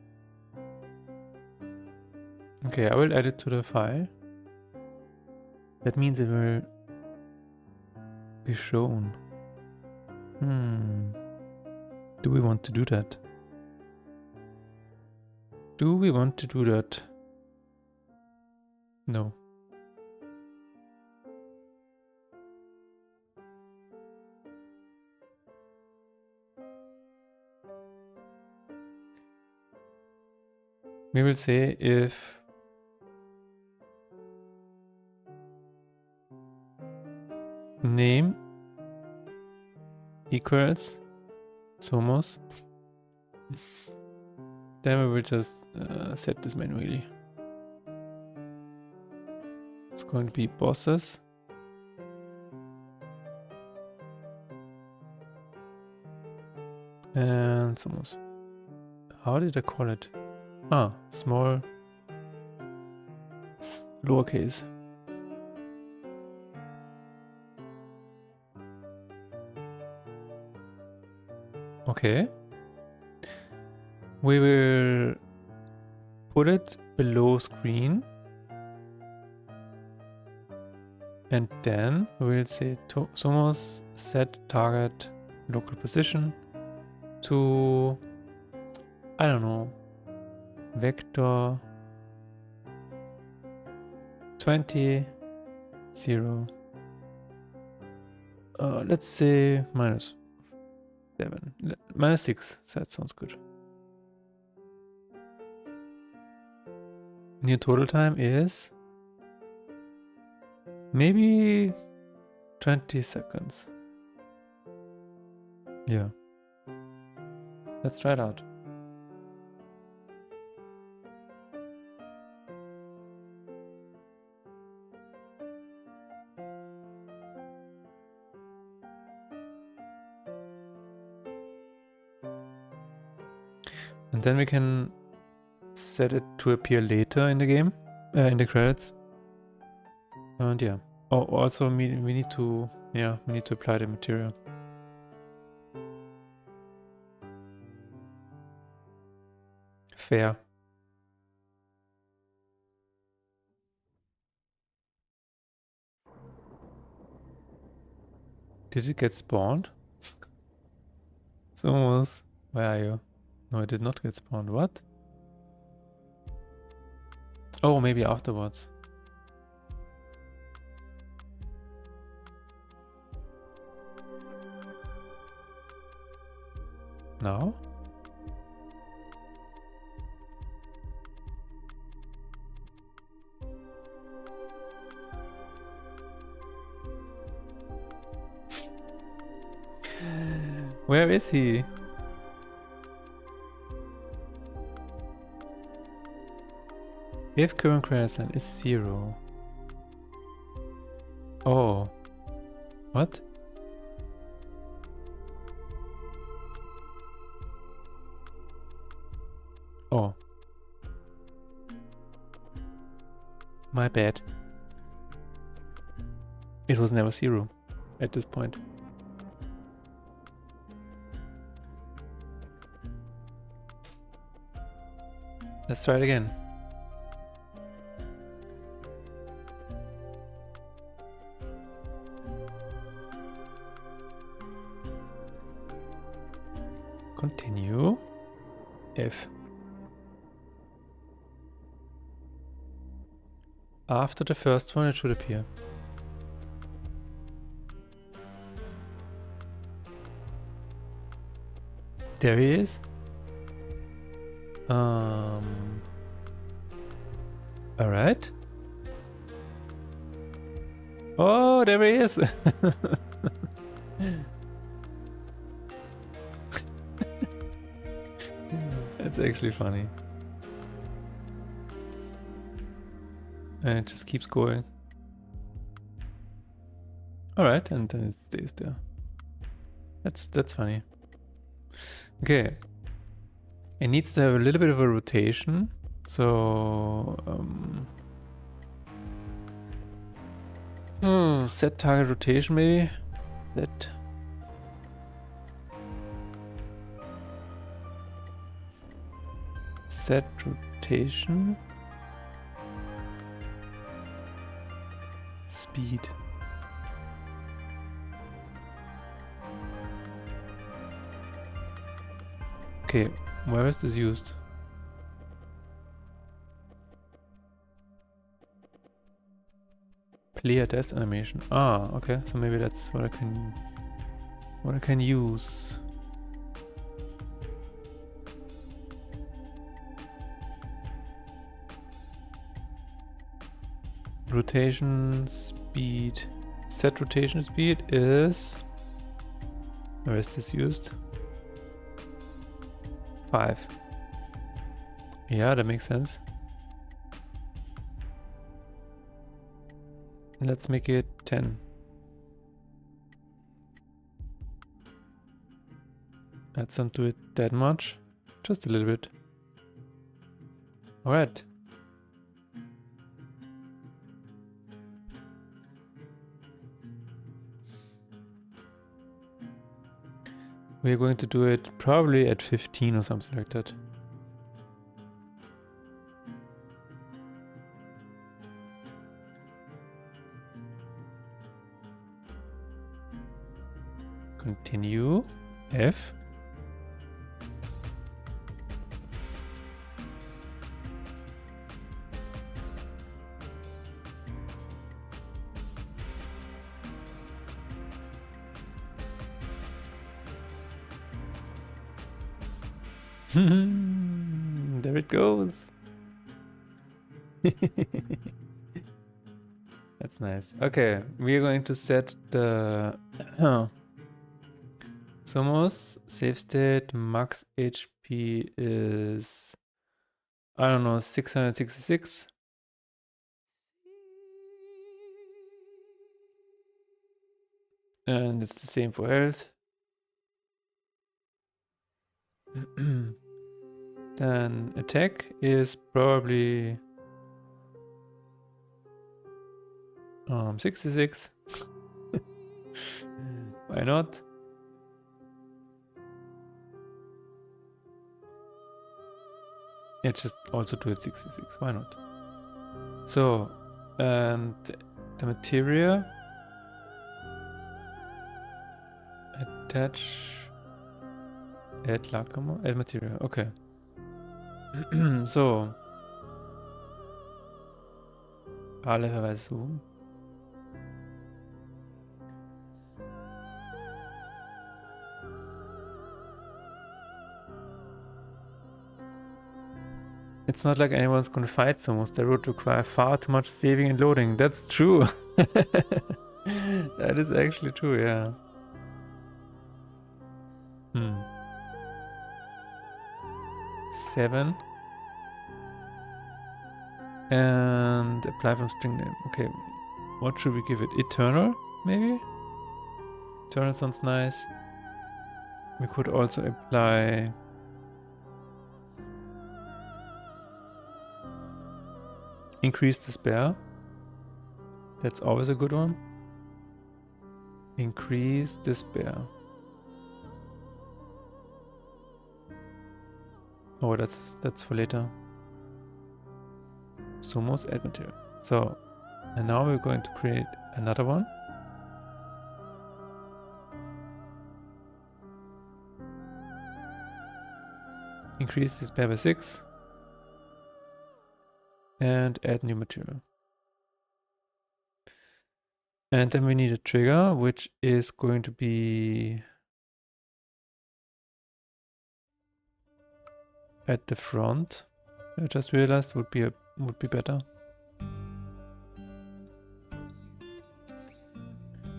S1: Okay, I will add it to the file. That means it will be shown. Do we want to do that? Do we want to do that? No. We will say if name equals Somos, then we will just set this manually. It's going to be bosses. And Somos. How did I call it? Ah, small, lowercase. Okay. We will put it below screen. And then we will say Somos set target local position to, I don't know, vector 20, 0. Let's say -7, -6. That sounds good. New total time is maybe 20 seconds. Yeah. Let's try it out. And then we can set it to appear later in the game, in the credits. And yeah. Oh, also we need to, we need to apply the material. Fair. Did it get spawned? It's almost. Where are you? No, it did not get spawned. What? Oh, maybe afterwards. Now? Where is he? If current credit sign is 0. Oh. What? Oh. My bad. It was never 0 at this point. Let's try it again. Continue. F. After the first one, it should appear. There he is. Alright. Oh, there he is. That's actually funny. And it just keeps going. Alright, and then it stays there. That's funny. Okay. It needs to have a little bit of a rotation. So set target rotation maybe. That set rotation. Speed. Okay, where is this used? Player test animation. Ah, okay. So maybe that's what I can use. Rotation speed. Set rotation speed is... Where is this used? 5. Yeah, that makes sense. Let's make it 10. Let's not do it that much. Just a little bit. Alright. We're going to do it probably at 15 or something like that. Continue. F. There it goes. That's nice. Okay, we are going to set the Somos save state max HP is, I don't know, 666. And it's the same for health. Then attack is probably 66. Why not? Yeah, just also do it 66. Why not? So, and the materia attach add Lacamo, add material. Okay. So. A-Levelweise suchen. It's not like anyone's gonna fight Somos. That would require far too much saving and loading. That's true. That is actually true, yeah. 7. And apply from string name. Okay, what should we give it? Eternal, maybe? Eternal sounds nice. We could also apply increase despair. That's always a good one. Increase despair. Oh, that's for later. Sumos add material. So, and now we're going to create another one. Increase despair by 6. And add new material. And then we need a trigger, which is going to be at the front. I just realized would be better.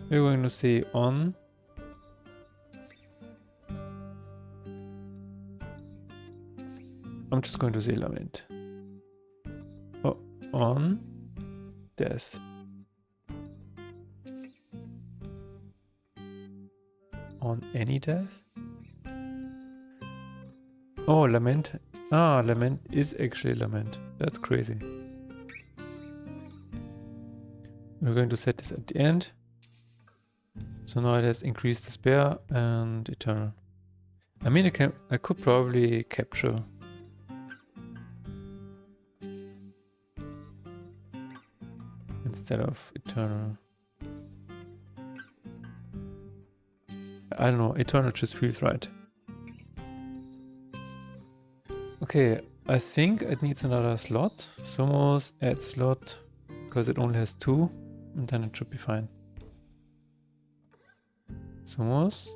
S1: We're going to say on. I'm just going to say lament. Oh, on death. On any death? Oh, lament. Ah, lament is actually lament. That's crazy. We're going to set this at the end. So now it has increased despair and eternal. I mean, I could probably capture. Instead of eternal. I don't know, eternal just feels right. Okay, I think it needs another slot. Sumos add slot, because it only has 2, and then it should be fine. Sumos,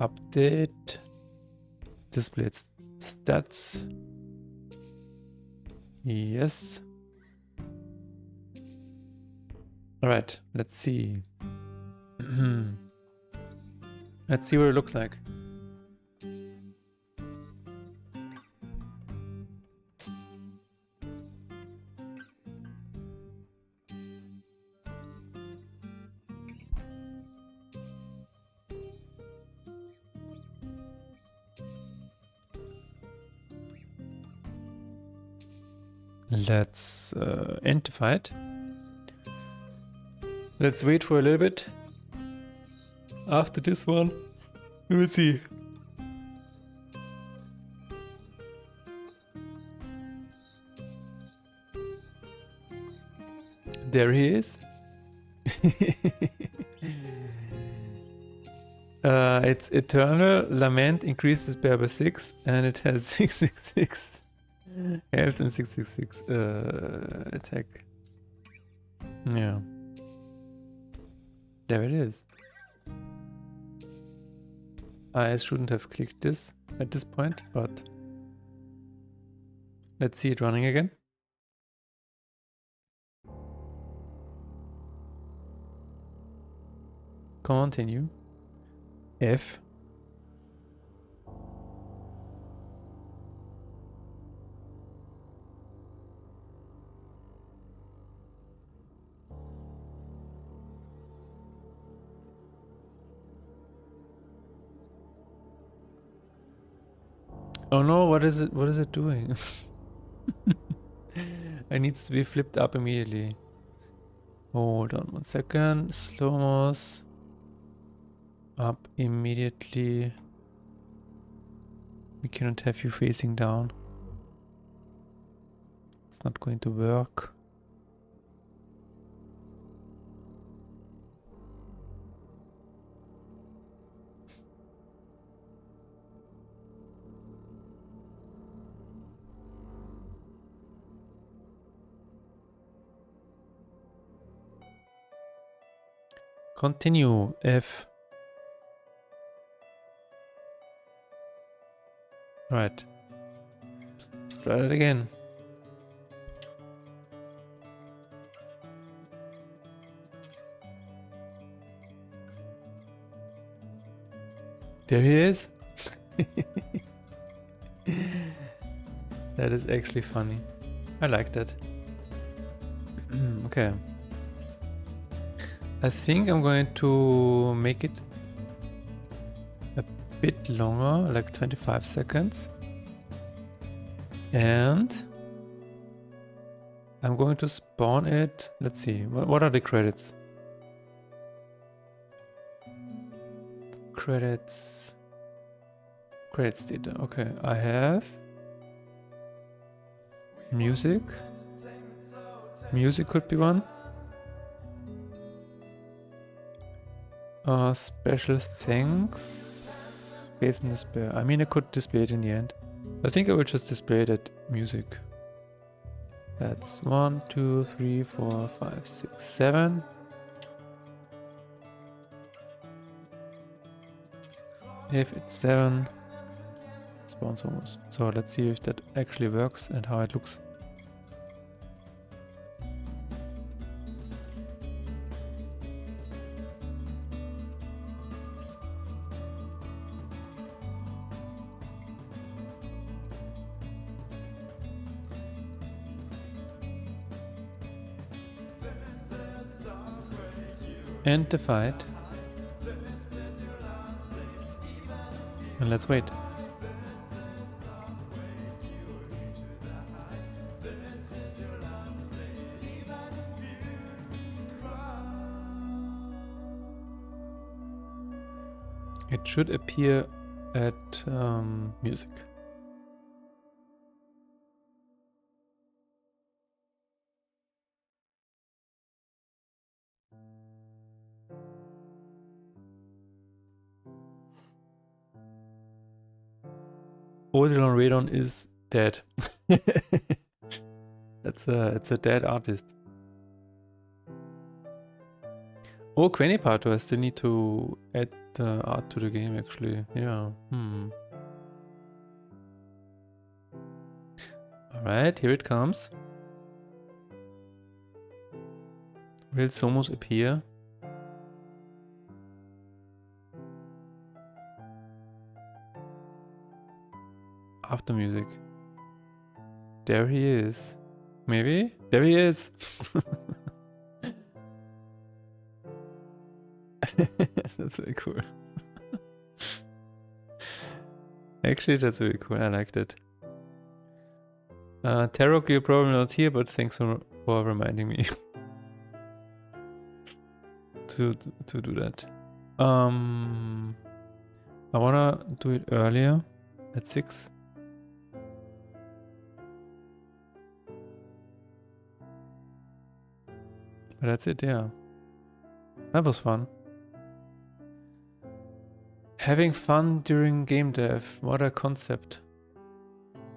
S1: update, display stats. Yes. Alright, let's see. Let's see what it looks like. Let's end the fight. Let's wait for a little bit. After this one, we will see. There he is. It's Eternal Lament increases despair by 6, and it has 666 health and 666 attack. Yeah. There it is. I shouldn't have clicked this at this point, but let's see it running again. Continue. F. Oh no, what is it? What is it doing? It needs to be flipped up immediately. Hold on 1 second. Slow-mos. Up immediately. We cannot have you facing down. It's not going to work. Continue. F. Right. Let's try it again. There he is. That is actually funny. I like that. Okay. I think I'm going to make it a bit longer, like 25 seconds. And I'm going to spawn it. Let's see. What are the credits? Credits data. Okay, I have music. Music could be one. Special things. Faith and despair. I mean, I could display it in the end. I think I will just display that music. That's 1, 2, 3, 4, 5, 6, 7. If it's 7, spawns almost. So let's see if that actually works and how it looks. And the fight. And let's wait. It should appear at music. Odilon Radon is dead. It's a dead artist. Oh, Quenipato, I still need to add art to the game actually. Yeah. Alright, here it comes. Will Somos appear? After music. There he is. Maybe? There he is! That's very cool. Actually, that's very cool. I liked it. Tarok, you're probably not here, but thanks for reminding me to do that. I wanna do it earlier at 6. But that's it, yeah. That was fun. Having fun during game dev. What a concept.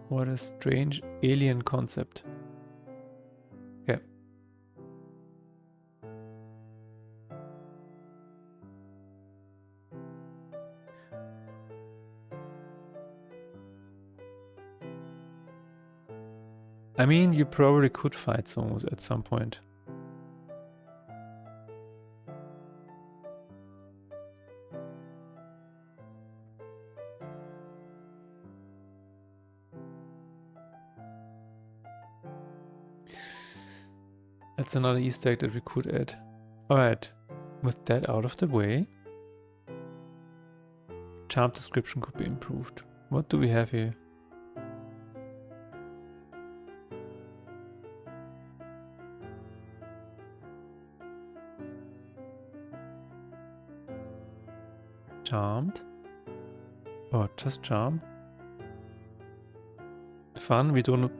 S1: What a strange alien concept. Okay. I mean, you probably could fight Somos at some point. That's another Easter egg that we could add. Alright, with that out of the way, charm description could be improved. What do we have here? Charmed? Oh, just charm? Fun? We don't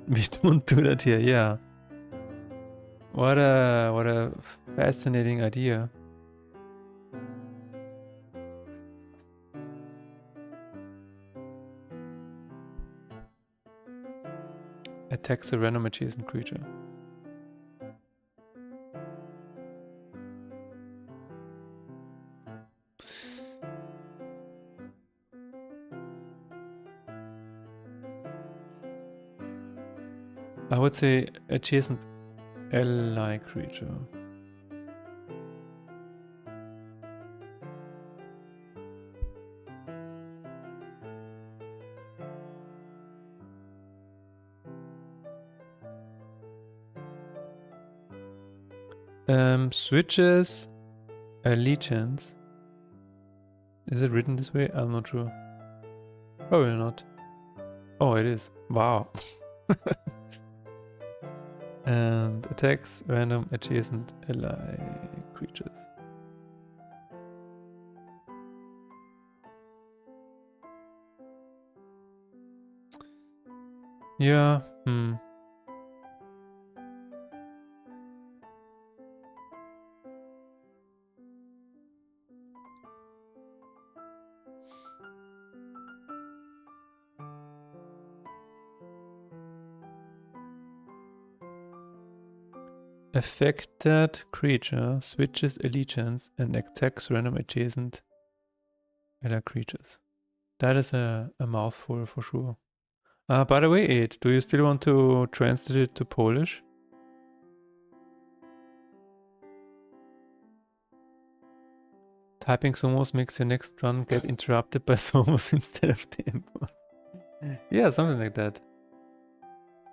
S1: do that here, yeah. What a fascinating idea. Attacks a random adjacent creature. I would say adjacent ally creature. Switches allegiance. Is it written this way? I'm not sure. Probably not. Oh, it is. Wow. And attacks random adjacent ally creatures. Yeah, Affected creature switches allegiance and attacks random adjacent ally creatures. That is a mouthful for sure. By the way, 8, do you still want to translate it to Polish? Typing Somos makes your next run get interrupted by Somos instead of the import. Yeah, something like that.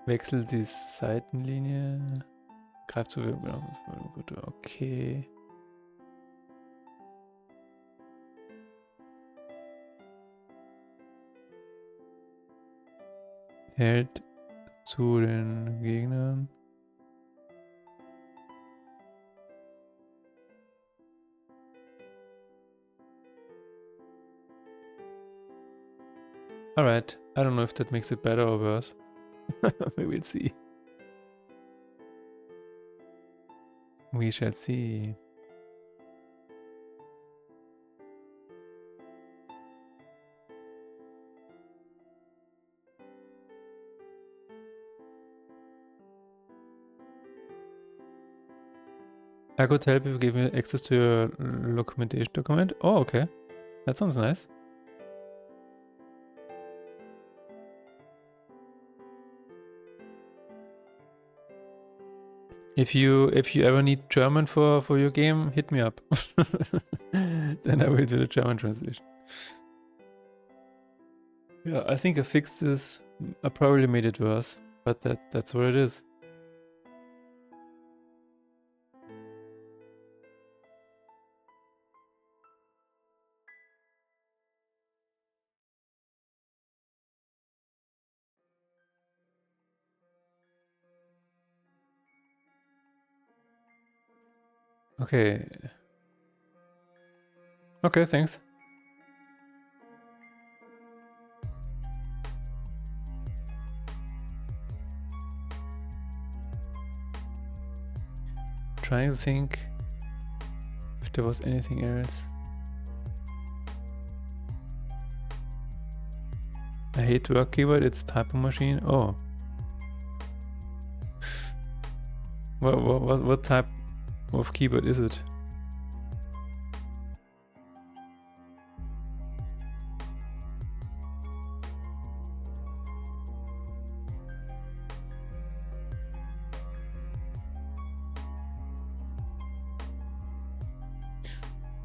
S1: Wechsel die Seitenlinie. Greif zu gut, okay. Hält zu den Gegnern. Alright, I don't know if that makes it better or worse. We will see. We shall see. I could help if you give me access to your documentation document. Oh, okay. That sounds nice. If you ever need German for your game, hit me up. Then I will do the German translation. Yeah, I think I fixed this. I probably made it worse, but that's what it is. Okay. Okay, thanks. Trying to think if there was anything else. I hate work keyboard, it's typing machine. Oh. What type of keyboard is it?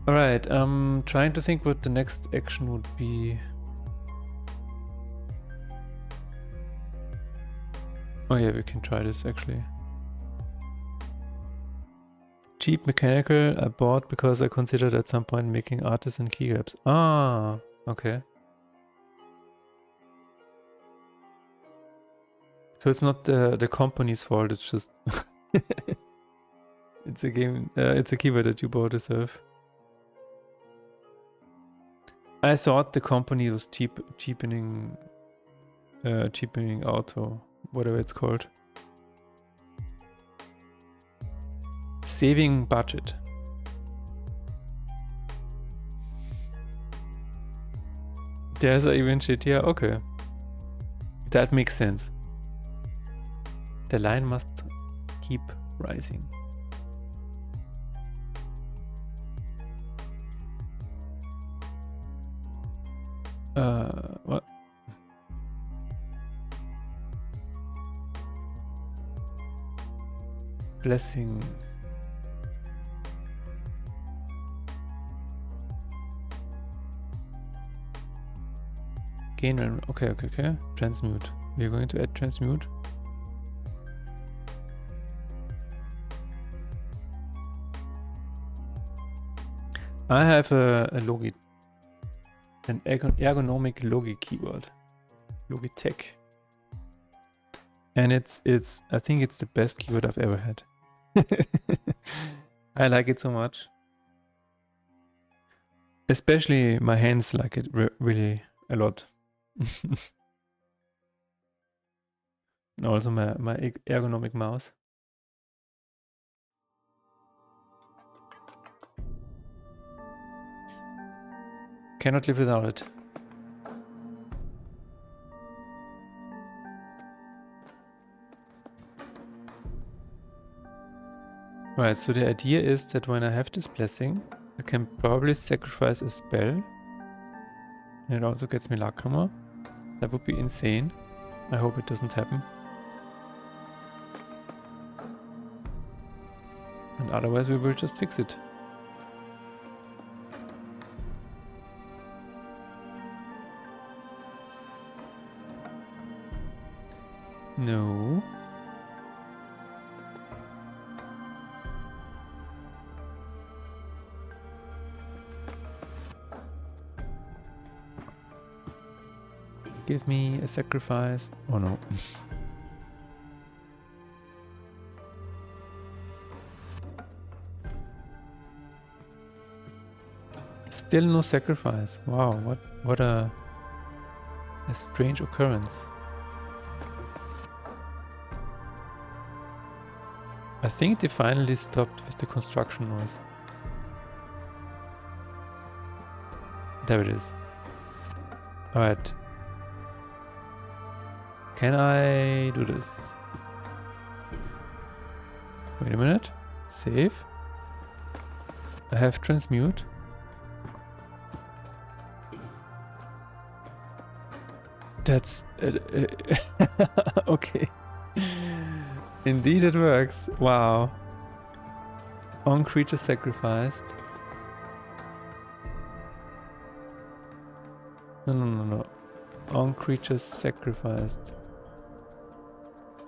S1: Alright, I'm trying to think what the next action would be. Oh yeah, we can try this actually. Cheap mechanical I bought because I considered at some point making artisan keycaps. Ah, okay. So it's not the company's fault, it's just... it's a game, it's a keyboard that you bought yourself. I thought the company was cheapening out or whatever it's called. Saving budget. There's even shit here, okay. That makes sense. The line must keep rising. What? Blessing. Gain random. Okay. Transmute. We're going to add transmute. I have an ergonomic Logi keyboard, Logitech, and I think it's the best keyboard I've ever had. I like it so much. Especially my hands like it really a lot. And also my ergonomic mouse. Cannot live without it. Right, so the idea is that when I have this blessing, I can probably sacrifice a spell. And it also gets me luck hammer. That would be insane. I hope it doesn't happen. And otherwise we will just fix it. No. Give me a sacrifice. Oh no. Still no sacrifice. Wow, what a strange occurrence. I think they finally stopped with the construction noise. There it is. Alright. Can I do this? Wait a minute. Save. I have transmute. That's okay. Indeed it works. Wow. On creature sacrificed. No. On creature sacrificed.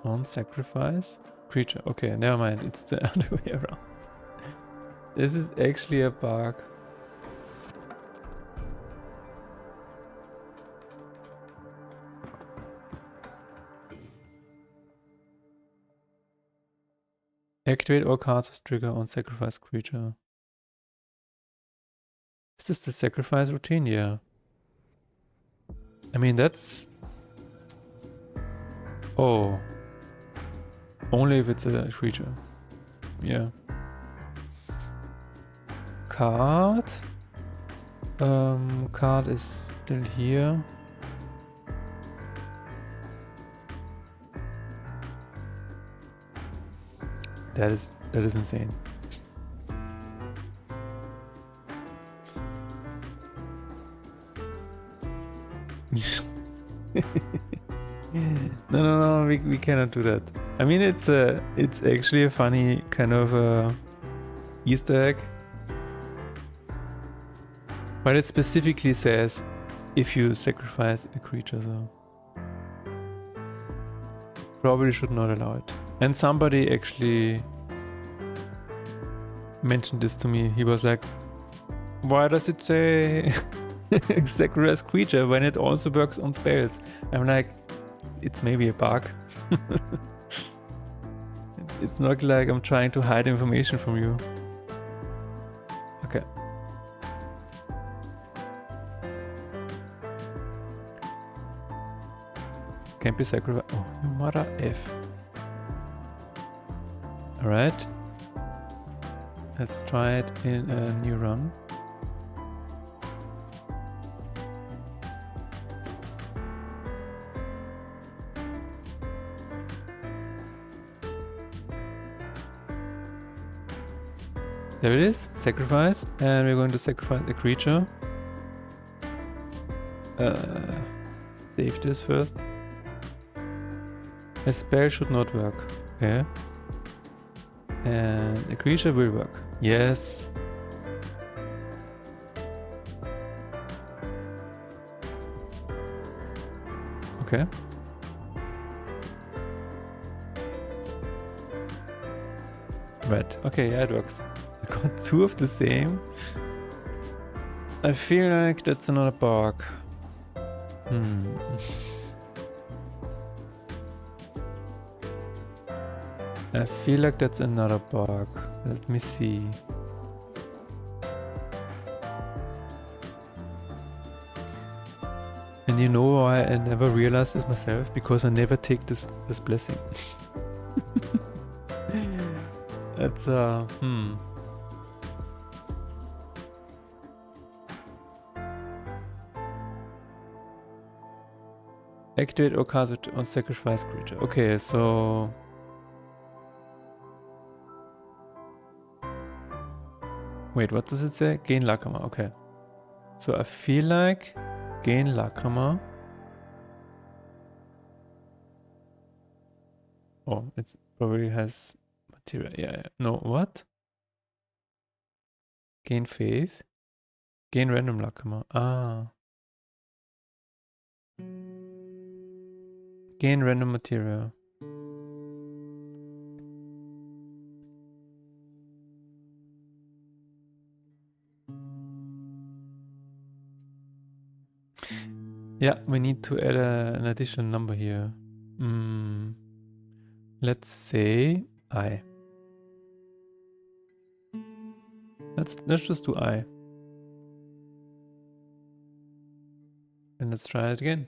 S1: On sacrifice? Creature. Okay, never mind. It's the other way around. This is actually a bug. Activate all cards with trigger on sacrifice creature. Is this the sacrifice routine? Yeah. I mean, that's... Oh. Only if it's a creature. Yeah. Card. Card is still here. That is insane. No, we cannot do that. I mean, it's actually a funny kind of Easter egg, but it specifically says if you sacrifice a creature, so probably should not allow it. And somebody actually mentioned this to me. He was like, why does it say sacrifice creature when it also works on spells? I'm like, it's maybe a bug. It's not like I'm trying to hide information from you. Okay. Can't be sacrificed. Oh, you mother F. Alright. Let's try it in a new run. There it is, sacrifice, and we're going to sacrifice a creature. Save this first. A spell should not work, okay. And a creature will work, yes. Okay. Right, okay, yeah, it works. I got two of the same. I feel like that's another bug. I feel like that's another bug. Let me see. And you know why I never realized this myself? Because I never take this blessing. That's Activate all cards on sacrifice creature. Okay, so wait, what does it say? Gain Lakrama. Okay. So I feel like gain Lakrama. Oh, it probably has material. Yeah. No, what? Gain faith. Gain random Lakrama. Ah. Gain random material. Yeah, we need to add an additional number here. Let's say I. Let's just do I. And let's try it again.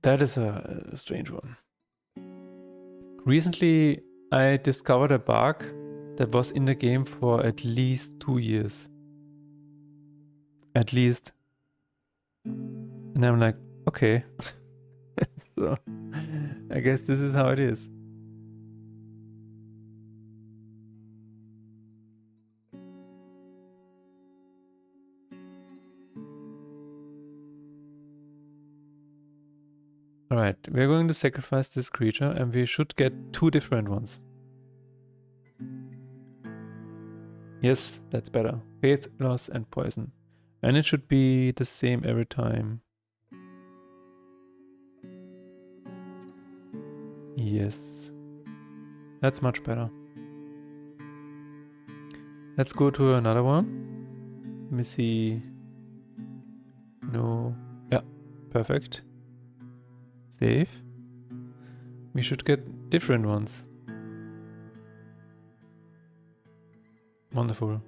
S1: That is a strange one. Recently, I discovered a bug that was in the game for at least 2 years. At least. And I'm like, okay. So, I guess this is how it is. Alright, we're going to sacrifice this creature and we should get 2 different ones. Yes, that's better. Faith, loss, and poison. And it should be the same every time. Yes. That's much better. Let's go to another one. Let me see. No. Yeah, perfect. Save. We should get different ones. Wonderful.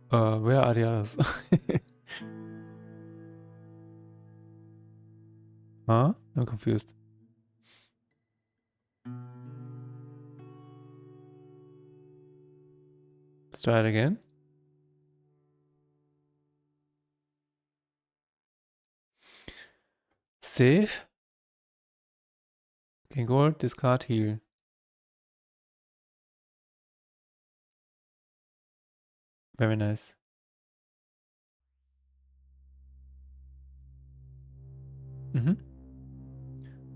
S1: Where are the others? Huh? I'm confused. Let's try it again. Save. Gain gold, discard, heal. Very nice.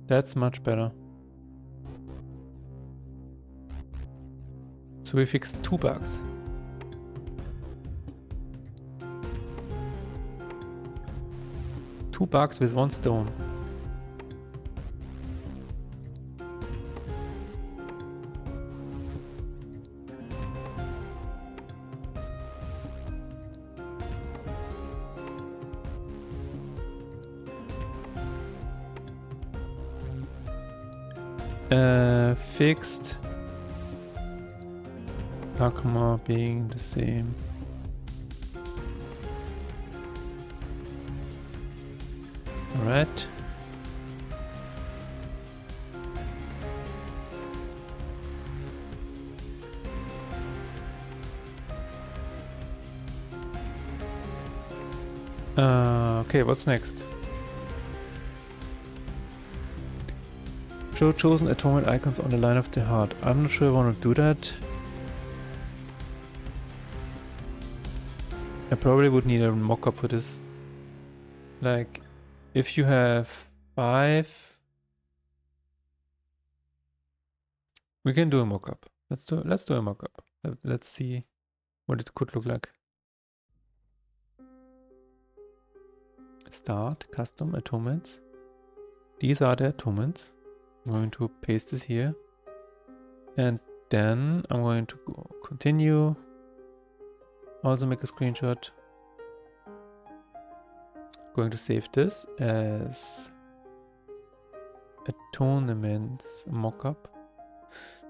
S1: That's much better. So we fixed 2 bugs. Two bugs with 1 stone. Fixed. Lakrama being the same. Alright. Okay, what's next? Show chosen atonement icons on the line of the heart. I'm not sure I want to do that. I probably would need a mock-up for this. Like, if you have 5... We can do a mock-up. Let's do a mock-up. Let's see what it could look like. Start, custom, atonements. These are the atonements. I'm going to paste this here. And then I'm going to go continue. Also make a screenshot. Going to save this as atonements mockup.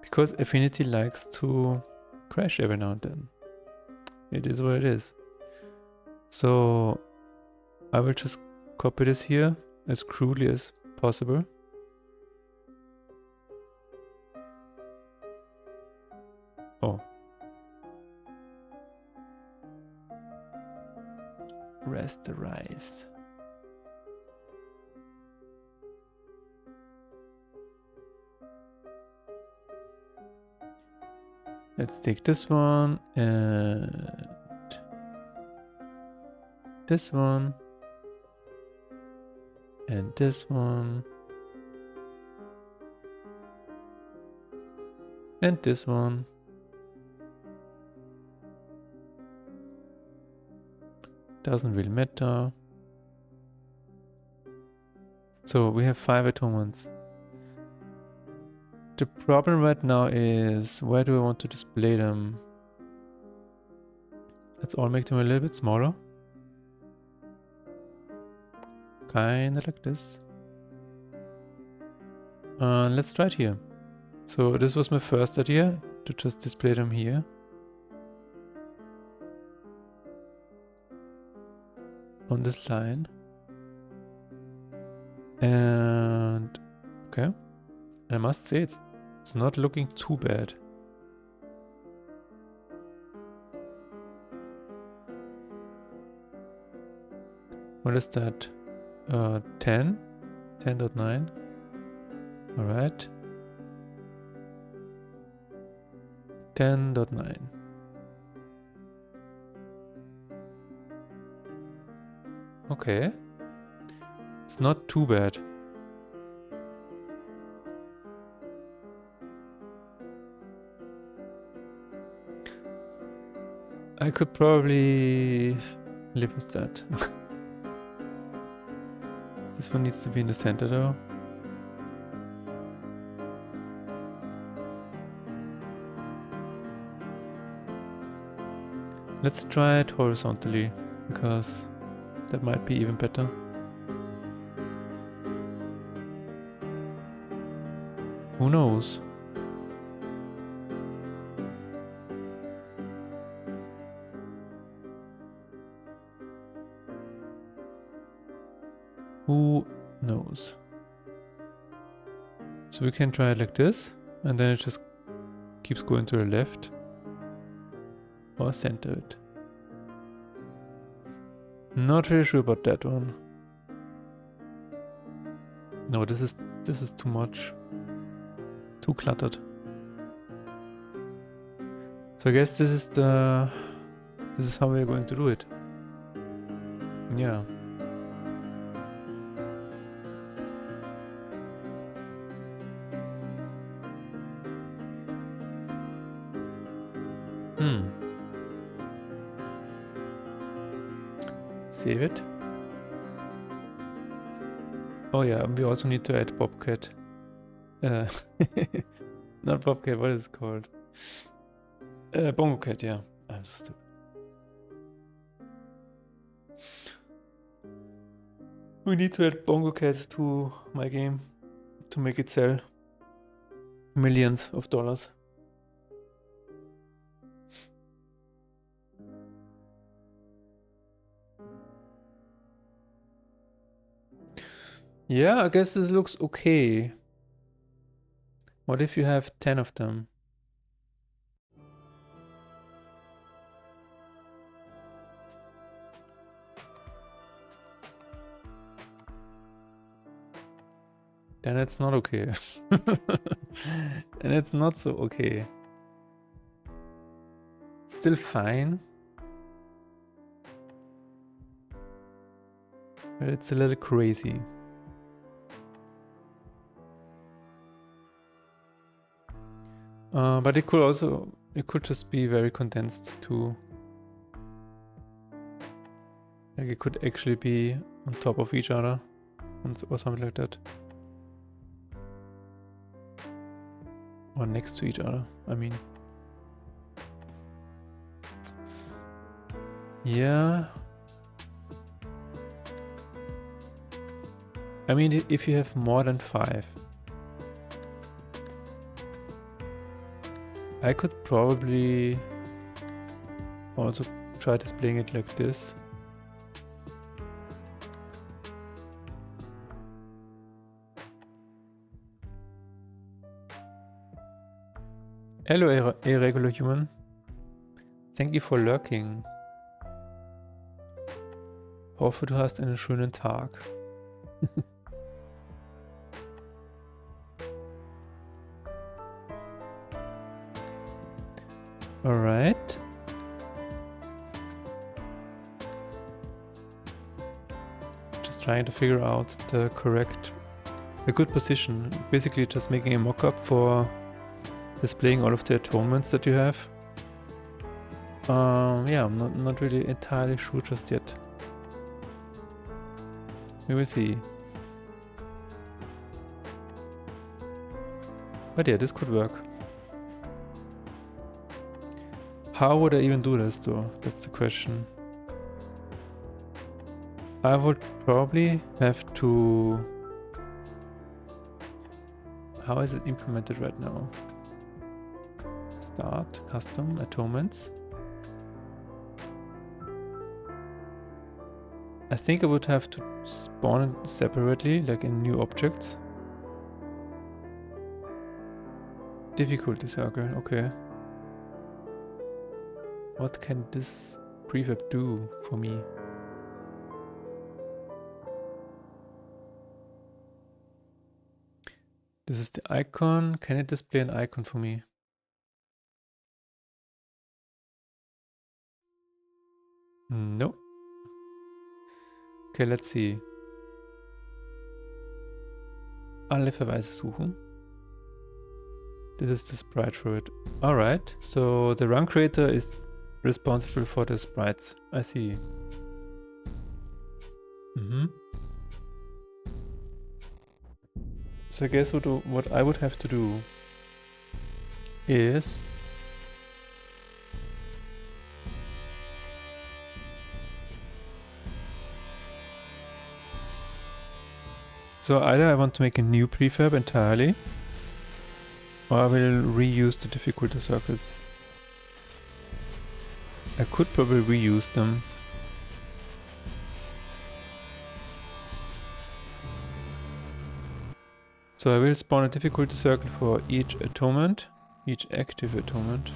S1: Because Affinity likes to crash every now and then. It is what it is. So I will just copy this here as crudely as possible. Oh. Rasterize. Let's take this one and this one and this one and this one. Doesn't really matter. So we have 5 atonements. The problem right now is, where do I want to display them? Let's all make them a little bit smaller. Kinda like this. Let's try it here. So this was my first idea, to just display them here. On this line. And okay. And I must say it's not looking too bad. What is that? 10? 10.9. Alright. 10.9. Okay. It's not too bad. I could probably live with that. This one needs to be in the center though. Let's try it horizontally, because that might be even better. Who knows? Who knows? So we can try it like this, and then it just keeps going to the left. Or center it. Not really sure about that one. No, this is too much. Too cluttered. So I guess this is how we're going to do it. Yeah. Save it. Oh yeah, we also need to add Bobcat. Not Bobcat, what is it called? Bongo Cat, yeah. I'm stupid. We need to add Bongo Cat to my game to make it sell millions of dollars. Yeah, I guess this looks okay. What if you have 10 of them? Then it's not okay. And it's not so okay. Still fine. But it's a little crazy. But it could just be very condensed too. Like it could actually be on top of each other or something like that. Or next to each other, I mean. Yeah. I mean, if you have more than 5, I could probably also try displaying it like this. Hello, irregular human. Thank you for lurking. Hoffe, du hast einen schönen Tag. Alright. Just trying to figure out the good position. Basically just making a mock-up for displaying all of the atonements that you have. Yeah, I'm not really entirely sure just yet. We will see. But yeah, this could work. How would I even do this though? That's the question. I would probably have to... How is it implemented right now? Start, custom, atonements. I think I would have to spawn it separately, like in new objects. Difficulty circle, okay. What can this prefab do for me? This is the icon. Can it display an icon for me? No. Okay, let's see. Alle Verweise suchen. This is the sprite for it. Alright, so the run creator is responsible for the sprites. I see. So I guess what I would have to do is so either I want to make a new prefab entirely, or I will reuse the difficulty circles. I could probably reuse them. So I will spawn a difficulty circle for each atonement, each active atonement.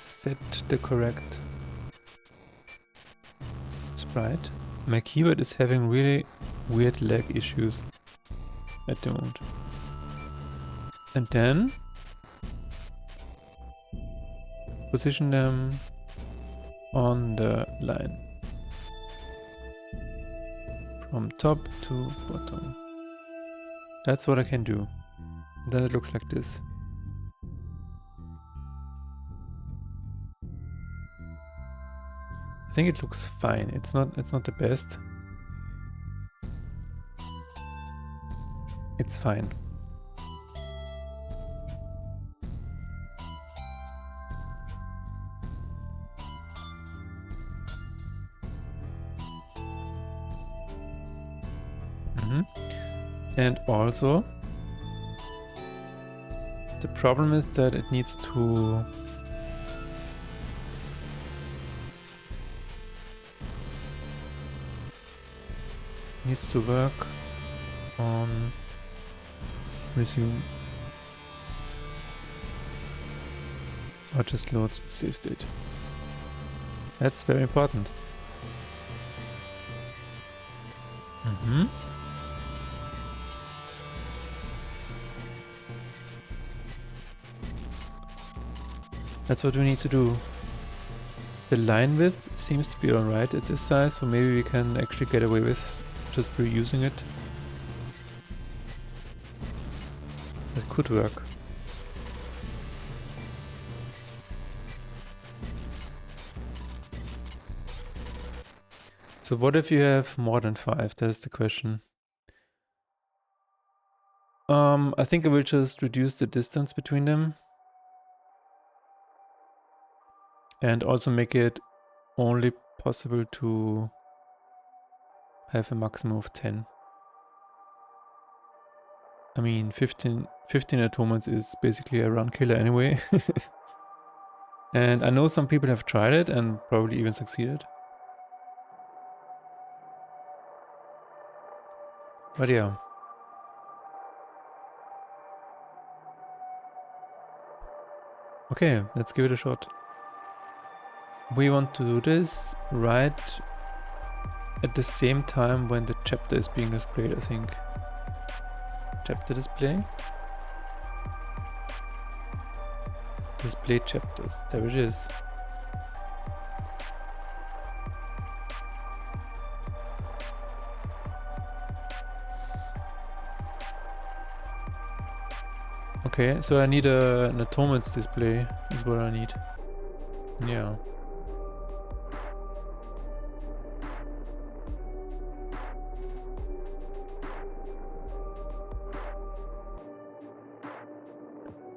S1: Set the correct sprite. My keyboard is having really weird lag issues at the moment. And then position them on the line. From top to bottom. That's what I can do. Then it looks like this. I think it looks fine. It's not the best. It's fine. And also, the problem is that it needs to work on resume or just load save state. That's very important. That's what we need to do. The line width seems to be alright at this size, so maybe we can actually get away with just reusing it. That could work. So what if you have more than 5? That's the question. I think I will just reduce the distance between them. And also make it only possible to have a maximum of 10. I mean, 15 atonements is basically a run killer anyway. And I know some people have tried it and probably even succeeded. But yeah. Okay, let's give it a shot. We want to do this right at the same time when the chapter is being displayed, I think. Chapter display. Display chapters. There it is. Okay, so I need an atonements display is what I need. Yeah.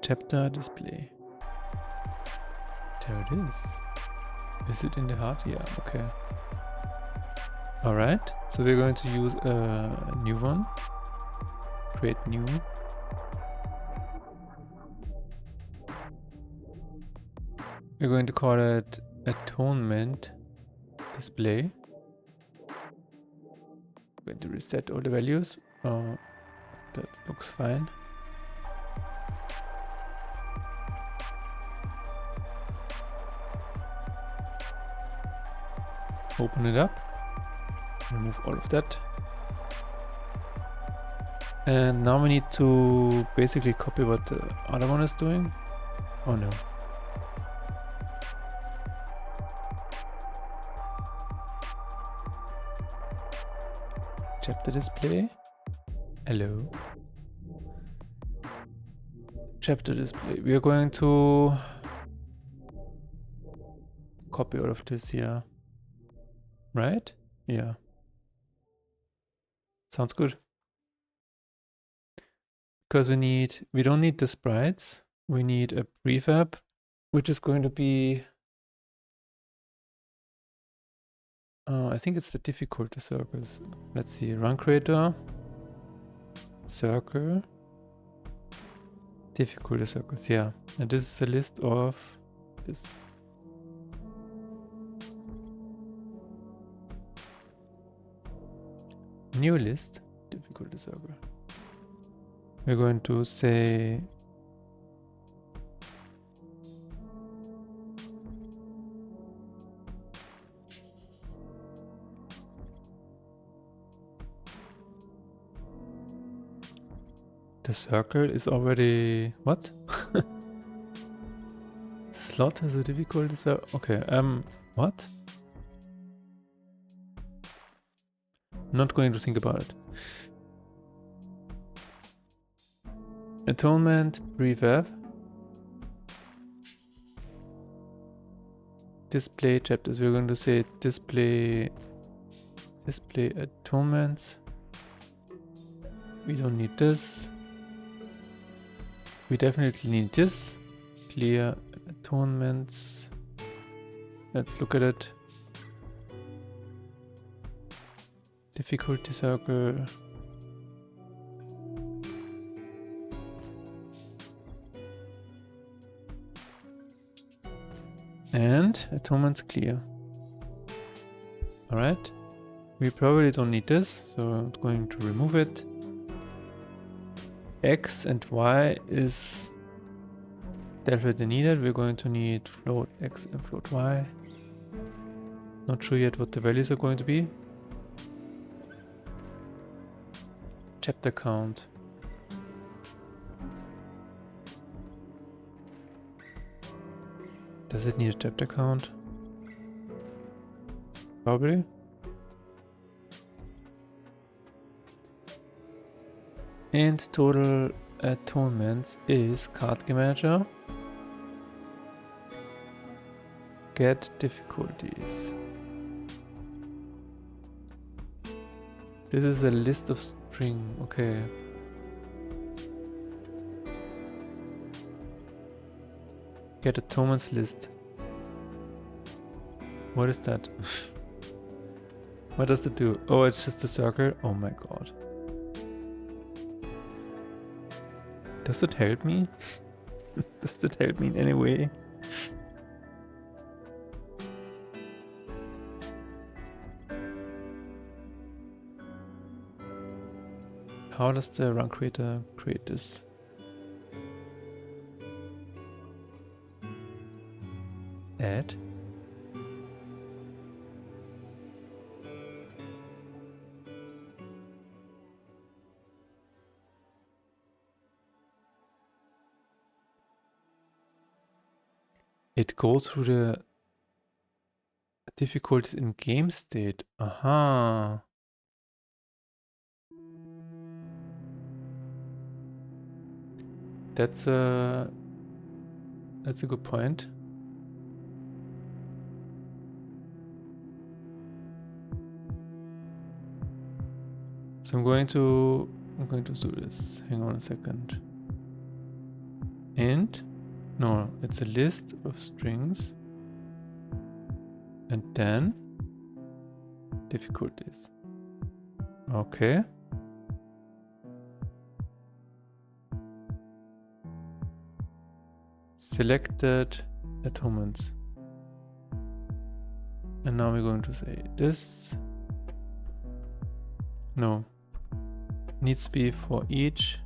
S1: Chapter display. There it is. Is it in the heart? Yeah, okay. Alright, so we're going to use a new one. Create new. We're going to call it atonement display. Going to reset all the values. That looks fine. Open it up. Remove all of that. And now we need to basically copy what the other one is doing. Oh no. Chapter display. Hello. Chapter display. We are going to copy all of this here. Right? Yeah. Sounds good. Because we don't need the sprites. We need a prefab, which is going to be, I think it's the difficulty circles. Let's see, run creator, circle, difficulty circles, yeah. And this is a list of this. New list, difficulty circle. We're going to say the circle is already what? Slot has a difficulty circle. Okay, what? Not going to think about it. Atonement prefab. Display chapters. We're going to say display atonements. We don't need this. We definitely need this. Clear atonements. Let's look at it. Difficulty circle. And atonement's clear. Alright. We probably don't need this, so I'm going to remove it. X and Y is definitely needed. We're going to need float X and float Y. Not sure yet what the values are going to be. Chapter count. Does it need a chapter count? Probably. And total atonements is card game manager. Get difficulties. This is a list of string. Okay. Get a Thomas list. What is that? What does it do? Oh, it's just a circle. Oh my god. Does it help me? Does it help me in any way? How does the run creator create this? Add? It goes through the difficulties in game state. Aha. That's a good point. So I'm going to do this. Hang on a second. Int? No, it's a list of strings. And then difficulties. Okay. Selected atonements. And now we're going to say this. No. Needs to be for each.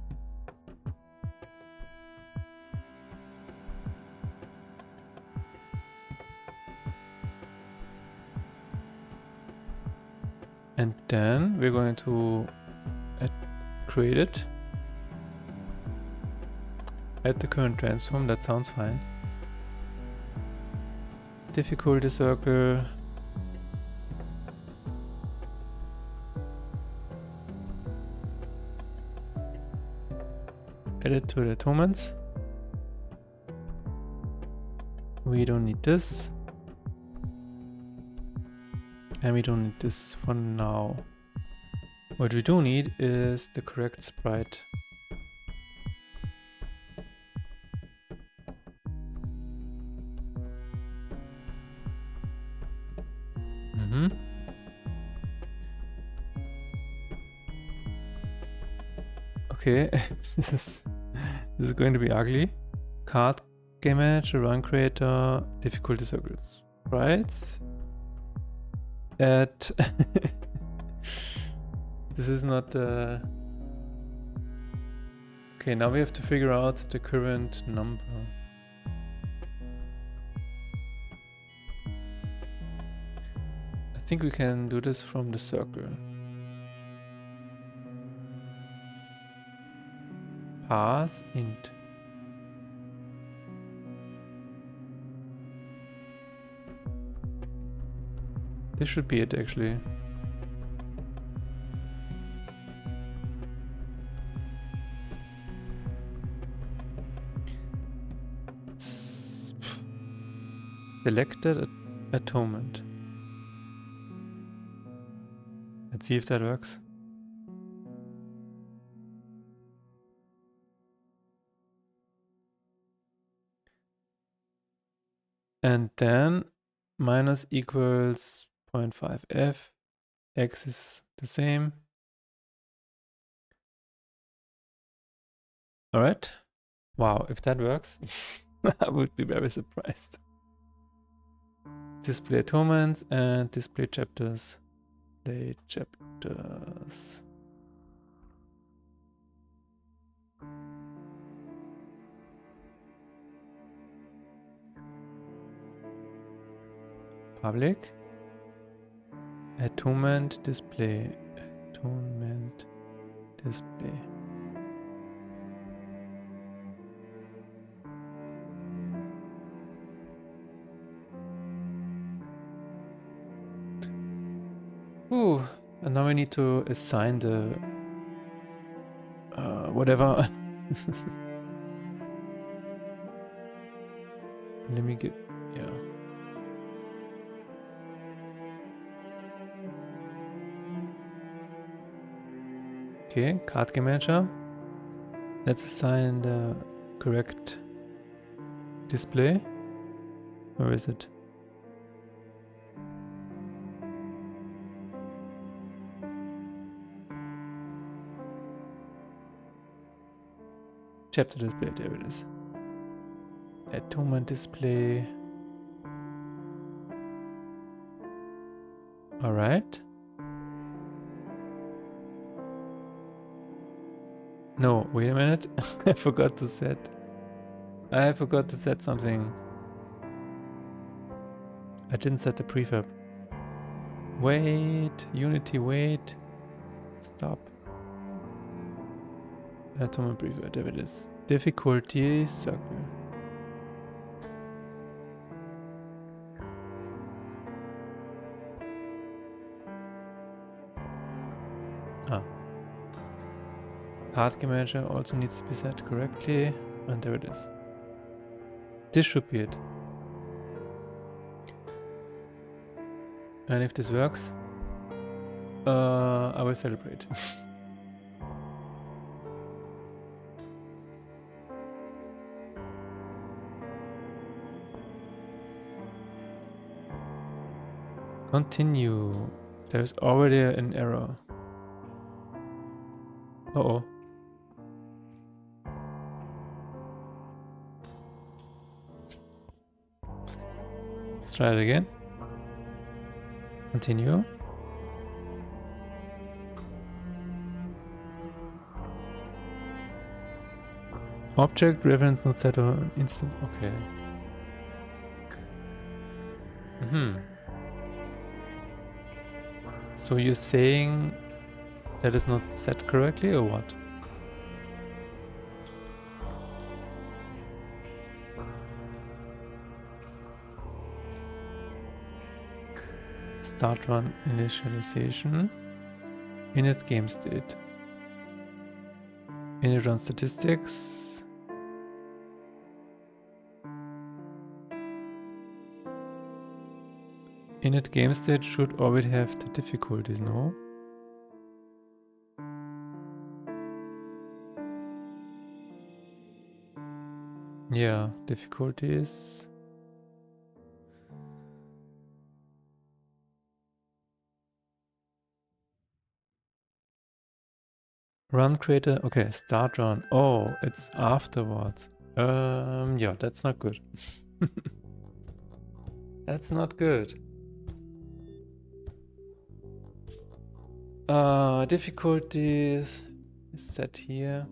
S1: And then we're going to create it. Add the current transform, that sounds fine. Difficulty circle. Add it to the atonements. We don't need this. And we don't need this for now. What we do need is the correct sprite. Okay, this is going to be ugly. Card game manager, run creator, difficulty circles, sprites. Add. This is not. Okay, now we have to figure out the current number. I think we can do this from the circle. Pass int. This should be it actually. Selected atonement. Let's see if that works. And then minus equals 0.5f, x is the same. All right. Wow, if that works, I would be very surprised. Display atonements and display chapters. Display chapters. Public. Atonement display. Atonement display. Ooh, and now we need to assign the whatever. Let me get, yeah. Okay, card game manager. Let's assign the correct display. Where is it? Chapter display, there it is. Atonement display. Alright. No, wait a minute. I forgot to set something. I didn't set the prefab. Wait, Unity, wait. Stop. Atonement prefab, there it is. Difficulty circle. Card game manager also needs to be set correctly, and there it is. This should be it. And if this works, I will celebrate. Continue. There's already an error. Uh-oh. Let's try it again. Continue. Object reference not set on instance. Okay. So you're saying that is not set correctly or what? Start run initialization. Init game state. Init run statistics. Init game state should already have the difficulties, no? Yeah, difficulties. Run creator, okay, start run. Oh, it's afterwards. Yeah, that's not good. That's not good. Difficulties is set here.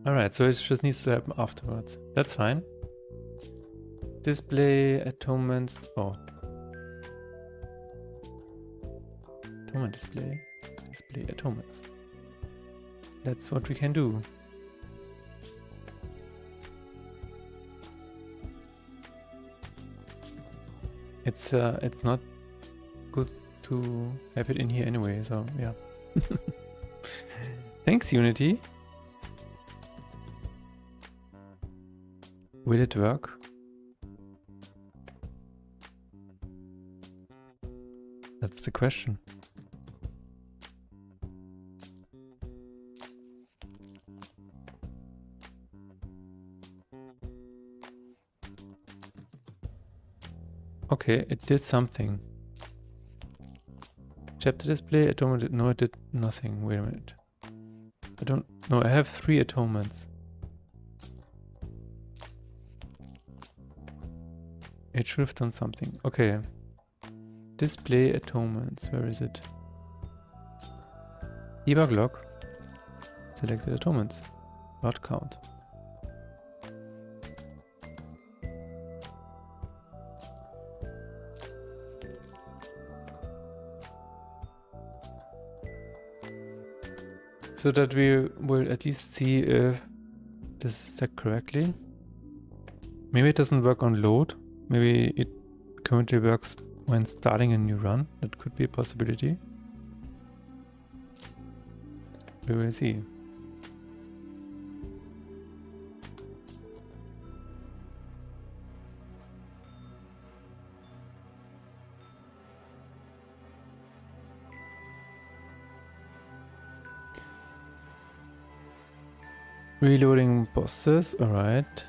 S1: Alright, so it just needs to happen afterwards. That's fine. Display atonements. Oh. Atonement display. Display atonements. That's what we can do. It's not good to have it in here anyway, so yeah. Thanks, Unity. Will it work? That's the question. Okay, it did something. Chapter display, atonement, no, it did nothing. Wait a minute. I don't know, I have 3 atonements. It should have done something. Okay. Display atonements. Where is it? Debug log. Selected atonements. Not count. So that we will at least see if this is set correctly. Maybe it doesn't work on load. Maybe it currently works when starting a new run. That could be a possibility. We will see. Reloading bosses, alright.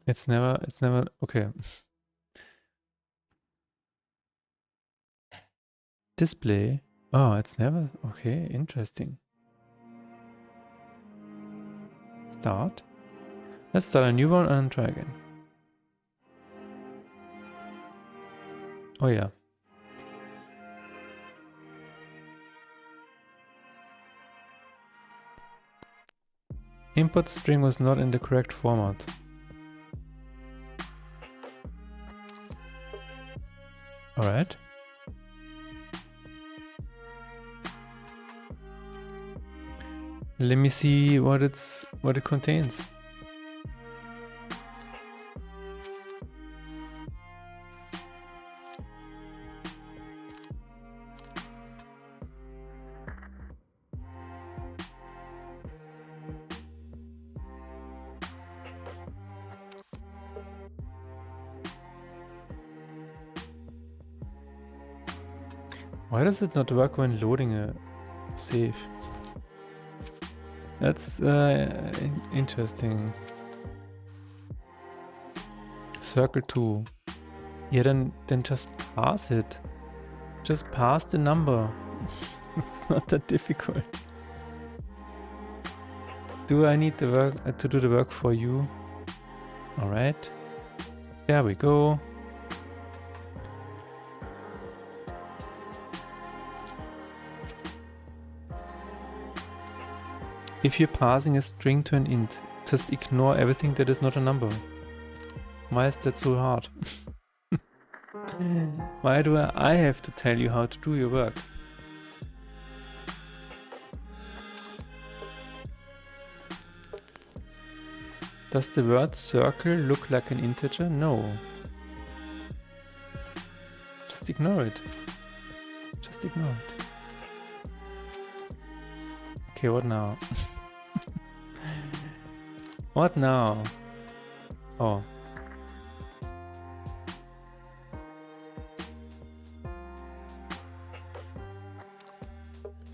S1: It's never, okay. Display. Oh, it's never, okay, interesting. Start. Let's start a new one and try again. Oh yeah. Input string was not in the correct format. Alright. Let me see what it contains. Why does it not work when loading a save? That's interesting. Circle 2. Yeah, then just pass it. Just pass the number. It's not that difficult. Do I need the work to do the work for you? All right. There we go. If you're passing a string to an int, just ignore everything that is not a number. Why is that so hard? Why do I have to tell you how to do your work? Does the word circle look like an integer? No. Just ignore it. Just ignore it. Okay, what now? What now? Oh.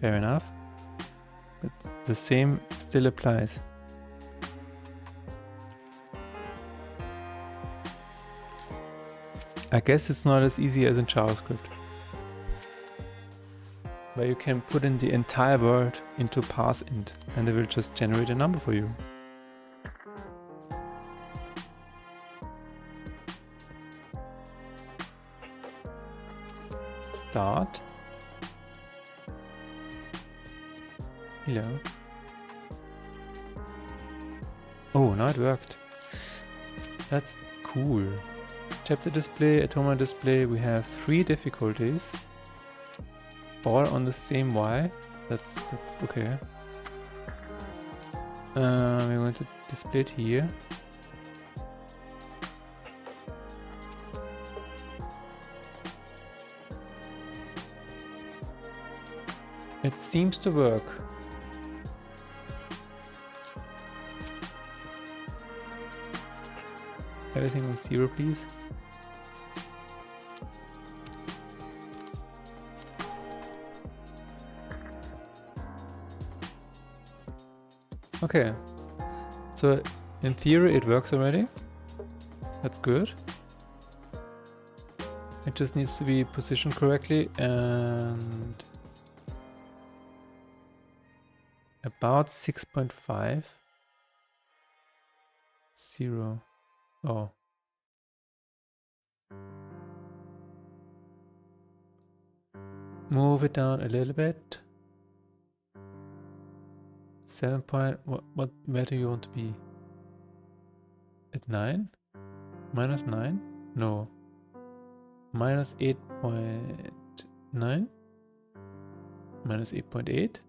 S1: Fair enough. But the same still applies. I guess it's not as easy as in JavaScript, where you can put in the entire word into parseInt and it will just generate a number for you. Start. Hello. Oh, now it worked. That's cool. Chapter display, atomic display, we have 3 difficulties. All on the same Y. That's okay. We're going to display it here. It seems to work. Everything on 0, please. Okay, so in theory it works already. That's good. It just needs to be positioned correctly and about 6.5. 0. Oh. Move it down a little bit. 7 point, where do you want to be? At 9? Minus 9? No. Minus 8.9? Minus 8.8?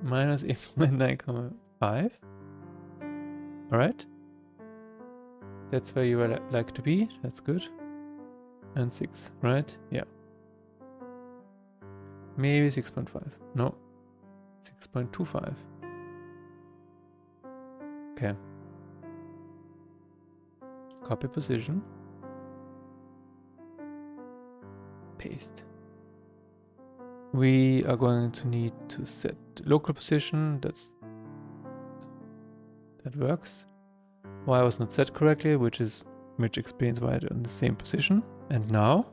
S1: Minus 8.9,5? Alright. That's where you like to be. That's good. and 6, right? Yeah. Maybe 6.5. No. 6.25. Okay. Copy position. Paste. We are going to need to set local position. That works. Y was not set correctly, which explains why it's in the same position. And now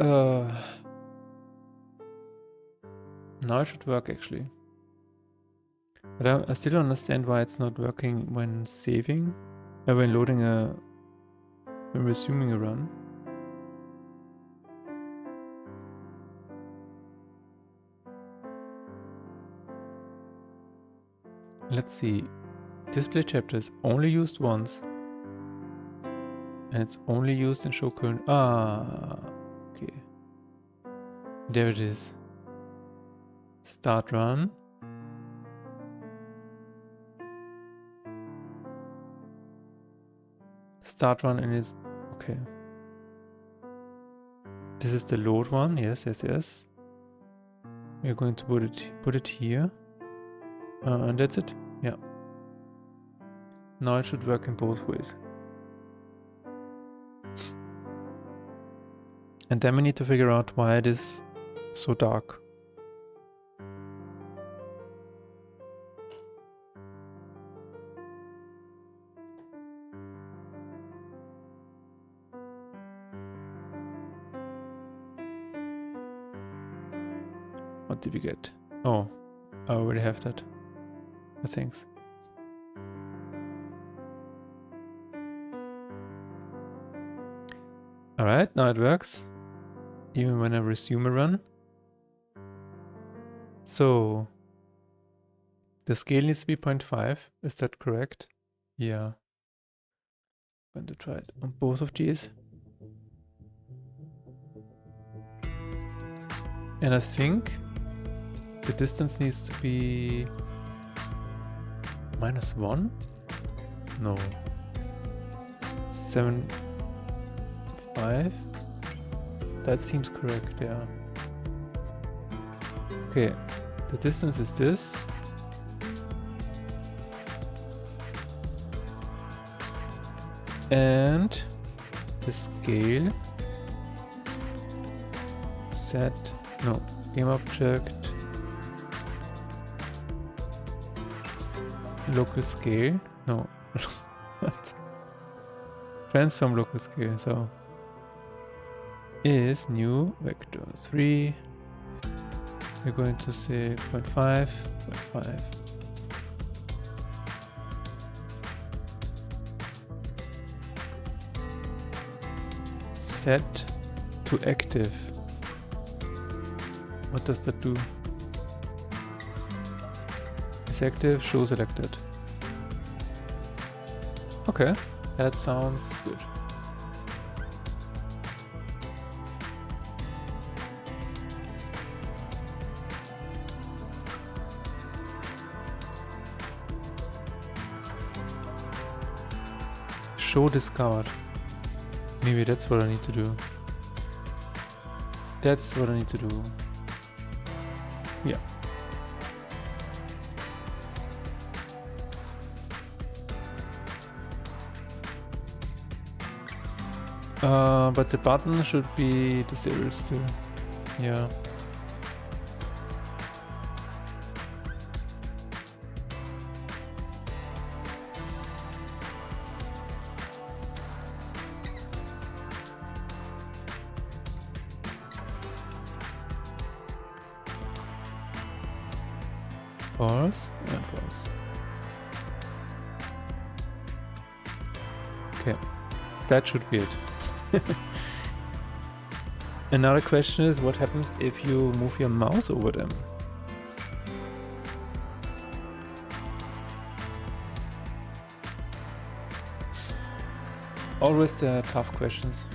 S1: now it should work actually. But I still don't understand why it's not working when saving, when loading when resuming a run. Let's see. Display chapter is only used once. And it's only used in show current. Okay. There it is. Start run. Start run and is okay. This is the load one. Yes. We're going to put it here. And that's it. Yeah. Now it should work in both ways. And then we need to figure out why it is so dark. What did we get? Oh, I already have that. Thanks. Alright, now it works. Even when I resume a run. So the scale needs to be 0.5. Is that correct? Yeah. I'm going to try it on both of these. And I think the distance needs to be -1? No. 7.5? That seems correct, yeah. Okay, the distance is this. And the scale set, no, game object, local scale, no, what? Transform local scale, so is new vector 3. We're going to say 0.5, 0.5. Set to active. What does that do? Is active, show selected. Okay, that sounds good. Show discard. Maybe that's what I need to do. That's what I need to do. Yeah. But the button should be the zeros too. Yeah. False and false. Okay, that should be it. Another question is, what happens if you move your mouse over them? Always the tough questions.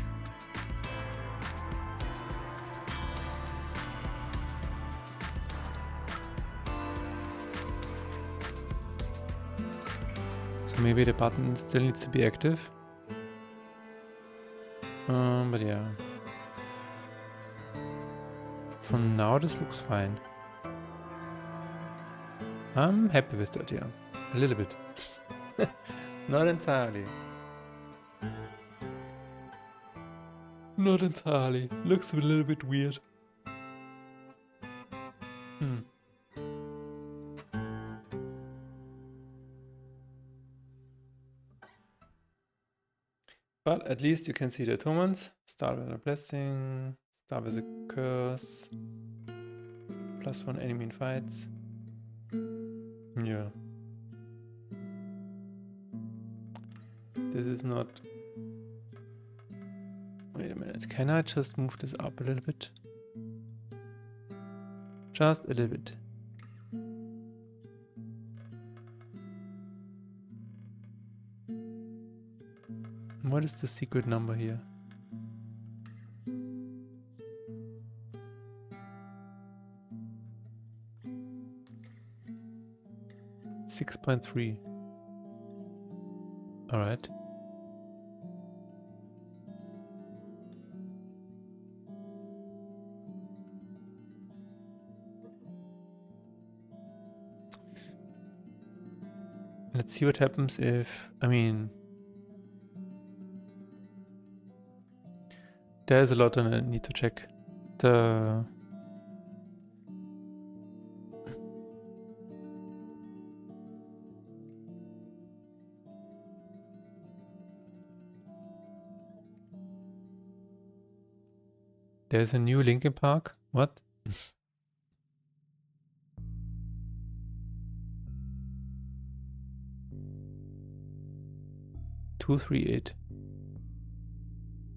S1: Maybe the button still needs to be active. But yeah. For now, this looks fine. I'm happy with that, yeah. A little bit. Not entirely. Not entirely. Looks a little bit weird. But at least you can see the atonements. Start with a blessing. Start with a curse. +1 enemy in fights. Yeah. This is not... Wait a minute. Can I just move this up a little bit? Just a little bit. What is the secret number here? 6.3. All right. Let's see what happens if, I mean, there's a lot I need to check. There's a new Linkin Park. What? 238.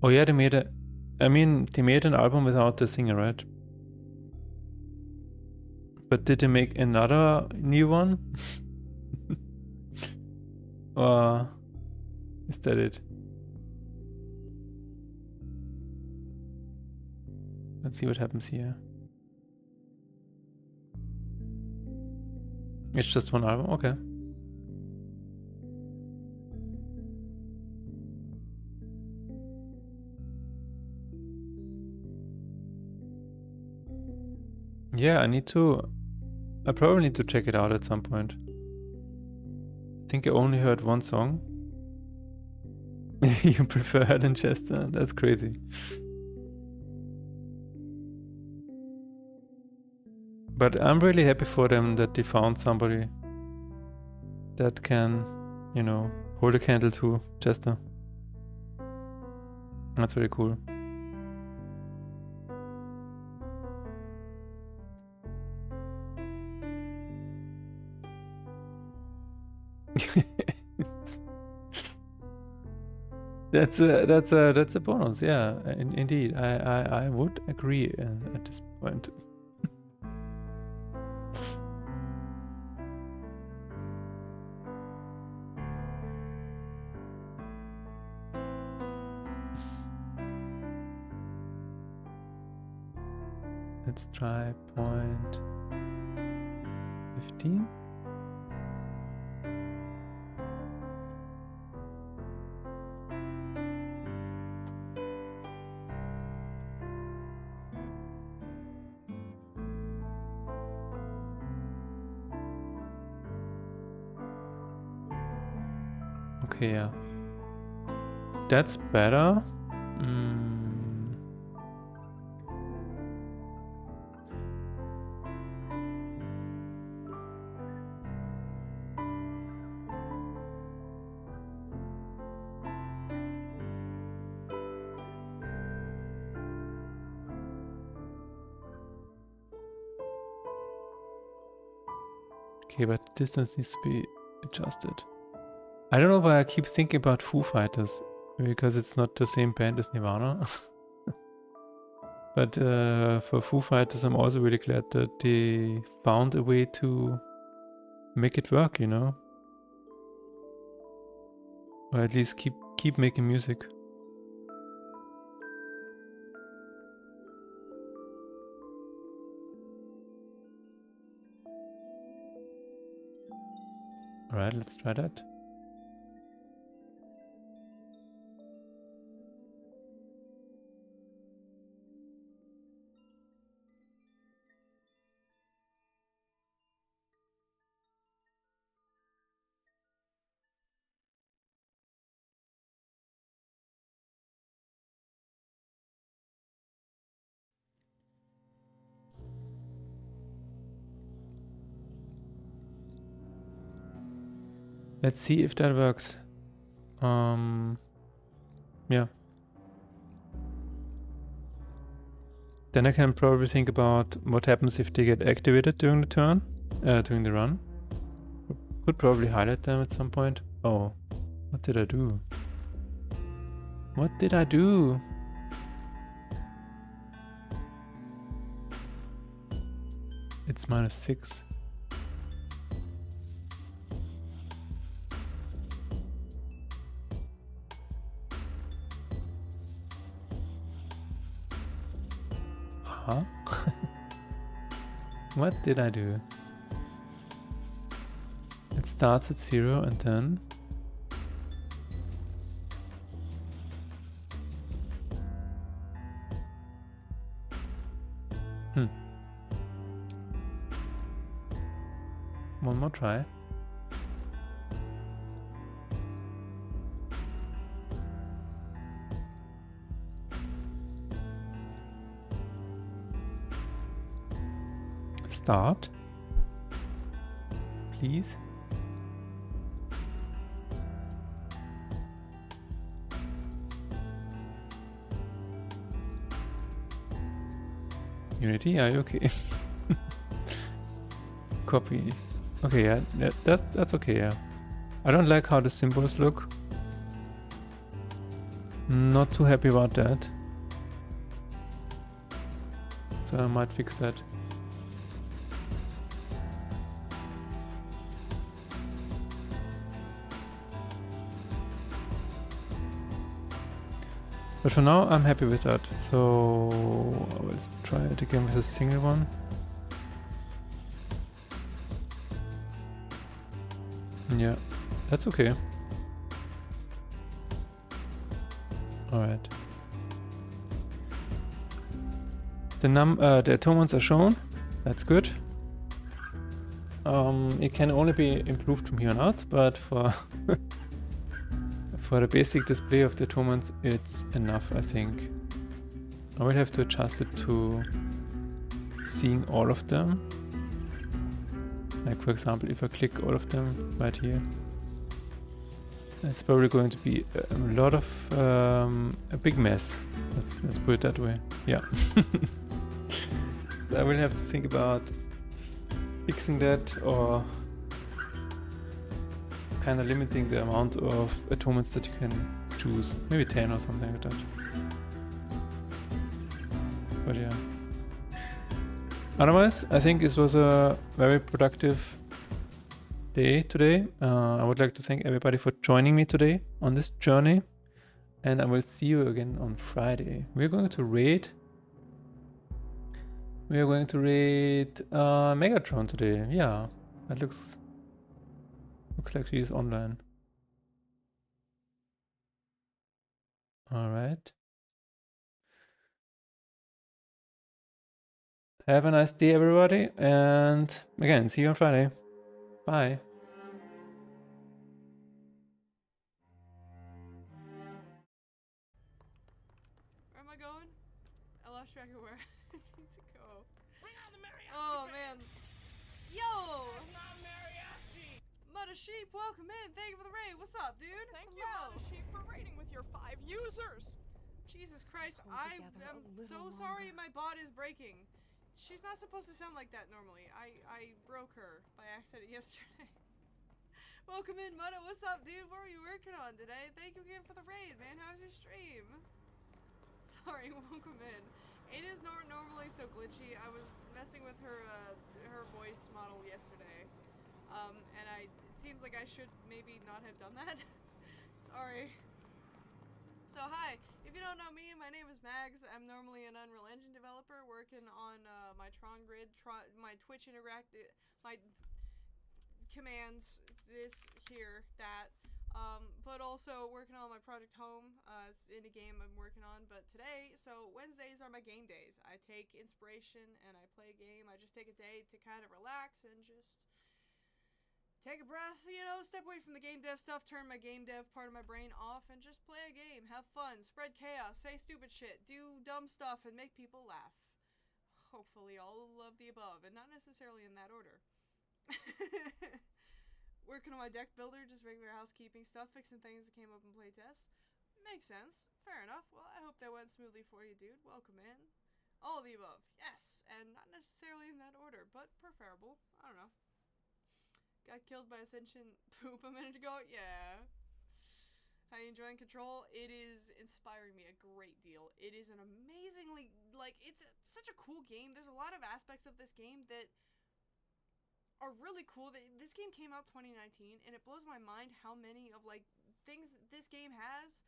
S1: Oh yeah, they made they made an album without the singer, right? But did they make another new one? Or is that it? Let's see what happens here. It's just one album, okay. Yeah, I probably need to check it out at some point. I think I only heard one song. You prefer Head and Chester? That's crazy. But I'm really happy for them that they found somebody that can, you know, hold a candle to Chester. That's very cool. That's a bonus, yeah. Indeed, I would agree at this point. Let's try 0.15. Okay, yeah. That's better. Okay, but distance needs to be adjusted. I don't know why I keep thinking about Foo Fighters, because it's not the same band as Nirvana. But for Foo Fighters, I'm also really glad that they found a way to make it work, you know? Or at least keep making music. Alright, let's try that. Let's see if that works. Yeah. Then I can probably think about what happens if they get activated during the turn, during the run. Could probably highlight them at some point. Oh, what did I do? What did I do? It's -6. Huh? What did I do? It starts at 0 and then... One more try. Start. Please. Unity, are you okay? Copy. Okay, yeah, that's okay, yeah. I don't like how the symbols look. Not too happy about that. So I might fix that. But for now, I'm happy with that. So let's try it again with a single one. Yeah, that's okay. Alright. The atonements are shown. That's good. It can only be improved from here on out, but for for the basic display of the atonements, it's enough, I think. I will have to adjust it to seeing all of them. Like for example, if I click all of them right here, it's probably going to be a lot of a big mess. Let's put it that way. Yeah. I will have to think about fixing that or kind of limiting the amount of atonements that you can choose. Maybe 10 or something like that. But yeah. Otherwise, I think this was a very productive day today. I would like to thank everybody for joining me today on this journey. And I will see you again on Friday. We're going to raid. We are going to raid Megatron today. Yeah, that looks like she is online. All right. Have a nice day, everybody. And again, see you on Friday. Bye.
S2: Where am I going? I lost track of where I need to go. Bring on the mariachi! Oh man. Yo! Mudda Sheep, welcome in. Thank you for the raid. What's up, dude?
S3: Thank you, Mudda Sheep, for raiding with your 5 users.
S2: Jesus Christ, I am so sorry my bot is breaking. She's not supposed to sound like that normally. I broke her by accident yesterday. Welcome in, Mudda. What's up, dude? What were you working on today? Thank you again for the raid, man. How's your stream? Sorry, welcome in. It is not normally so glitchy. I was messing with her her voice model yesterday. And it seems like I should maybe not have done that. Sorry. So hi, if you don't know me, my name is Mags. I'm normally an Unreal Engine developer working on my Tron grid, my Twitch my commands, this, here, that. But also working on my project Home. It's in a game I'm working on. But today, so Wednesdays are my game days. I take inspiration and I play a game. I just take a day to kind of relax and just take a breath, you know, step away from the game dev stuff, turn my game dev part of my brain off, and just play a game, have fun, spread chaos, say stupid shit, do dumb stuff, and make people laugh. Hopefully all of the above, and not necessarily in that order. Working on my deck builder, just regular housekeeping stuff, fixing things that came up in playtest. Makes sense. Fair enough. Well, I hope that went smoothly for you, dude. Welcome in. All of the above. Yes. And not necessarily in that order, but preferable. I don't know. Got killed by a sentient poop a minute ago? Yeah. How you enjoying Control? It is inspiring me a great deal. It is an amazingly, like, it's such a cool game. There's a lot of aspects of this game that are really cool. This game came out 2019, and it blows my mind how many of, like, things this game has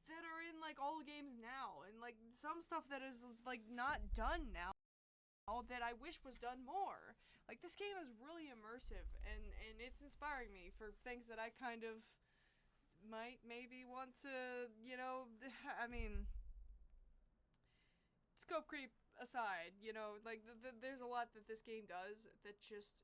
S2: that are in, like, all the games now. And, like, some stuff that is, like, not done now that I wish was done more. Like, this game is really immersive, and it's inspiring me for things that I kind of might maybe want to, you know, I mean, scope creep aside, you know, like, there's a lot that this game does that just